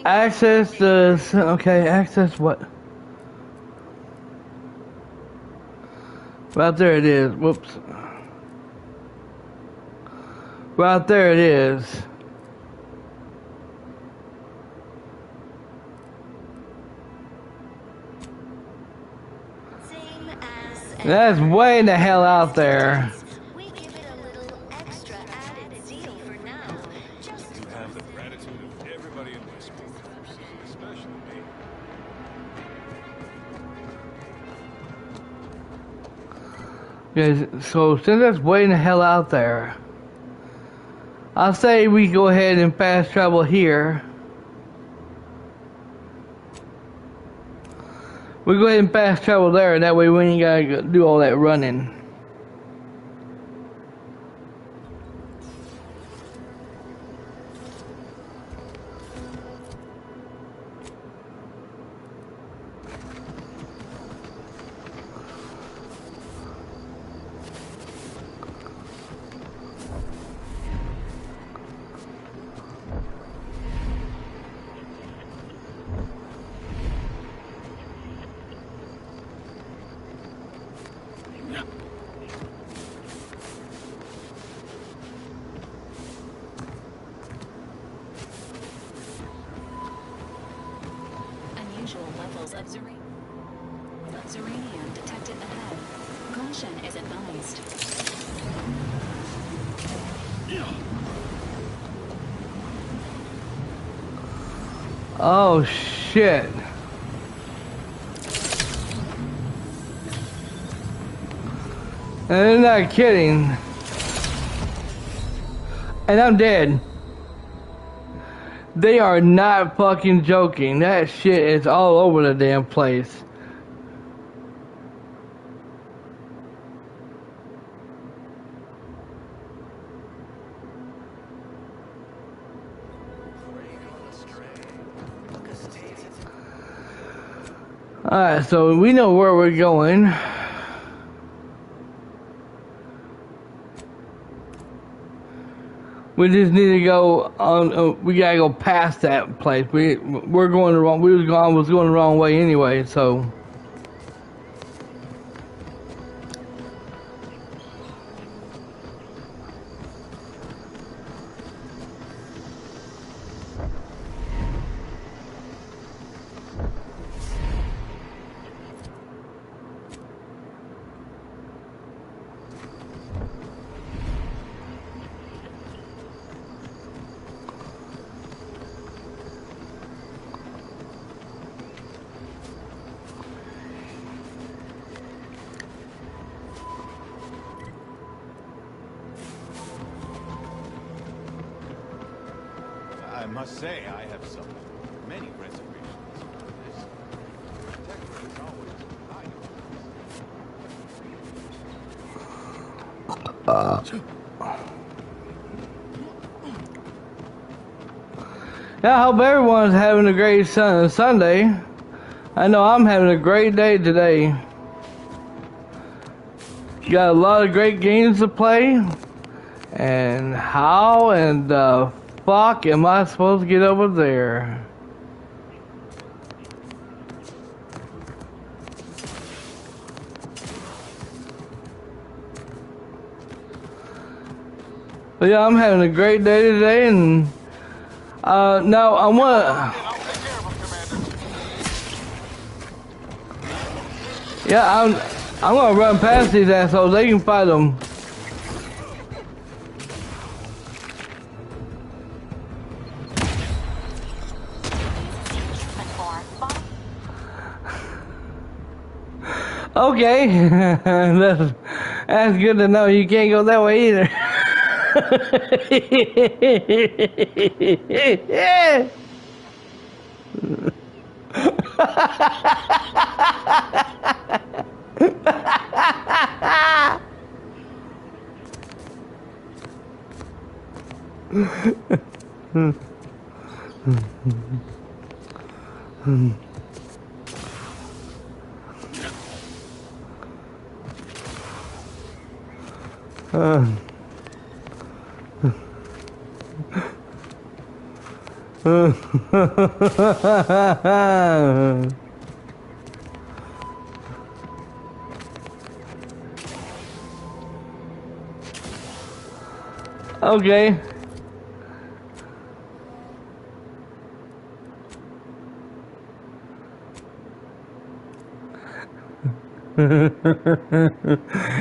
Access the, okay, access what? Right there it is, whoops. Right there it is. That's way the hell out there. Yeah, so since that's way the hell out there, I'll say we go ahead and fast travel here. We go ahead and fast travel there, and that way we ain't gotta do all that running. levels of Zuranium detected ahead. Caution is advised. Oh shit. And they're not kidding. And I'm dead. They are not fucking joking. That shit is all over the damn place. Alright, so we know where we're going. We just need to go on. We gotta go past that place. We're going the wrong. I was going the wrong way anyway. So. I must say, I have many reservations for this. Protector is always Yeah, I hope everyone's having a great Sunday. I know I'm having a great day today. Got a lot of great games to play. And how in the fuck am I supposed to get over there? But yeah, I'm having a great day today, and now I want to. Yeah, I'm gonna run past these assholes. They can fight them. Okay, that's good to know. You can't go that way either. Okay.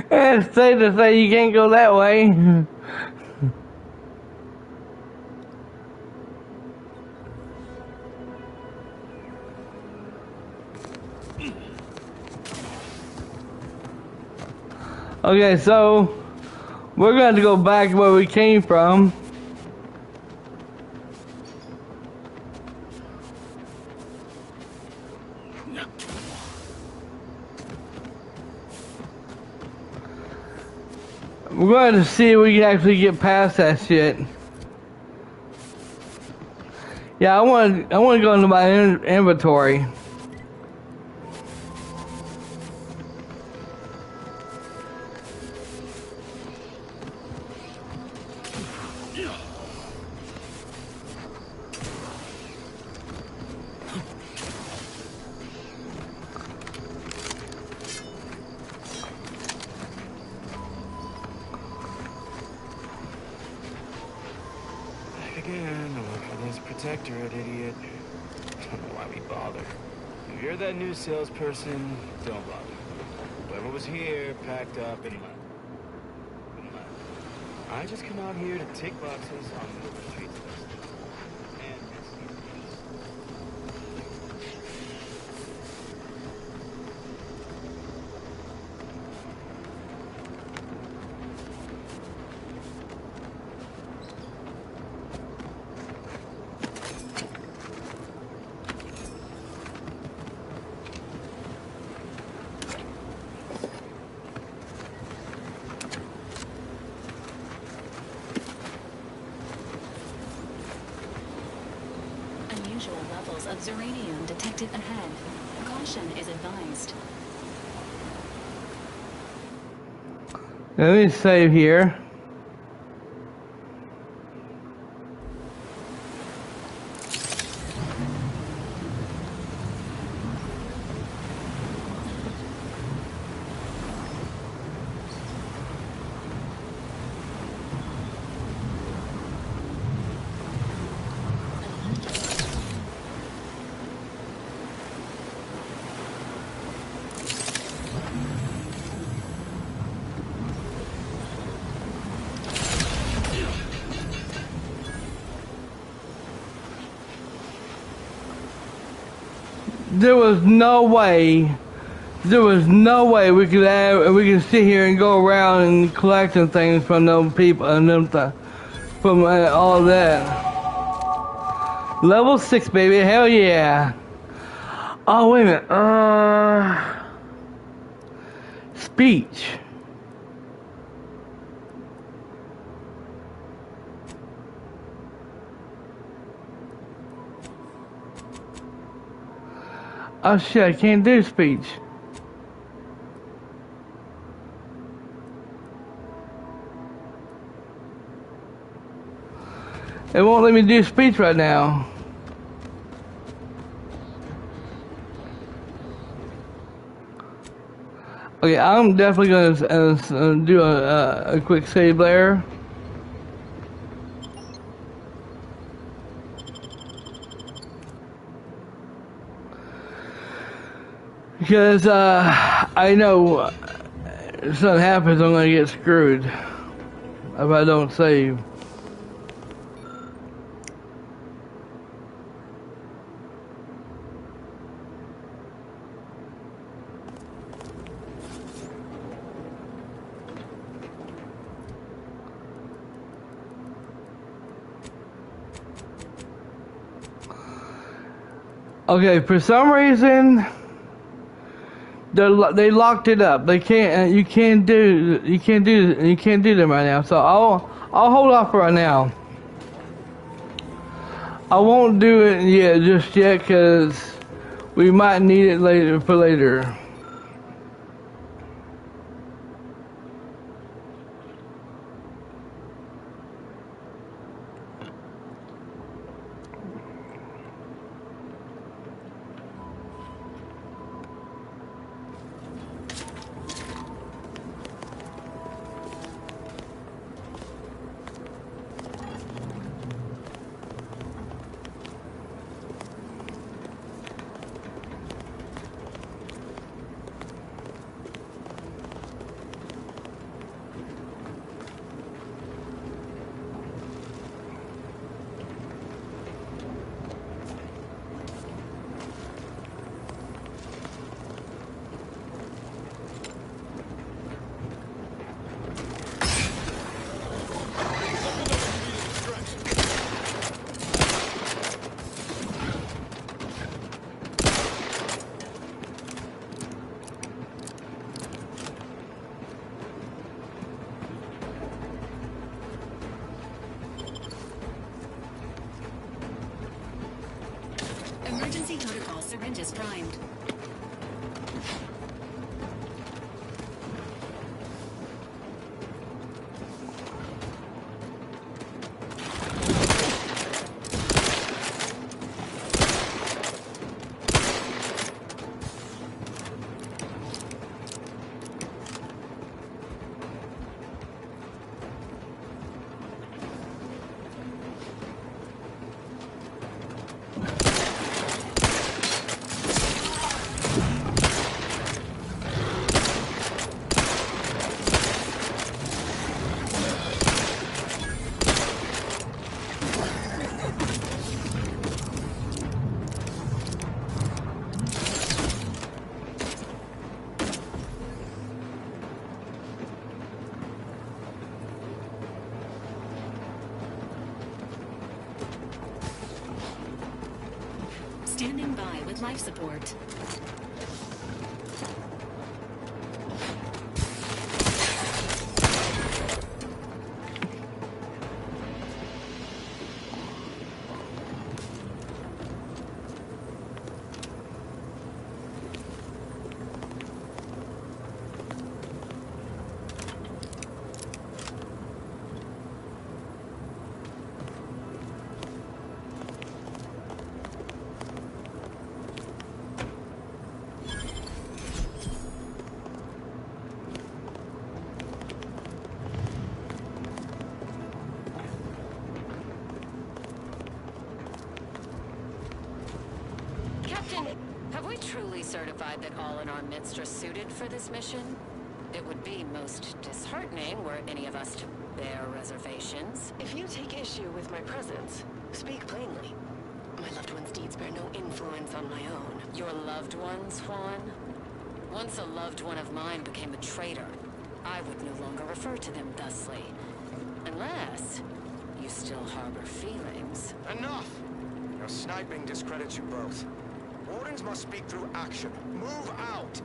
It's safe to say you can't go that way. Okay, so we're going to go back where we came from. We're going to see if we can actually get past that shit. Yeah, I want to go into my inventory. Again, look for this protectorate, idiot. Don't know why we bother. If you're that new salesperson, don't bother. Whoever was here packed up and left. I just come out here to tick boxes on the streets list. Unusual levels of Zeranium detected ahead. Caution is advised. Let me save here. There was no way we could sit here and go around and collecting things from them people and them from all that. Level 6, baby, hell yeah. Oh, wait a minute, speech. Oh shit, I can't do speech. It won't let me do speech right now. Okay, I'm definitely gonna do a quick save there. Because I know if something happens, I'm gonna get screwed if I don't save. Okay, for some reason they locked it up. They can't. You can't do them right now. So I'll hold off right now. I won't do it yet, just yet, because we might need it later for later. Emergency protocol syringes primed. Standing by with life support. Have we truly certified that all in our midst are suited for this mission? It would be most disheartening were any of us to bear reservations. If you take issue with my presence, speak plainly. My loved one's deeds bear no influence on my own. Your loved ones, Juan? Once a loved one of mine became a traitor, I would no longer refer to them thusly. Unless you still harbor feelings. Enough! Your sniping discredits you both. Wardens must speak through action. Move out!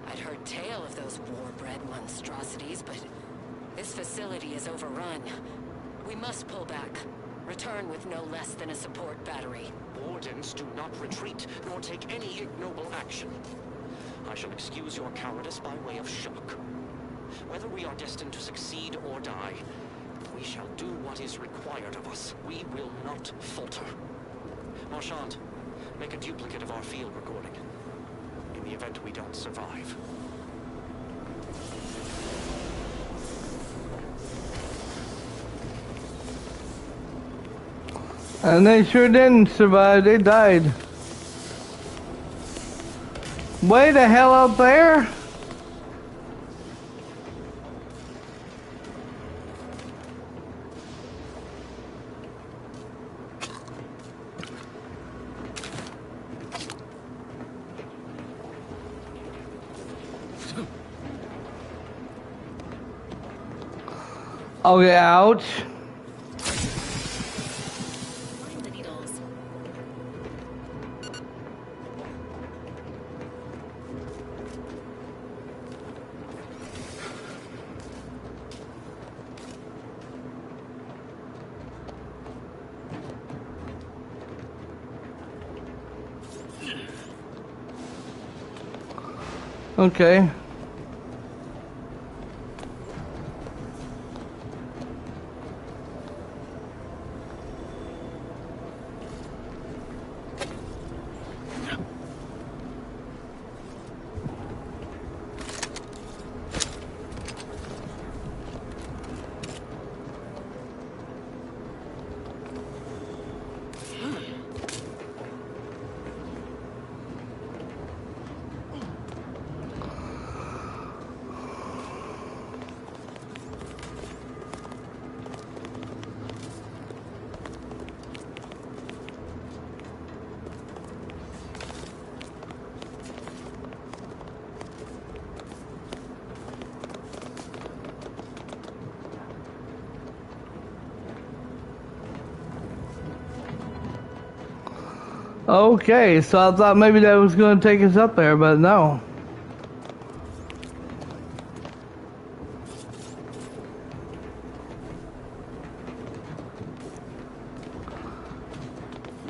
I'd heard tale of those war-bred monstrosities, but this facility is overrun. We must pull back. Return with no less than a support battery. Wardens do not retreat, nor take any ignoble action. I shall excuse your cowardice by way of shock. Whether we are destined to succeed or die, we shall do what is required of us. We will not falter. Marchand, Make a duplicate of our field recording. In the event we don't survive. And they sure didn't survive, they died. Way the hell up there? Okay, ouch. Find the needles. Okay. Okay, so I thought maybe that was going to take us up there, but no.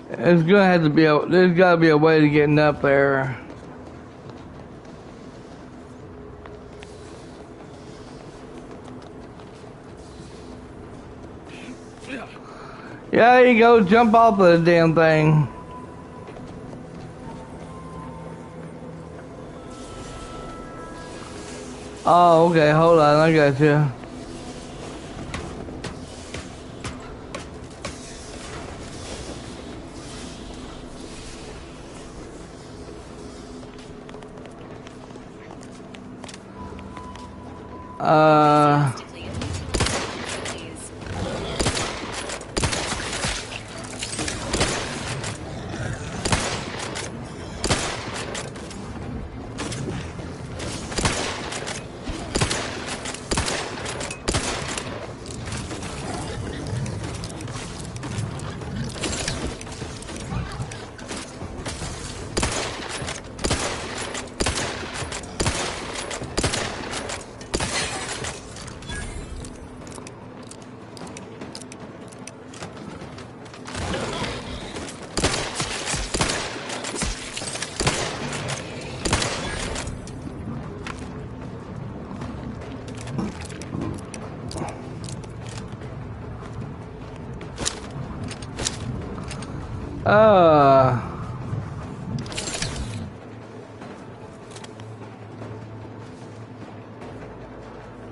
It's going to have to be there's got to be a way to getting up there. Yeah, there you go, jump off of the damn thing. Oh, okay, hold on, I got you.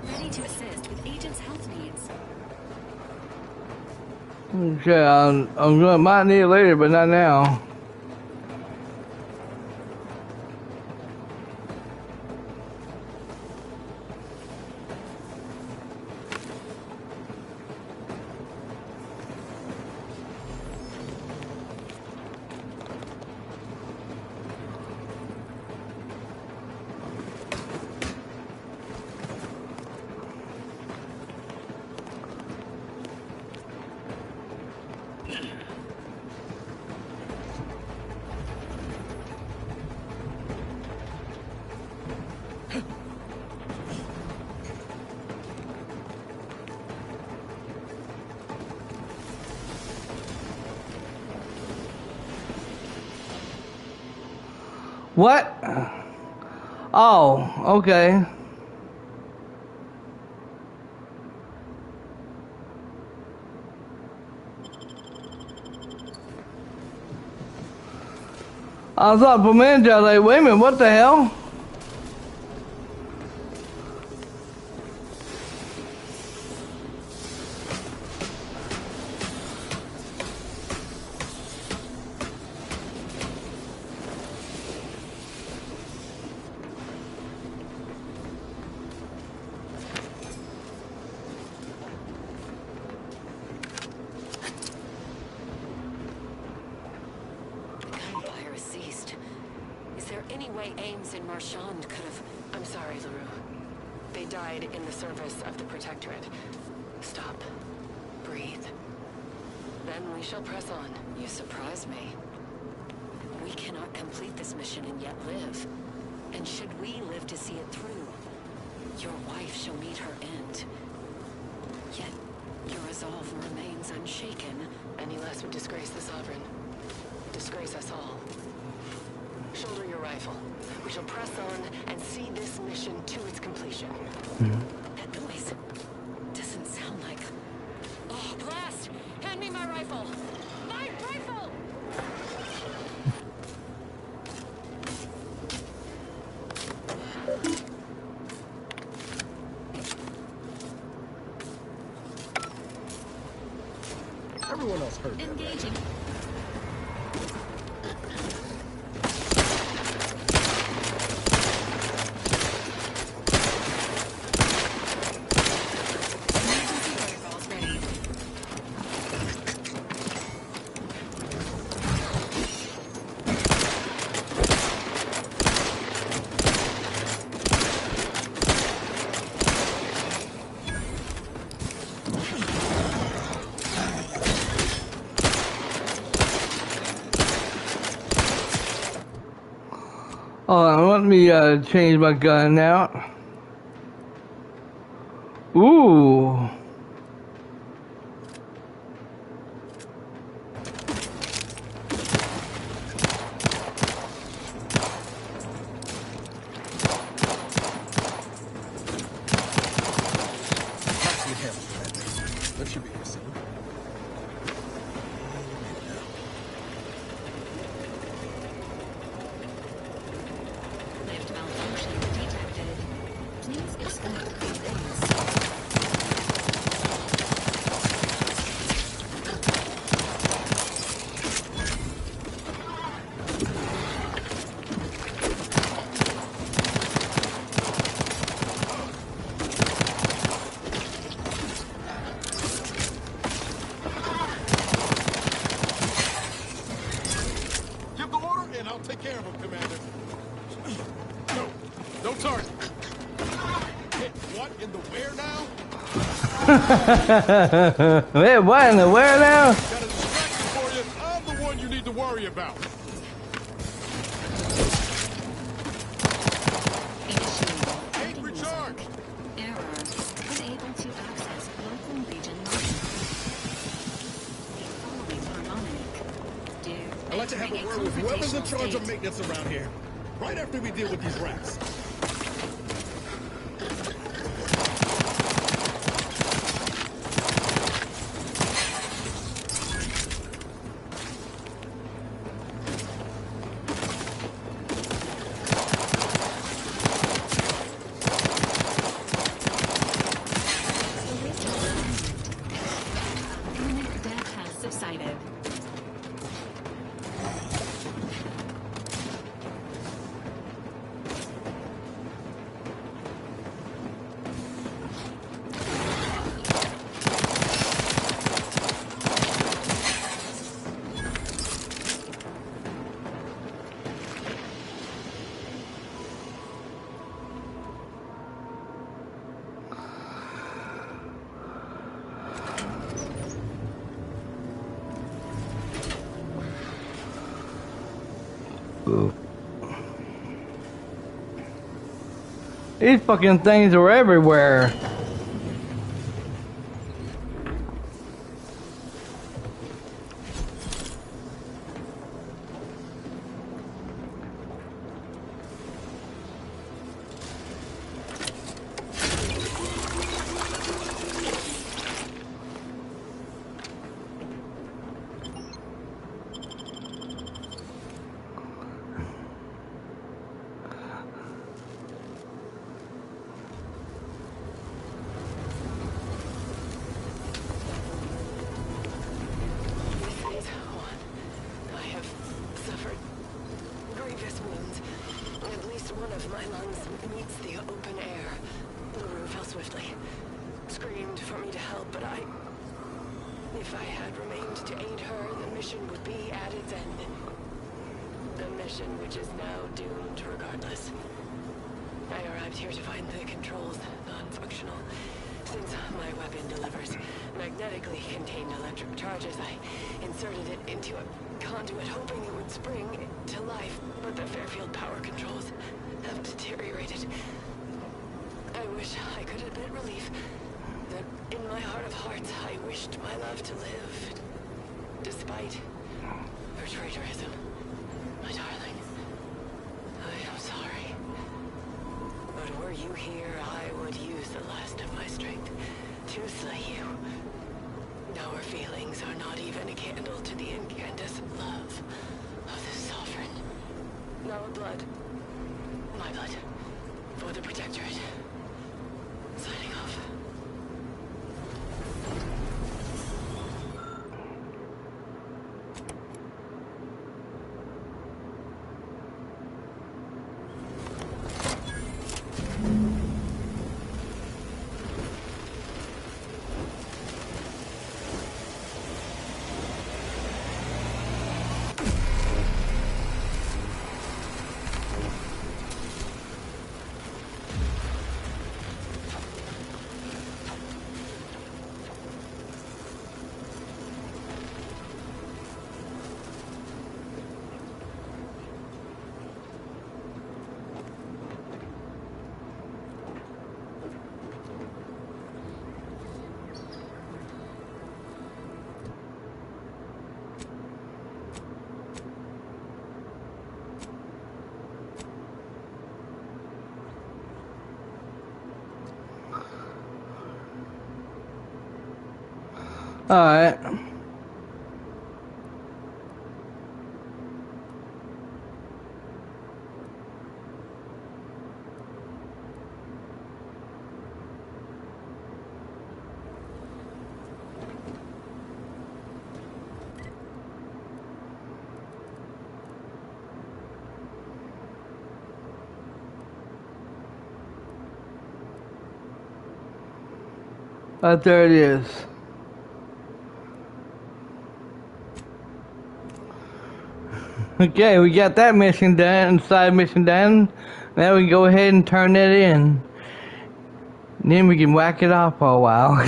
Ready to assist with agent's health needs. Okay, might need it later, but not now. What? Oh, okay. I thought for a minute, I was like, wait a minute, what the hell? Gunfire ceased. Is there any way Ames and Marchand could have... I'm sorry, LaRue. They died in the service of the Protectorate. Stop. Breathe. Then we shall press on. You surprise me. We cannot complete this mission and yet live. And should we live to see it through, your wife shall meet her end. Yet, your resolve remains unshaken. Any less would disgrace the Sovereign. Disgrace us all. Shoulder your rifle. We shall press on and see this mission to its completion. That noise doesn't sound like... Oh, blast! Hand me my rifle! My rifle! Everyone else heard that. Engaging. Let me change my gun out. Ooh. That should be here soon. Lift malfunction detected. Please expect complaints. Give the order and I'll take care of him, Commander. No target. Hey, what in the where now? Wait, what in the where now? Got a distraction for you. I'm the one you need to worry about. Ain't recharged. Error. Unable to access local region line. The following are harmonic. I'd like to have a word with whoever's in charge of maintenance around here. Right after we deal with these rats. Unit death has subsided. These fucking things are everywhere. of my lungs meets the open air. LaRue fell swiftly. Screamed for me to help, but if I had remained to aid her, the mission would be at its end. The mission which is now doomed regardless. I arrived here to find the controls non-functional. Since my weapon delivers magnetically contained electric charges, I inserted it into a conduit hoping it would spring to life, but the Fairfield power controls have deteriorated. I wish I could admit relief that in my heart of hearts I wished my love to live, despite her traitorism. My darling, I am sorry. But were you here, I would use the last of my strength to slay you. Our feelings are not even a candle to the incandescent love of the Sovereign. Our blood, my blood, for the Protectorate. Signing off. Alright. There it is. Okay, we got that mission done, side mission done. Now we can go ahead and turn that in. And then we can whack it off for a while.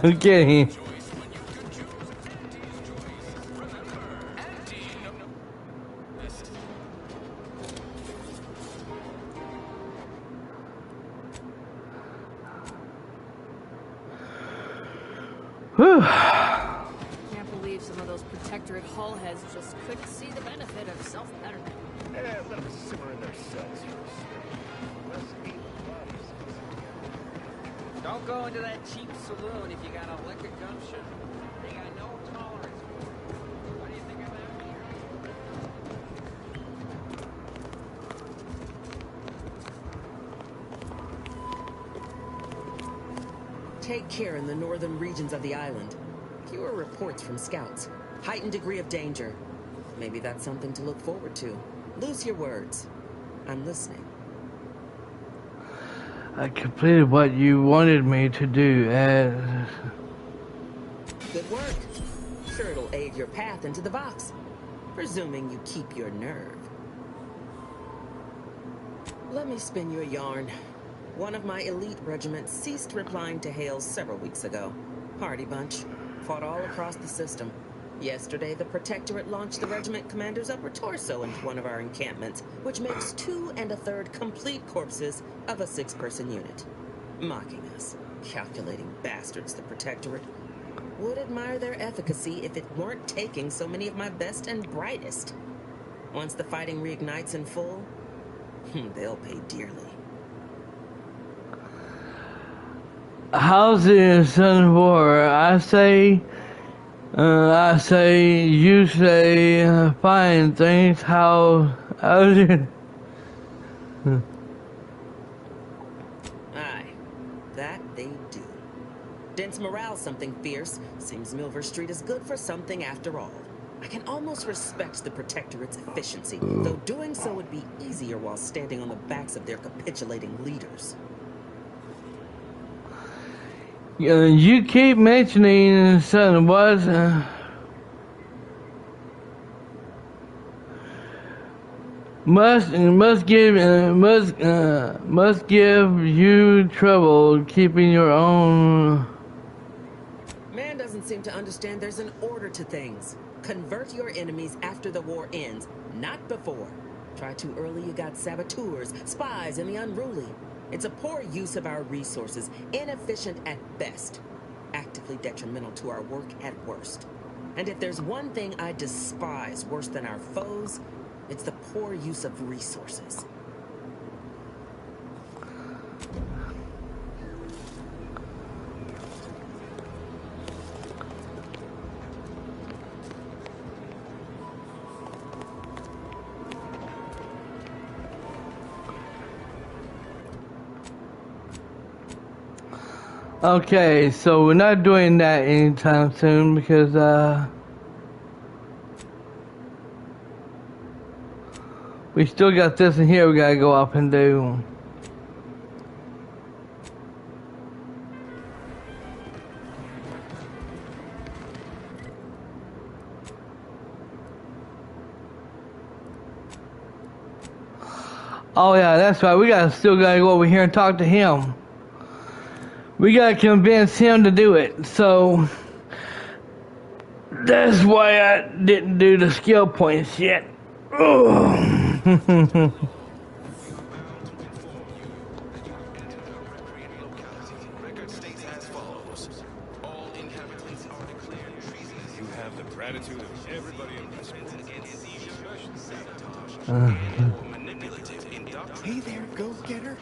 Okay. Whew. Can't believe some of those Protectorate hull heads just couldn't see the benefit of self-betterment. Yeah, let them simmer in their cells first. Don't go into that cheap saloon if you got a liquor gumption. They got no tolerance. What do you think of that? Take care in the northern regions of the island. Fewer reports from scouts. Heightened degree of danger. Maybe that's something to look forward to. Loose your words. I'm listening. I completed what you wanted me to do. Good work. Sure, it'll aid your path into the box. Presuming you keep your nerve. Let me spin you a yarn. One of my elite regiments ceased replying to hails several weeks ago. Hardy bunch. Fought all across the system. Yesterday, the Protectorate launched the regiment commander's upper torso into one of our encampments, which makes 2 1/3 complete corpses of a 6-person unit. Mocking us. Calculating bastards, the Protectorate. Would admire their efficacy if it weren't taking so many of my best and brightest. Once the fighting reignites in full, they'll pay dearly. How's the Son of War? I say, you say, fine, thanks. How's it? Aye, that they do. Dense morale something fierce. Seems Milver Street is good for something after all. I can almost respect the Protectorate's efficiency, though doing so would be easier while standing on the backs of their capitulating leaders. You keep mentioning son was must give you trouble keeping your own. Man doesn't seem to understand there's an order to things. Convert your enemies after the war ends, not before. Try too early, you got saboteurs, spies, and the unruly. It's a poor use of our resources, inefficient at best, actively detrimental to our work at worst. And if there's one thing I despise worse than our foes, it's the poor use of resources. Okay, so we're not doing that anytime soon because we still got this in here we gotta go up and do. Oh yeah, that's right, we still gotta go over here and talk to him. We gotta convince him to do it, so that's why I didn't do the skill points yet. Record states as follows. All inhabitants are declared treasonous. You have the gratitude of everybody in this world. Manipulative indoctrination. Hey there, go-getter.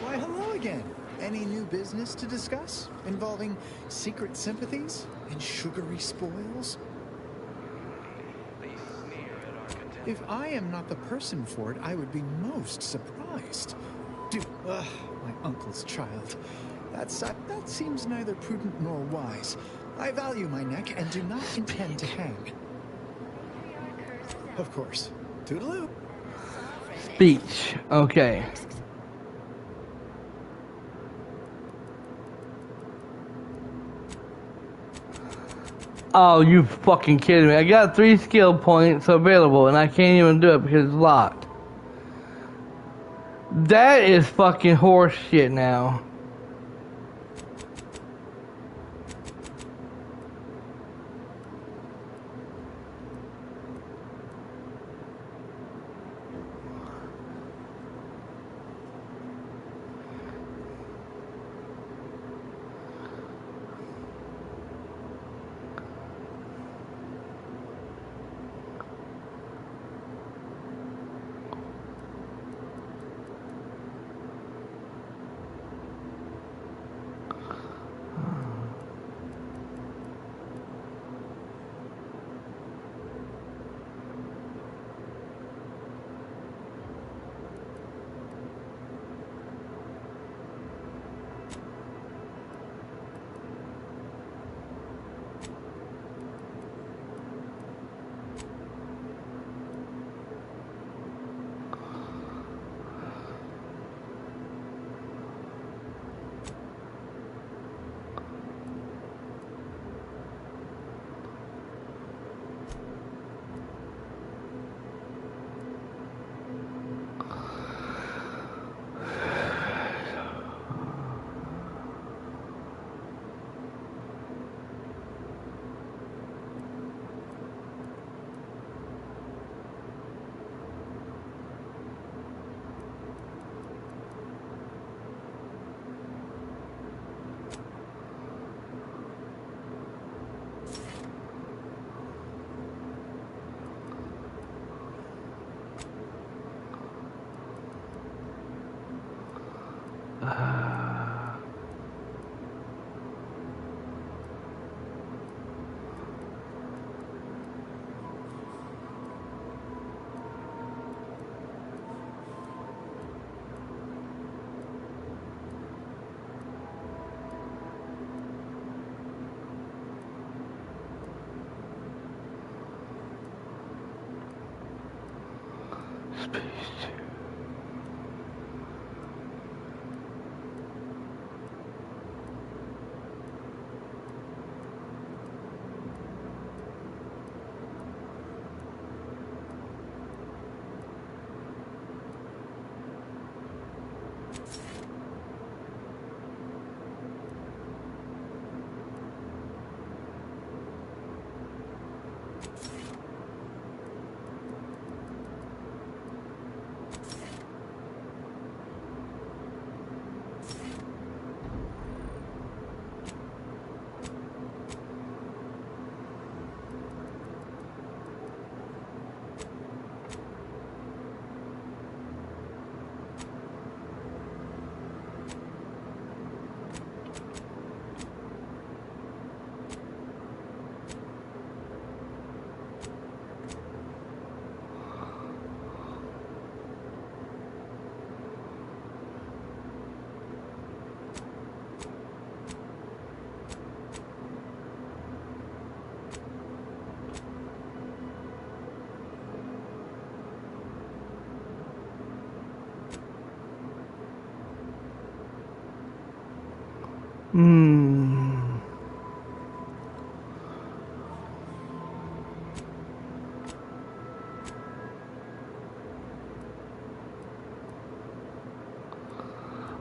Why, hello again. Any new business to discuss involving secret sympathies and sugary spoils? If I am not the person for it, I would be most surprised. My uncle's child. That seems neither prudent nor wise. I value my neck and do not intend to hang. Of course. Toodaloo. Speech. Okay. Oh, you fucking kidding me. I got 3 skill points available and I can't even do it because it's locked. That is fucking horse shit now.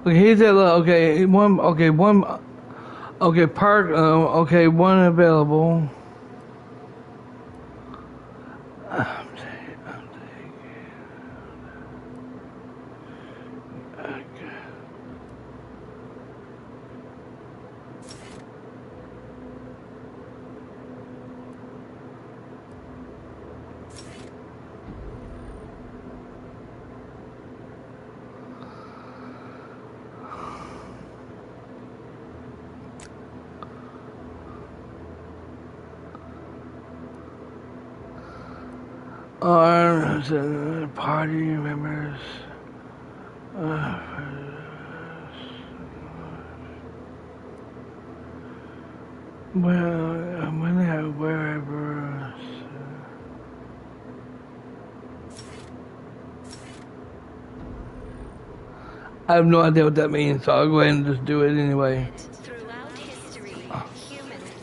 Okay, here's that. Okay, one. Okay, one. Okay, park. Okay, one available. Party members. Well, when they have wherever. I have no idea what that means, so I'll go ahead and just do it anyway.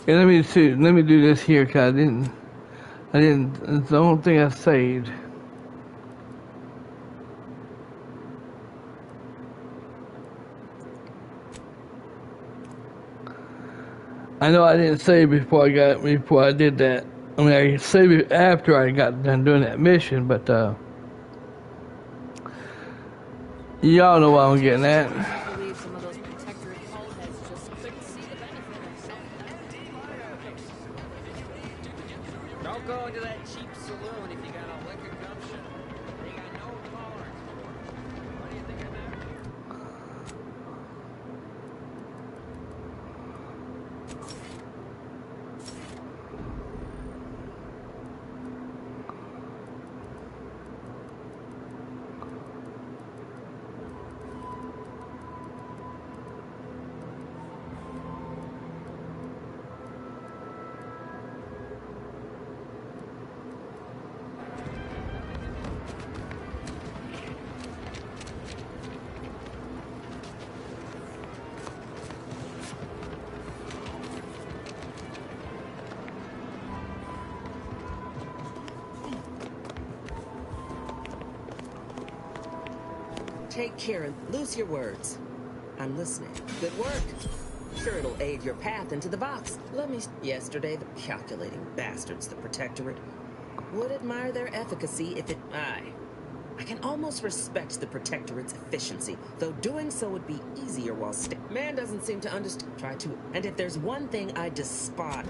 Yeah, let me see. Let me do this here, cause I didn't. It's the only thing I saved. I know I didn't save before I did that. I mean, I saved it after I got done doing that mission, but y'all know what I'm getting at. Don't go into that cheap saloon if you got a liquor gumption. They got no tolerance for it. What do you think of that? Take care and loose your words. I'm listening. Good work. Sure, it'll aid your path into the box. Yesterday, the calculating bastards, the Protectorate, would admire their efficacy if it... I can almost respect the Protectorate's efficiency, though doing so would be easier while Man doesn't seem to understand. Try to... And if there's one thing I despise...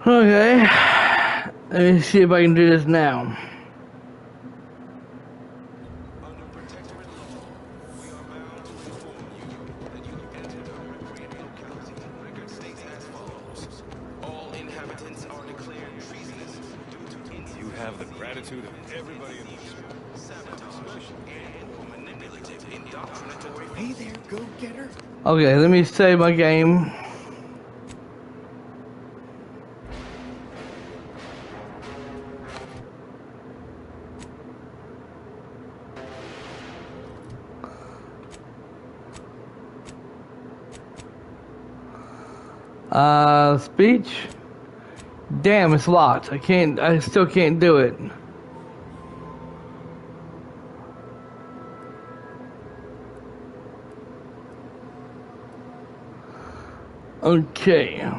Okay, let me see if I can do this now. inhabitants are declared treasonous due to You have the gratitude of everybody in this sabotage and manipulative indoctrinatory. Hey there, go-getter. Okay, let me save my game. Speech? Damn, it's locked. I still can't do it. Okay.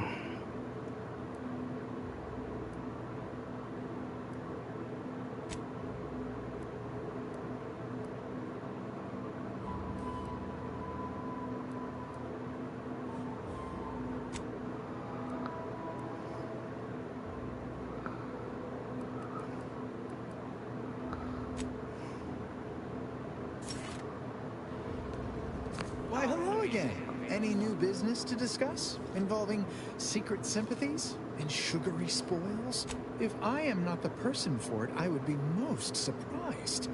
Why, hello again. Any new business to discuss involving secret sympathies and sugary spoils? If I am not the person for it, I would be most surprised.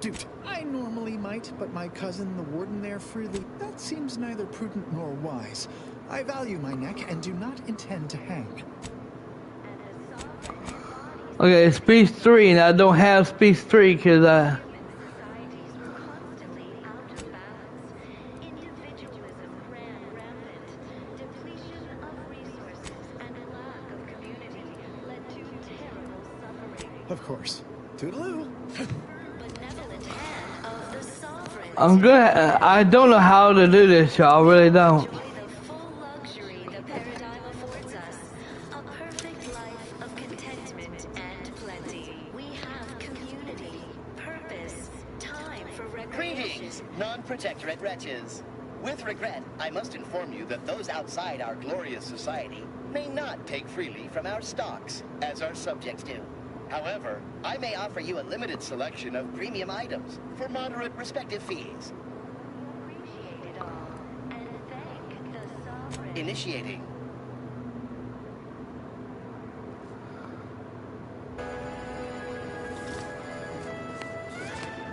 Dude, I normally might, but my cousin, the warden there, freely. That seems neither prudent nor wise. I value my neck and do not intend to hang. Okay, speech 3, and I don't have speech 3 because Of course. Toodaloo. I'm good. I don't know how to do this, y'all. Really don't. Greetings, non-protectorate wretches. With regret, I must inform you that those outside our glorious society may not take freely from our stocks, as our subjects do. However, I may offer you a limited selection of premium items for moderate respective fees. Initiating.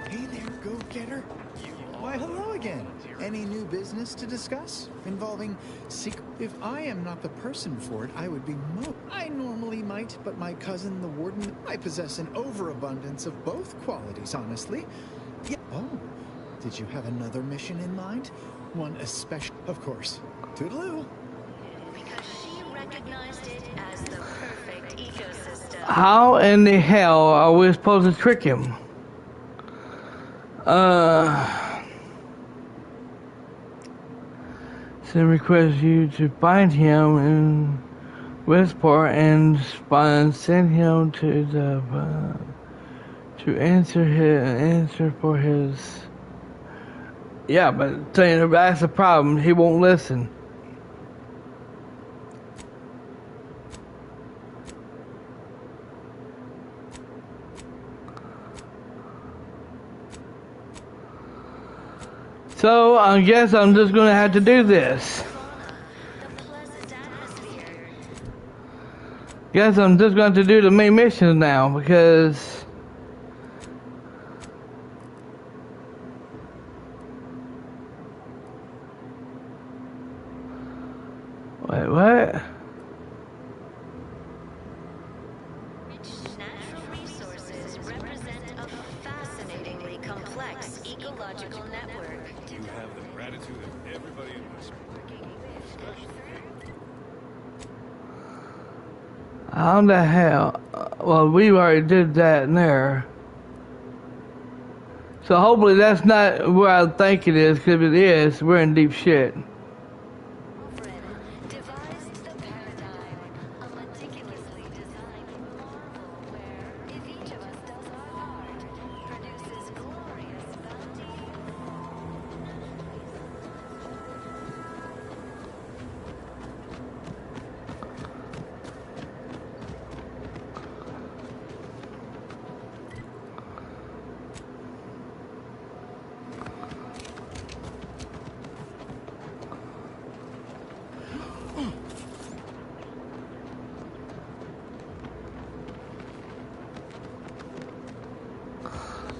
Hey there, go-getter. Why, hello again. Any new business to discuss involving secret? If I am not the person for it, I would be I normally might, but my cousin, the warden, I possess an overabundance of both qualities, honestly. Yeah. Oh, did you have another mission in mind? One especially, of course. Toodaloo. Because she recognized it as the perfect ecosystem. How in the hell are we supposed to trick him? So request you to find him in Westport and send him to the to answer for his. Yeah, but that's the problem. He won't listen. So I guess I'm just gonna have to do this. Guess I'm just going to do the main missions now because wait, what? Rich natural resources represent a fascinatingly complex ecological network. You have the gratitude of everybody in this. How the hell? Well, we already did that in there. So hopefully that's not where I think it is, because if it is, we're in deep shit.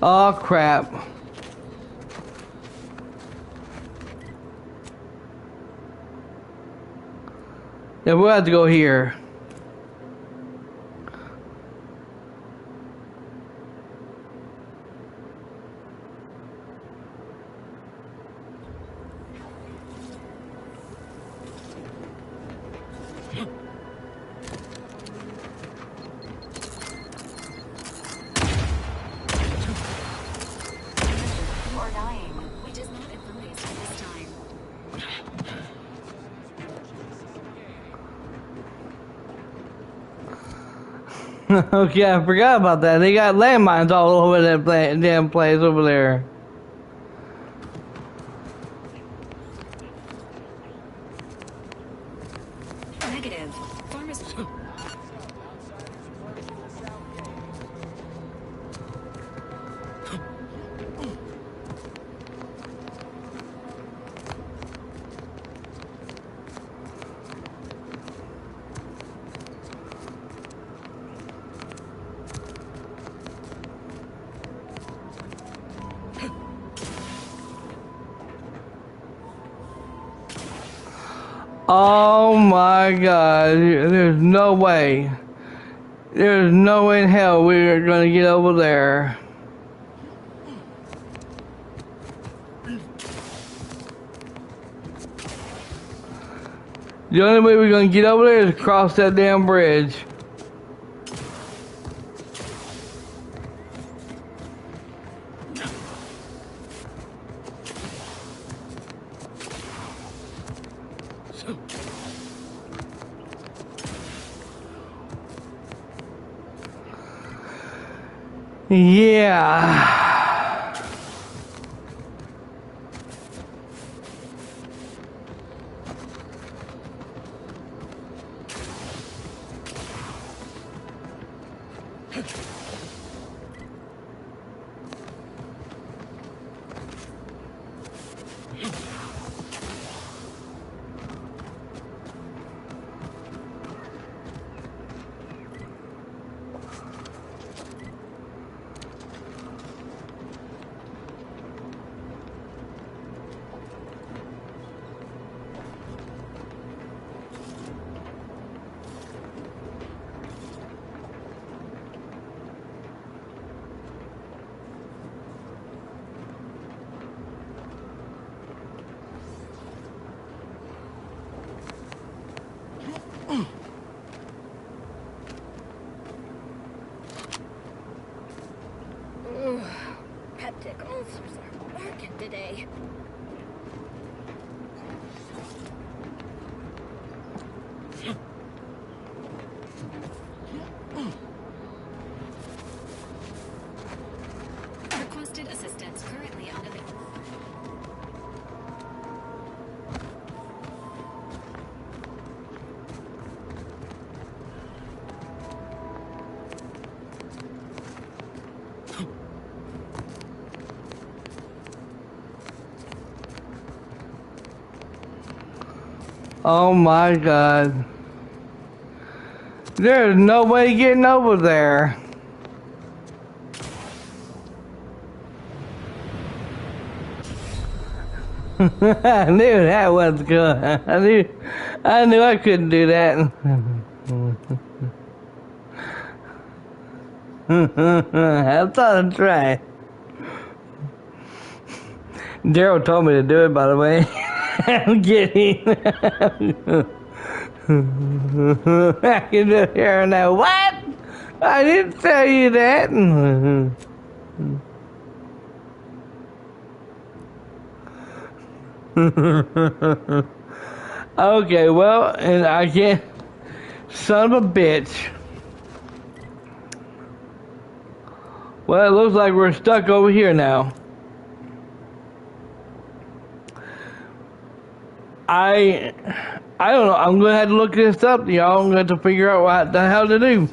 Oh crap. Yeah, we'll have to go here. You are dying, which is not advised at this time. Okay, I forgot about that. They got landmines all over that damn place over there. Negative. Pharmacy. Oh my god, there's no way. There's no way in hell we're gonna get over there. The only way we're gonna get over there is across that damn bridge. Yeah. Peptic ulcers are working today. Requested assistance currently unavailable. Oh my god. There's no way getting over there. I knew that was good. I knew I couldn't do that. I thought I'd try. Daryl told me to do it, by the way. I'm kidding. I can just hear now. What? I didn't tell you that. Okay, well, and I can't. Son of a bitch. Well, it looks like we're stuck over here now. I don't know. I'm gonna have to look this up, y'all. I'm gonna have to figure out what the hell to do.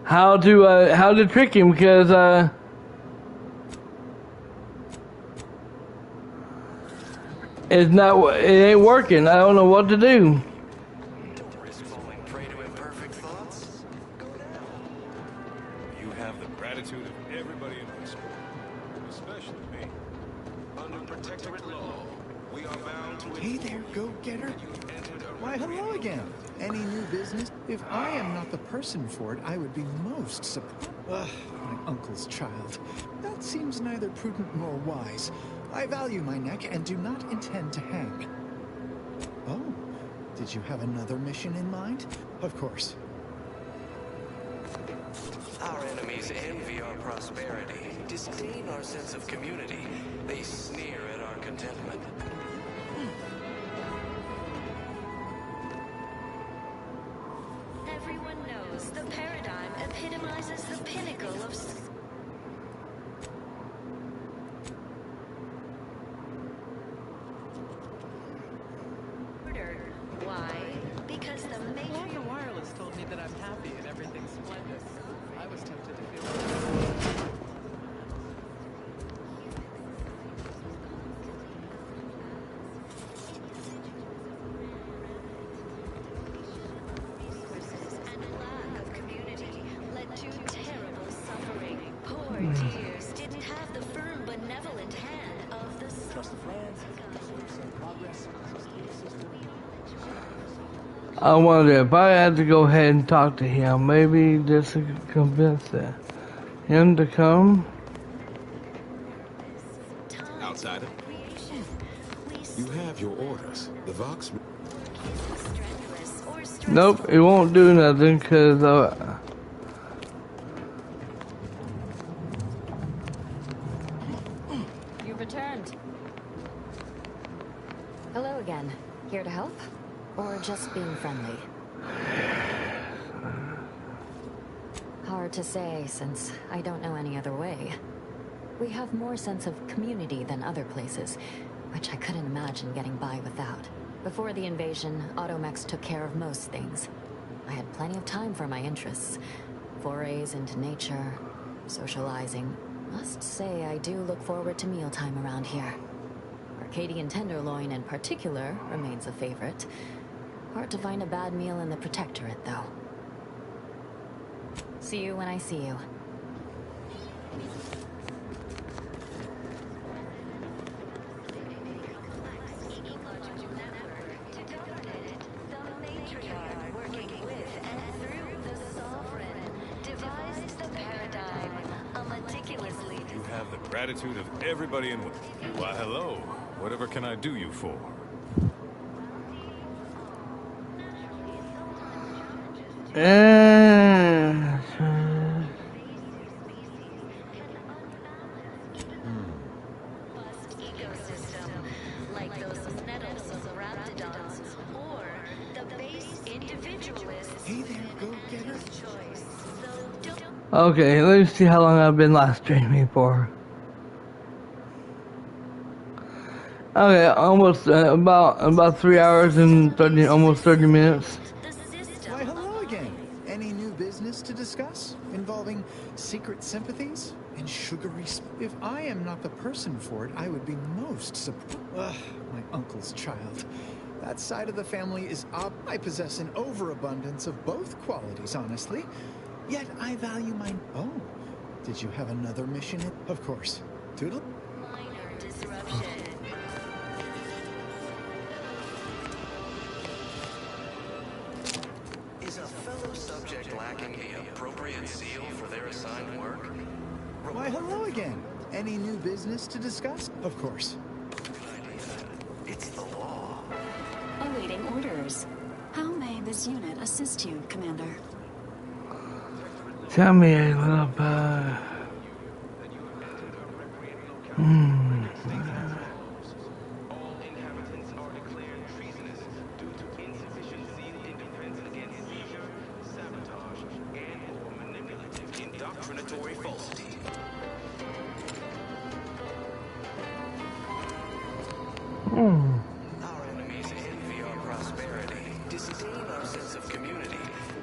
How to trick him, because it ain't working. I don't know what to do. Don't risk falling prey to imperfect thoughts. Go down. You have the gratitude of everybody in Westport, especially me. Under protectorate law, we are bound to... Hey there, go-getter. Why, hello again. Any new business? If I am not the person for it, I would be most surprised. Ugh, my uncle's child. That seems neither prudent nor wise. I value my neck and do not intend to hang. Oh, did you have another mission in mind? Of course. Our enemies envy our prosperity, disdain our sense of community. They sneer at our contentment. Everyone knows the paradigm epitomizes the pinnacle of... Why? Because the Walker Wireless told me that I'm happy and everything's splendid. I was tempted to feel... Tears didn't have the firm, benevolent hand of the... Trust the plans. Progress. I wonder if I had to go ahead and talk to him, maybe this could convince him to come. Outsider, you have your orders. The Vox. Nope, it won't do nothing because You've returned. Hello again. Here to help? Or just being friendly? Hard to say, since I don't know any other way. We have more sense of community than other places, which I couldn't imagine getting by without. Before the invasion, Automex took care of most things. I had plenty of time for my interests. Forays into nature, socializing. Must say I do look forward to mealtime around here. Arcadian tenderloin in particular remains a favorite. Hard to find a bad meal in the Protectorate, though. See you when I see you. You have the gratitude of everybody in... Why, hello. Whatever can I do you for? Like those nettles of raptidons, or the base individualists. Hey there, go-getter. okay, let's see how long I've been live streaming for. Okay, almost about 3 hours and almost 30 minutes. Why, hello again. Any new business to discuss involving secret sympathies and sugary? If I am not the person for it, I would be most surprised. Ugh, my uncle's child. That side of the family is up. I possess an overabundance of both qualities, honestly. Yet I value my... Oh, did you have another mission? Of course. Toodle? Minor disruption. Is a fellow subject lacking the appropriate seal for their assigned work? Why, hello again. Any new business to discuss? Of course. It's the law. Awaiting orders. How may this unit assist you, Commander? Tell me a little bit. All inhabitants are declared treasonous due to insufficiency in defense against seizure, sabotage, and/or manipulative indoctrinatory falsity. Our enemies envy our prosperity, disdain our sense of community.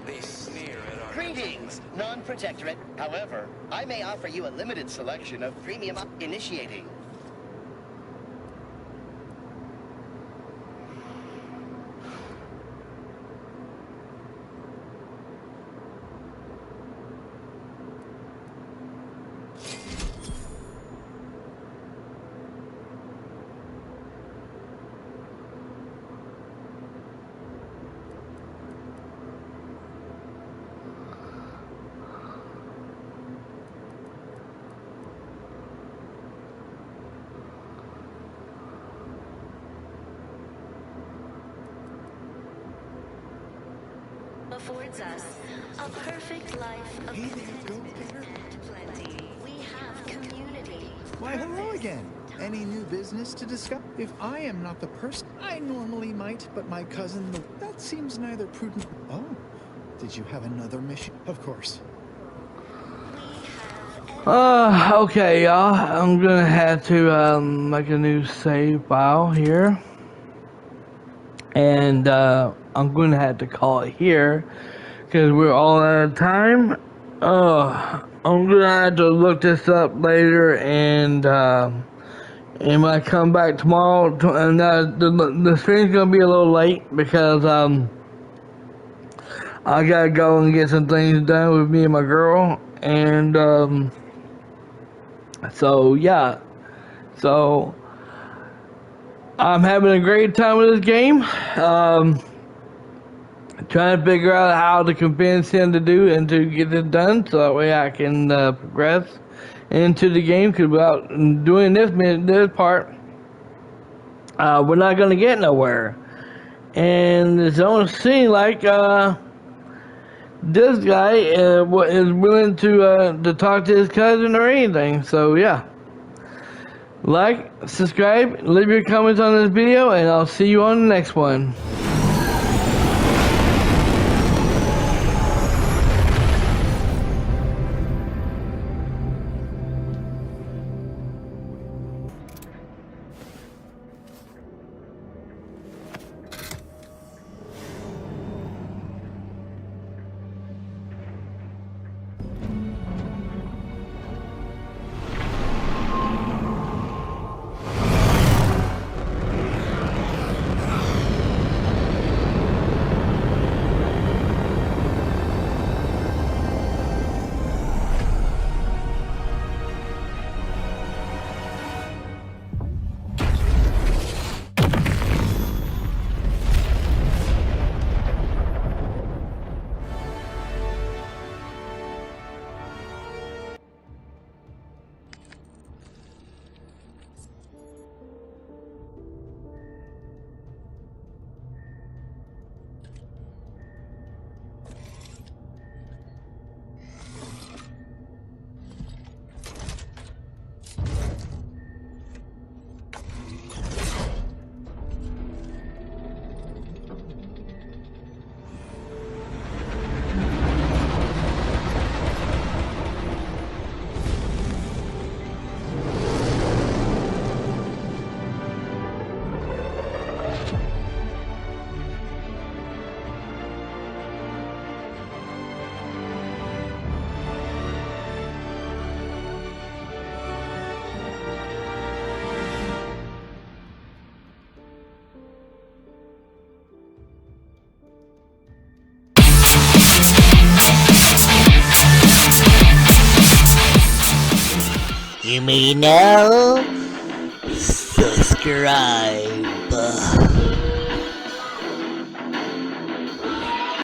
They sneer at our... Greetings, non-protectorate. However, I may offer you a limited selection of premium initiating. affords us a perfect life of plenty. We have community. Why, hello again. Any new business to discuss? If I am not the person I normally might, but my cousin, that seems neither prudent. Oh, did you have another mission? Of course. Okay, y'all. I'm gonna have to make a new save file here, and I'm gonna have to call it here because we're all out of time. I'm gonna have to look this up later, and when I come back tomorrow, and the stream's gonna be a little late because I gotta go and get some things done with me and my girl, and so yeah, so I'm having a great time with this game. Trying to figure out how to convince him to do and to get it done, so that way I can progress into the game. Because without doing this part, we're not gonna get nowhere. And it don't seem like this guy is willing to talk to his cousin or anything. So yeah, like, subscribe, leave your comments on this video, and I'll see you on the next one. You may now subscribe.